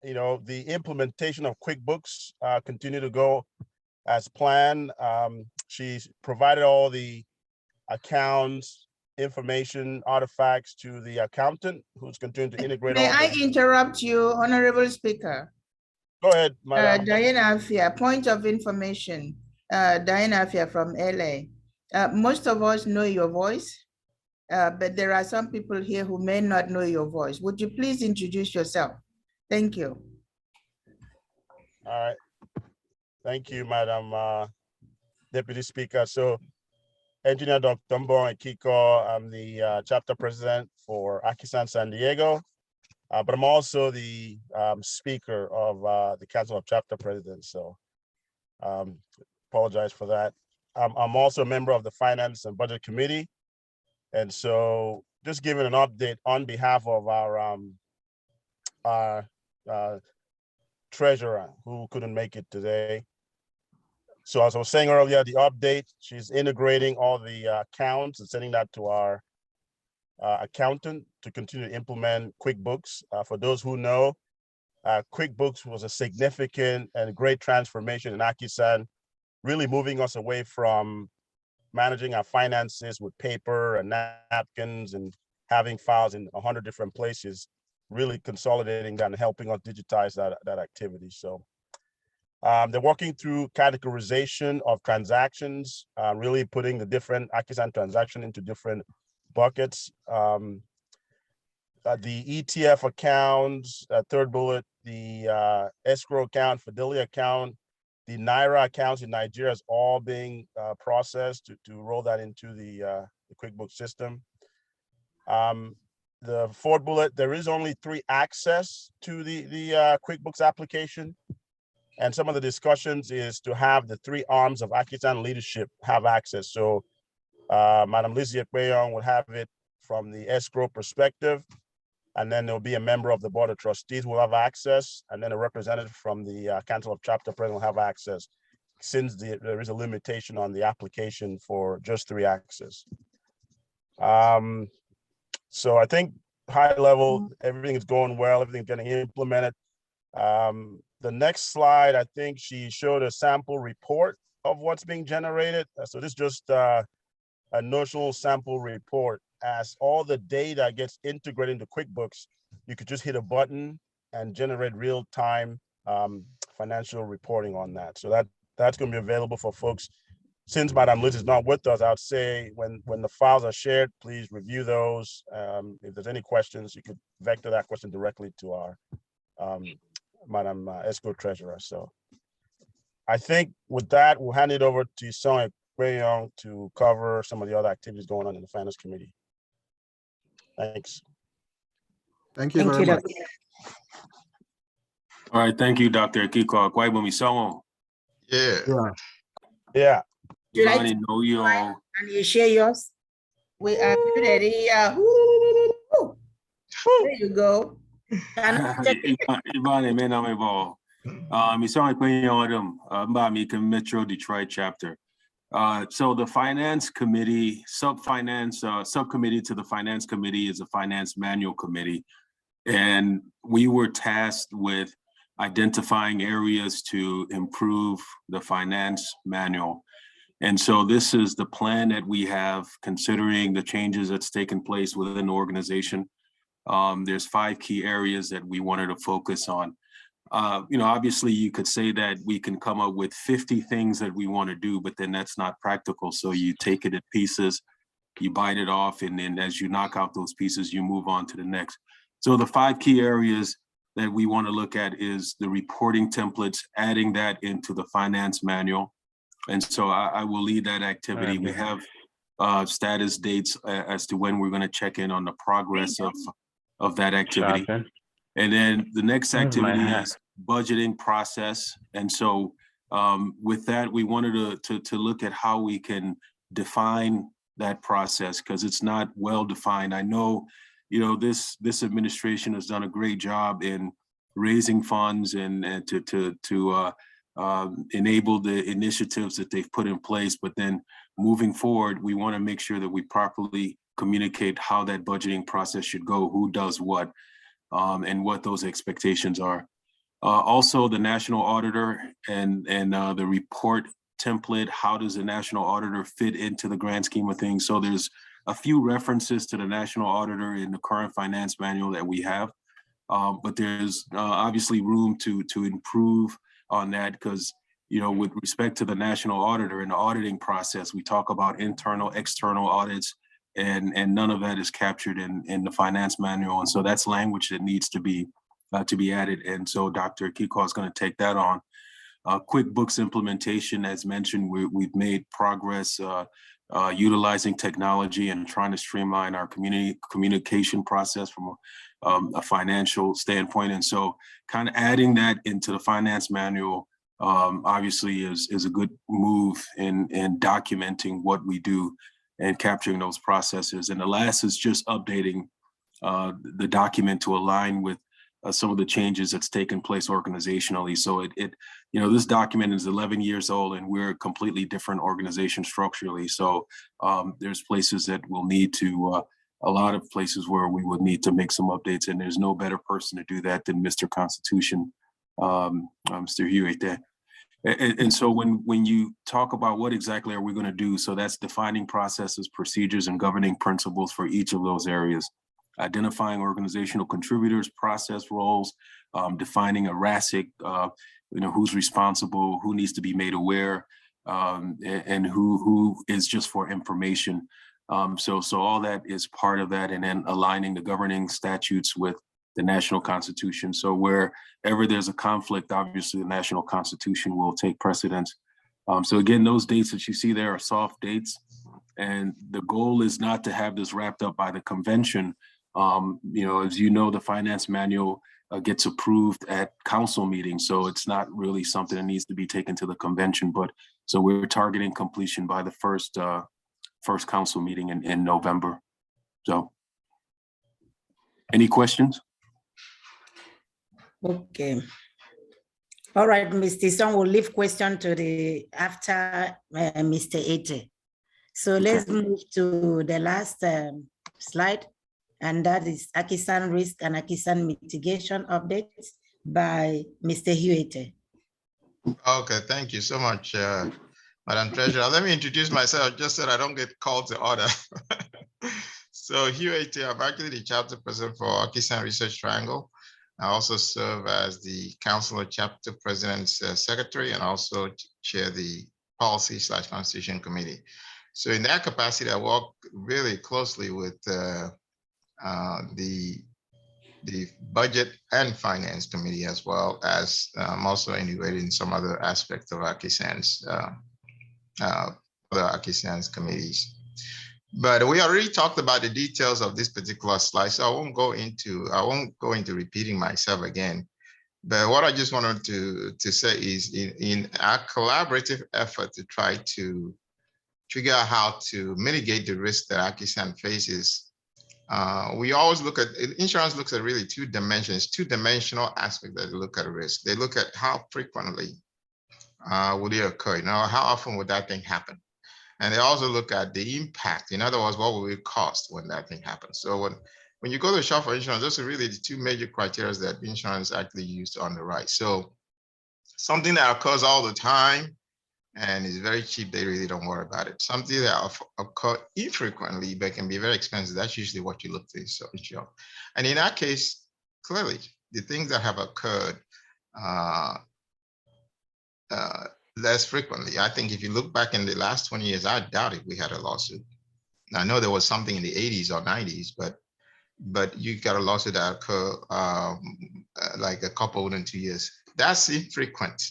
you know, the implementation of QuickBooks continue to go as planned. She's provided all the accounts, information, artifacts to the accountant who's continuing to integrate May all I the... interrupt you, Honorable Speaker? Go ahead, Madam. Diana Afia, point of information. Diana Afia from LA. Most of us know your voice, but there are some people here who may not know your voice. Would you please introduce yourself? Thank you. All right. Thank you, Madam Deputy Speaker. So, Engineer Dr. Mbong Kiko, I'm the chapter president for AKISAN San Diego, but I'm also the speaker of the Council of Chapter Presidents. So, apologize for that. I'm also a member of the Finance and Budget Committee. And so just giving an update on behalf of our treasurer who couldn't make it today. So as I was saying earlier, the update, she's integrating all the accounts and sending that to our accountant to continue to implement QuickBooks. For those who know, QuickBooks was a significant and great transformation in AKISAN, really moving us away from managing our finances with paper and napkins and having files in 100 different places, really consolidating that and helping us digitize that activity. So they're working through categorization of transactions, really putting the different AKISAN transaction into different buckets. The ETF accounts, third bullet, the escrow account, fidelity account, the Naira accounts in Nigeria is all being processed to roll that into the QuickBooks system. The fourth bullet, there is only 3 access to the QuickBooks application. And some of the discussions is to have the 3 arms of AKISAN leadership have access. So Madam Lizzie Ekpeyon will have it from the escrow perspective. And then there'll be a member of the Board of Trustees will have access. And then a representative from the Council of Chapter President will have access, since there is a limitation on the application for just 3 access. So I think high level, everything is going well, everything's getting implemented. The next slide, I think she showed a sample report of what's being generated. So this is just a notional sample report. As all the data gets integrated into QuickBooks, you could just hit a button and generate real-time financial reporting on that. So that's going to be available for folks. Since Madam Liz is not with us, I would say when the files are shared, please review those. If there's any questions, you could vector that question directly to our Madam Escrow Treasurer. So I think with that, we'll hand it over to Song Ekpeyon to cover some of the other activities going on in the Finance Committee. Thanks. Thank you very much. All right, thank you, Dr. Kiko. Yeah. Should I Ivani, know you all. And you share yours? We are muted here. There you go. Ivani, me na me bo. Misong Ekpeyon mba mi Metro Detroit chapter. So the Finance Committee, subcommittee to the Finance Committee is a Finance Manual Committee. And we were tasked with identifying areas to improve the finance manual. And so this is the plan that we have, considering the changes that's taken place within the organization. There's 5 key areas that we wanted to focus on. Obviously you could say that we can come up with 50 things that we want to do, but then that's not practical. So you take it in pieces, you bite it off, and then as you knock out those pieces, you move on to the next. So the 5 key areas that we want to look at is the reporting templates, adding that into the finance manual. And so I will lead that activity. We have status dates as to when we're going to check in on the progress of that activity. And then the next Where's my activity hat? is budgeting process. And so with that, we wanted to look at how we can define that process, because it's not well defined. I know, this administration has done a great job in raising funds and to enable the initiatives that they've put in place. But then moving forward, we want to make sure that we properly communicate how that budgeting process should go, who does what, and what those expectations are. Also, the national auditor and the report template, how does the national auditor fit into the grand scheme of things? So there's a few references to the national auditor in the current finance manual that we have, but there's obviously room to improve on that, because with respect to the national auditor and the auditing process, we talk about internal, external audits, and none of that is captured in the finance manual. And so that's language that needs to be added. And so Dr. Kiko is going to take that on. Quickbooks implementation, as mentioned, we've made progress utilizing technology and trying to streamline our communication process from a financial standpoint. And so kind of adding that into the finance manual obviously is a good move in documenting what we do and capturing those processes. And the last is just updating the document to align with some of the changes that's taken place organizationally. So this document is 11 years old and we're a completely different organization structurally. So there's places that we'll need to, a lot of places where we would need to make some updates, and there's no better person to do that than Mr. Constitution, Mr. Hewitt there. And so when you talk about what exactly are we going to do, so that's defining processes, procedures, and governing principles for each of those areas. Identifying organizational contributors, process roles, defining a RASIC, who's responsible, who needs to be made aware, and who is just for information. So all that is part of that, and then aligning the governing statutes with the national constitution. So wherever there's a conflict, obviously the national constitution will take precedence. So again, those dates that you see there are soft dates, and the goal is not to have this wrapped up by the convention. As you know, the finance manual gets approved at council meetings, so it's not really something that needs to be taken to the convention. But so we're targeting completion by the first council meeting in November. So, any questions? Okay. All right, Mr. Song will leave question to the after Mr. Ete. So let's move to the last slide, and that is AKISAN risk and AKISAN mitigation updates by Mr. Hewitt. Okay, thank you so much, Madam Treasurer. Let me introduce myself just so that I don't get called to order. So Hewitt, I'm actually the chapter president for AKISAN Research Triangle. I also serve as the Counsel Chapter President's Secretary, and also chair the Policy/Constitution Committee. So in that capacity, I work really closely with the Budget and Finance Committee, as well as I'm also integrated in some other aspects of AKISAN's other AKISAN's committees. But we already talked about the details of this particular slide, so I won't go into repeating myself again. But what I just wanted to say is in our collaborative effort to try to figure out how to mitigate the risk that AKISAN faces, we always look at, insurance looks at really two-dimensional aspect that they look at risk. They look at how frequently would it occur, how often would that thing happen? And they also look at the impact. In other words, what will it cost when that thing happens? So when you go to shop for insurance, those are really the two major criteria that insurance actually used to underwrite. So something that occurs all the time and is very cheap, they really don't worry about it. Something that occurs infrequently but can be very expensive, that's usually what you look to insure. And in that case, clearly, the things that have occurred less frequently. I think if you look back in the last 20 years, I doubt if we had a lawsuit. I know there was something in the 80s or 90s, but you got a lawsuit that occurred like a couple within 2 years. That's infrequent,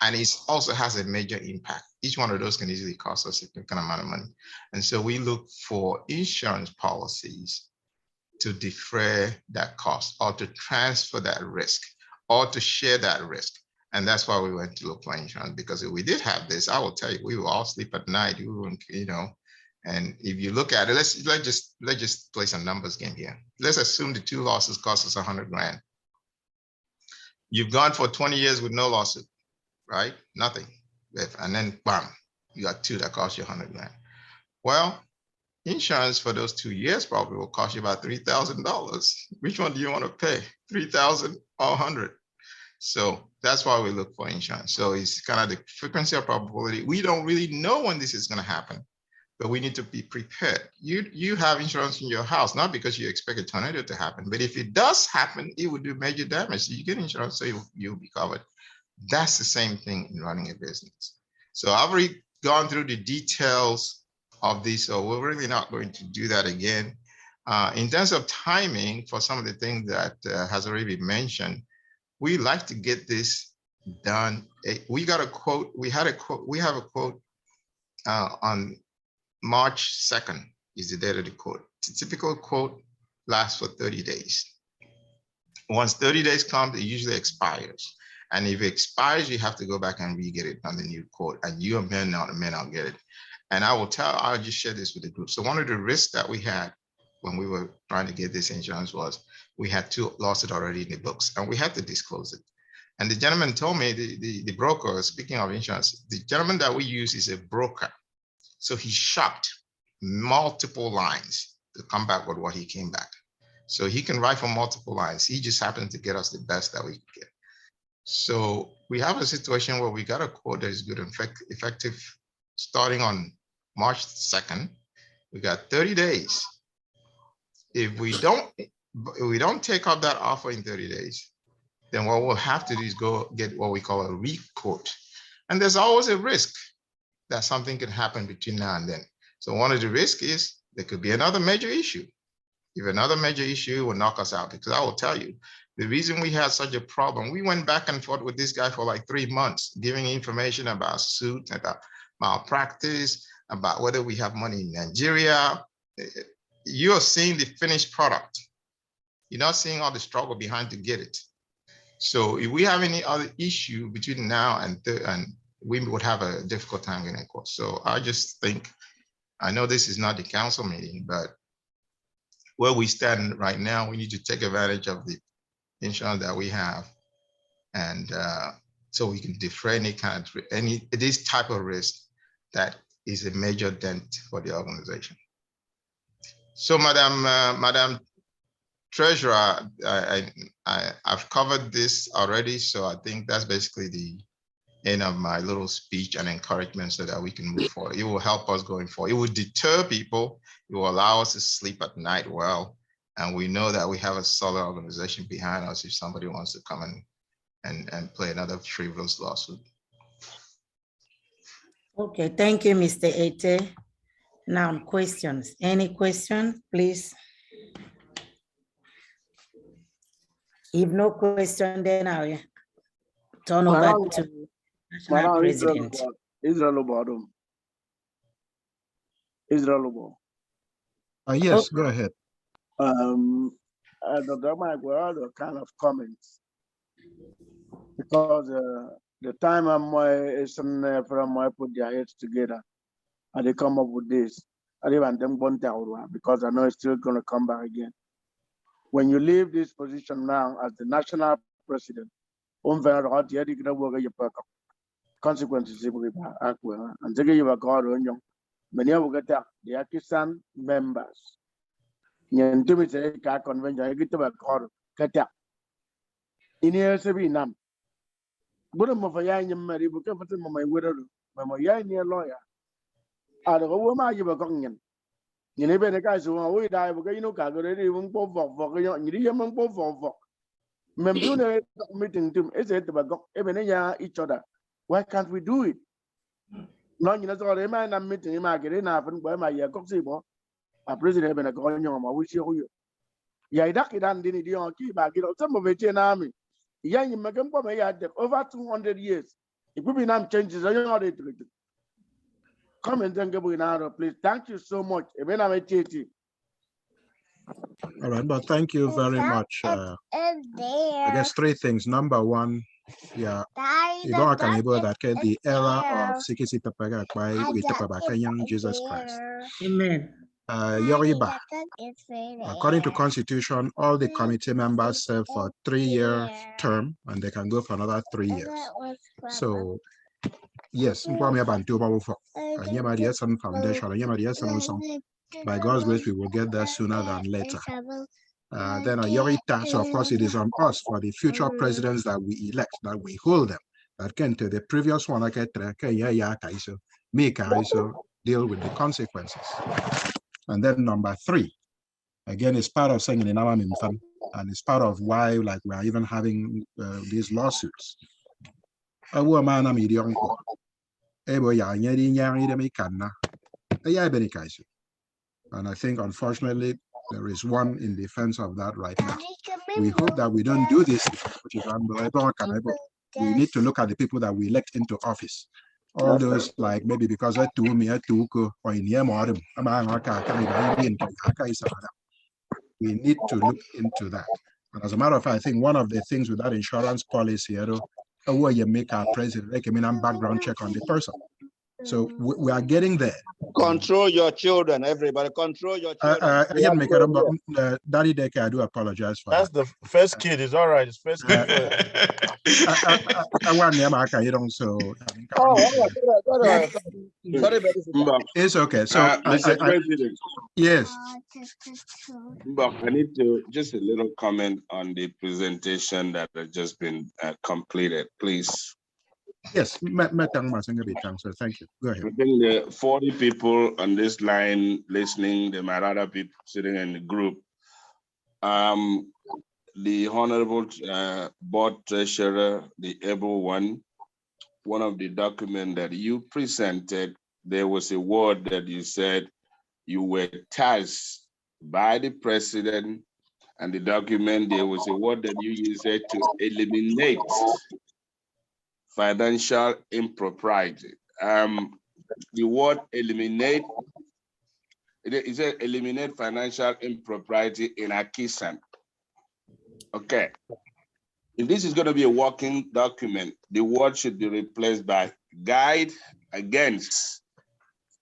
and it also has a major impact. Each one of those can easily cost a significant amount of money. And so we look for insurance policies to defray that cost or to transfer that risk or to share that risk. And that's why we went to local insurance, because if we did have this, I will tell you, we will all sleep at night. We wouldn't, you know, and if you look at it, let's just play some numbers game here. Let's assume the 2 losses cost us 100 grand. You've gone for 20 years with no lawsuit, right? Nothing. And then bam, you got 2 that cost you 100 grand. Well, insurance for those 2 years probably will cost you about $3,000. Which one do you want to pay? 3,000 or 100? So that's why we look for insurance. So it's kind of the frequency of probability. We don't really know when this is going to happen, but we need to be prepared. You have insurance in your house, not because you expect a tornado to happen, but if it does happen, it would do major damage. So you get insurance, so you'll be covered. That's the same thing in running a business. So I've already gone through the details of this, so we're really not going to do that again. In terms of timing, for some of the things that has already been mentioned, we like to get this done. We got a quote. We have a quote on March 2nd is the date of the quote. The typical quote lasts for 30 days. Once 30 days comes, it usually expires. And if it expires, you have to go back and re-get it on the new quote, and you may not get it. And I'll just share this with the group. So one of the risks that we had when we were trying to get this insurance was we had 2 lawsuits already in the books, and we had to disclose it. And the gentleman told me, the broker, speaking of insurance, the gentleman that we use is a broker. So he shopped multiple lines to come back with what he came back. So he can write from multiple lines. He just happened to get us the best that we could get. So we have a situation where we got a quote that is good and effective starting on March 2nd. We got 30 days. If we don't take up that offer in 30 days, then what we'll have to do is go get what we call a re-quote. And there's always a risk that something can happen between now and then. So one of the risks is there could be another major issue. If another major issue will knock us out, because I will tell you, the reason we had such a problem, we went back and forth with this guy for like 3 months, giving information about suit, about malpractice, about whether we have money in Nigeria. You're seeing the finished product. You're not seeing all the struggle behind to get it. So if we have any other issue between now and we would have a difficult time getting a quote. So I just think, I know this is not the council meeting, but where we stand right now, we need to take advantage of the insurance that we have, and so we can defray any kind of this type of risk that is a major dent for the organization. So, Madam Treasurer, I've covered this already, so I think that's basically the end of my little speech and encouragement so that we can move forward. It will help us going forward. It will deter people. It will allow us to sleep at night well. And we know that we have a solid organization behind us if somebody wants to come and play another frivolous lawsuit. Okay, thank you, Mr. Ete. Now, questions. Any questions, please? If no question, then I'll turn over to National President. Israel. Yes, go ahead. Dr. Mike, were all the kind of comments because the time from I put their heads together and they come up with this. I even them because I know it's still going to come back again. When you leave this position now as the national president, consequences Akwa and many of the AKISAN members. Convention, get to a in here, Sabinam. But I'm of a young Mary, but my widow, my young lawyer. I don't know why you were going. You never the guys who are we die because you know, even for you Member meeting to is it about even each other. Why can't we do it? No, you know, so they might not meeting him again happen by my coxibo. A president and a colonial, I wish you. Yaidakidan didn't keep back some of it in army. Young Magambo may had over 200 years. It could be now changes. I know it. Come and thank you, please. Thank you so much. When I'm a TT. All right, but thank you very much. I guess three things. Number one, yeah, Ibom can able that the era of Sikisi Tapaga by with Tapabakayang Jesus Christ. Amen. Yoriba. According to Constitution, all the committee members serve for 3-year term and they can go for another 3 years. So yes, by God's grace, we will get there sooner than later. Then Yorita, so of course it is on us for the future presidents that we elect, that we hold them. That can to the previous one, deal with the consequences. And then number 3, again, it's part of saying in our infam, and it's part of why like we are even having these lawsuits. And I think, unfortunately, there is one in defense of that right now. We hope that we don't do this, which is unbelievable. We need to look at the people that we elect into office. All those, like maybe because I do me, I do go, or in we need to look into that. And as a matter of fact, I think one of the things with that insurance policy, where you make our president, background check on the person. So we are getting there. Control your children, everybody. Control your children. Daddy Deke, I do apologize for that. That's the first kid. It's all right. It's first kid. I want them. So it's okay. So Mr. President. Yes. But I need to just a little comment on the presentation that has just been completed, please. Yes, so thank you. Go ahead. I think the 40 people on this line listening, there might other people sitting in the group. The Honorable Board Treasurer, the able one of the documents that you presented, there was a word that you said you were tasked by the President, and the document, there was a word that you used to eliminate financial impropriety. The word eliminate, it said eliminate financial impropriety in AKISAN. Okay. If this is going to be a working document, the word should be replaced by guide against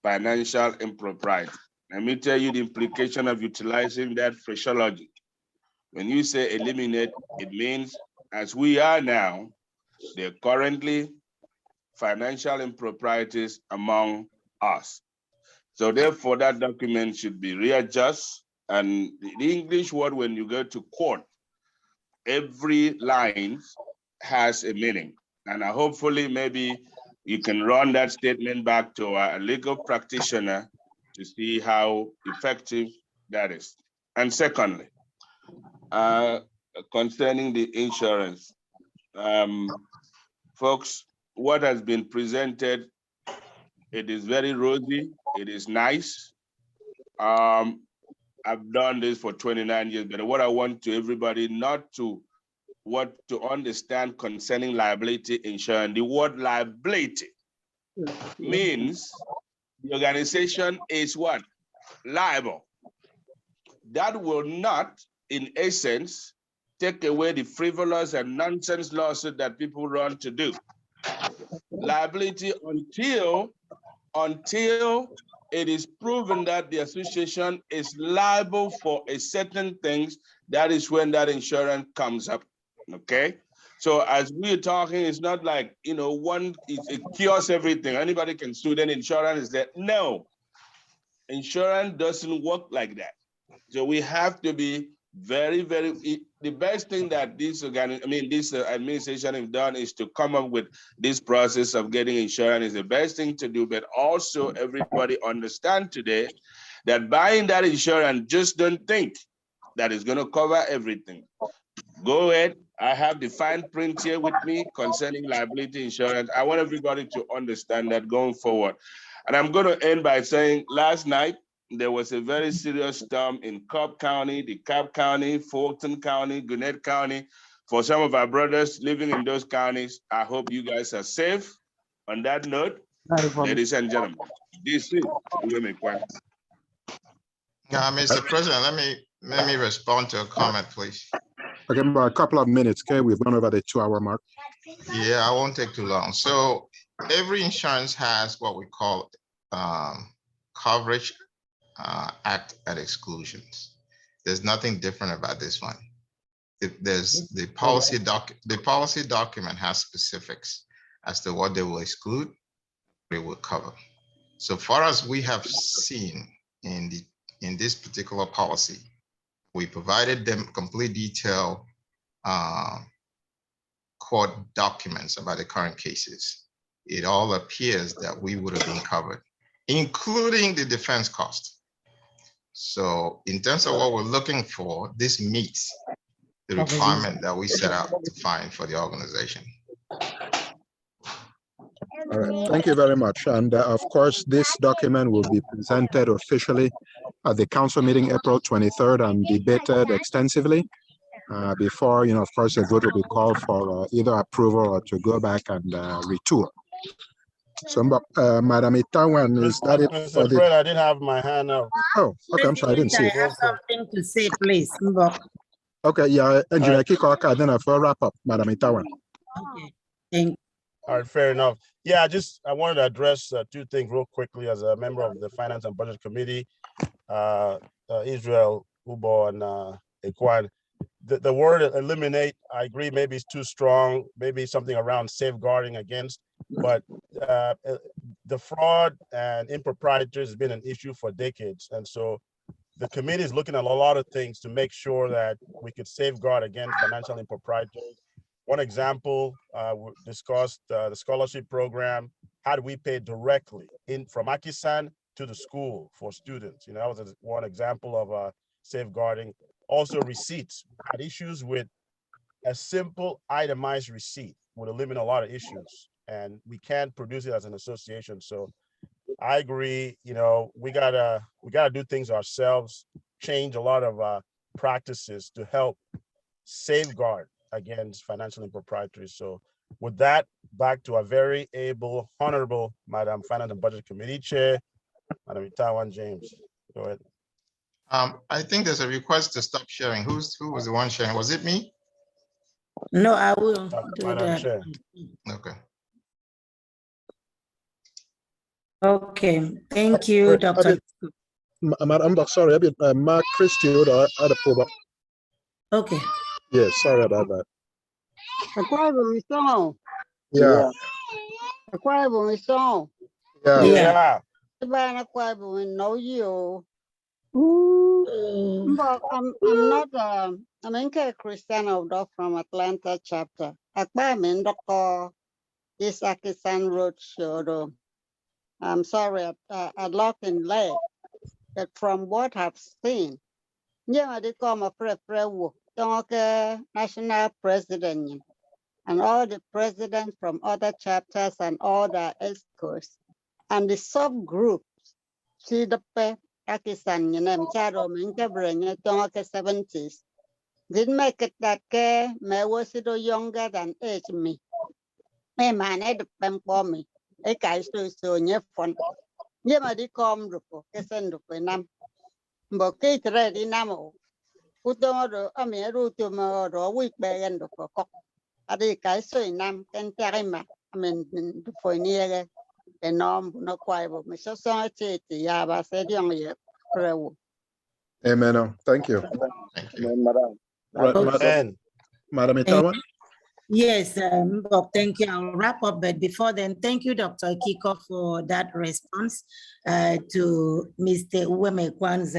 financial impropriety. Let me tell you the implication of utilizing that phraseology. When you say eliminate, it means as we are now, there are currently financial improprieties among us. So therefore, that document should be readjusted. And the English word, when you go to court, every line has a meaning. And hopefully, maybe you can run that statement back to a legal practitioner to see how effective that is. And secondly, concerning the insurance, folks, what has been presented, it is very rosy, it is nice. I've done this for 29 years, but what I want to everybody not to, what to understand concerning liability insurance, the word liability means the organization is what? Liable. That will not, in essence, take away the frivolous and nonsense lawsuit that people run to do. Liability until it is proven that the association is liable for a certain things, that is when that insurance comes up, okay? So as we're talking, it's not like, it cures everything. Anybody can sue, then insurance is there. No, insurance doesn't work like that. So we have to be very, the best thing that this administration have done is to come up with this process of getting insurance is the best thing to do, but also everybody understand today that buying that insurance, just don't think that it's going to cover everything. Go ahead. I have the fine print here with me concerning liability insurance. I want everybody to understand that going forward. And I'm going to end by saying last night, there was a very serious storm in Cobb County, DeKalb County, Fulton County, Gwinnett County. For some of our brothers living in those counties, I hope you guys are safe. On that note, ladies and gentlemen, this is Women Quest. Mr. President, let me respond to a comment, please. Okay, about a couple of minutes. Okay, we've gone over the 2-hour mark. Yeah, I won't take too long. So every insurance has what we call coverage act at exclusions. There's nothing different about this one. There's the policy document has specifics as to what they will exclude, they will cover. So far as we have seen in this particular policy, we provided them complete detail court documents about the current cases. It all appears that we would have been covered, including the defense cost. So in terms of what we're looking for, this meets the requirement that we set out to find for the organization. All right, thank you very much. And of course, this document will be presented officially at the council meeting April 23rd and debated extensively before, of course, a vote will be called for either approval or to go back and retool. So, Madam Itawan, is that it for the... I didn't have my hand up. Oh, okay, I'm sorry, I didn't see it. I have something to say, please. Okay, yeah, Engineer Kikoka, then I'll wrap up, Madam Itawan. Okay, thank you. All right, fair enough. Yeah, I wanted to address two things real quickly as a member of the Finance and Budget Committee, Israel, Ubo, and Akwa. The word eliminate, I agree, maybe it's too strong, maybe something around safeguarding against, but the fraud and improprieties has been an issue for decades. And so the committee is looking at a lot of things to make sure that we could safeguard against financial improprieties. One example, we discussed the scholarship program. How do we pay directly from AKISAN to the school for students? That was one example of safeguarding. Also, receipts. Had issues with a simple itemized receipt would eliminate a lot of issues, and we can't produce it as an association. So I agree. We gotta do things ourselves, change a lot of practices to help safeguard against financial improprieties. So with that, back to a very able, honorable Madam Finance and Budget Committee Chair, Madam Itawan James. Go ahead. I think there's a request to stop sharing. Who was the one sharing? Was it me? No, I will do Madam that. Chair. Okay. Okay, thank you, Dr. Madam, sorry, Mark Christie or other program. Okay. Yes, sorry about that. Yeah. Yeah. But I'm not I'm in Christian from Atlanta chapter. I'm in Dr. AKISAN Roadshow. I'm sorry, I locked in late, but from what I've seen, they come a national president and all the presidents from other chapters and all the escorts and the subgroups. See the AKISAN, Charo, Minka, 70s. Didn't make it that care, may was it younger than age me. A man had a for me. A guy so near fun. Yema di come to send to Penam. But Kate ready now. Put on a mere root to murder, week by end of a cock. A day guy so in Nam can carry my, for near a norm, no quite, but Mr. Society, Yaba said young year. Amen. Thank you. Thank you. Madam Itawan? Yes, Bob, thank you. I'll wrap up, but before then, thank you, Dr. Kiko, for that response to Mr. Uwemekwan's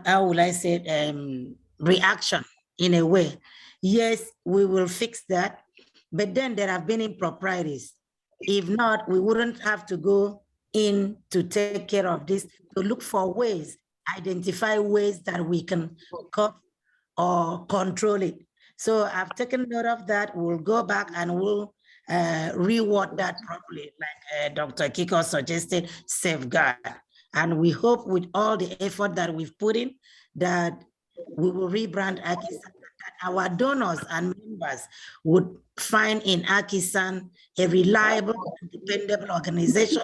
how will I say, reaction in a way. Yes, we will fix that, but then there have been improprieties. If not, we wouldn't have to go in to take care of this, to look for ways, identify ways that we can cut or control it. So I've taken note of that. We'll go back and we'll reword that properly, like Dr. Kiko suggested, safeguard. And we hope with all the effort that we've put in that we will rebrand AKISAN, that our donors and members would find in AKISAN a reliable and dependable organization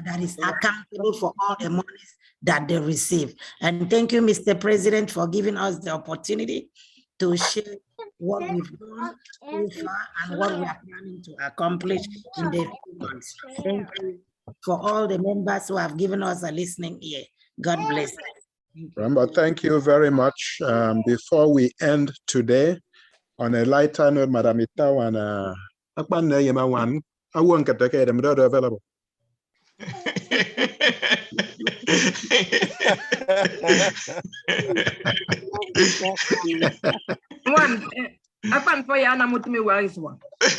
that is accountable for all the monies that they receive. And thank you, Mr. President, for giving us the opportunity to share what we've done so far and what we are planning to accomplish in the few months. Thank you for all the members who have given us a listening ear. God bless. Remember, thank you very much. Before we end today, on a lighter note, Madam Itaw and I won't get the available.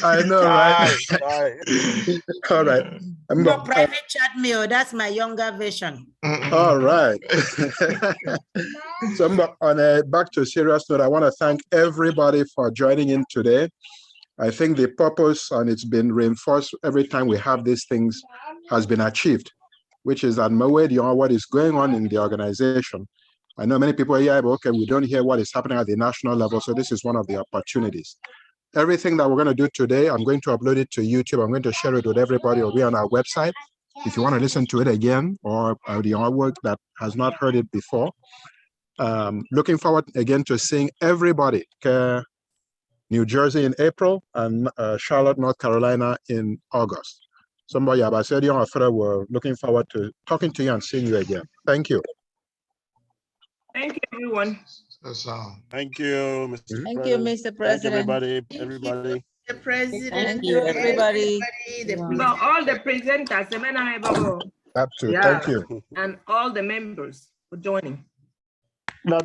I know, right? All right. No, private chat me, or that's my younger version. All right. So on a back to a serious note, I want to thank everybody for joining in today. I think the purpose, and it's been reinforced every time we have these things, has been achieved, which is that what is going on in the organization. I know many people are here, but okay, we don't hear what is happening at the national level. So this is one of the opportunities. Everything that we're going to do today, I'm going to upload it to YouTube. I'm going to share it with everybody. It'll be on our website. If you want to listen to it again, or the artwork that has not heard it before. Looking forward again to seeing everybody. New Jersey in April and Charlotte, North Carolina in August. Somebody about said, we're looking forward to talking to you and seeing you again. Thank you. Thank you, everyone. Thank you, Mr. Thank you, Mr. President. Thank you, everybody. The president. Thank you, everybody. All the presenters, Thank you. And all the members for joining. Now,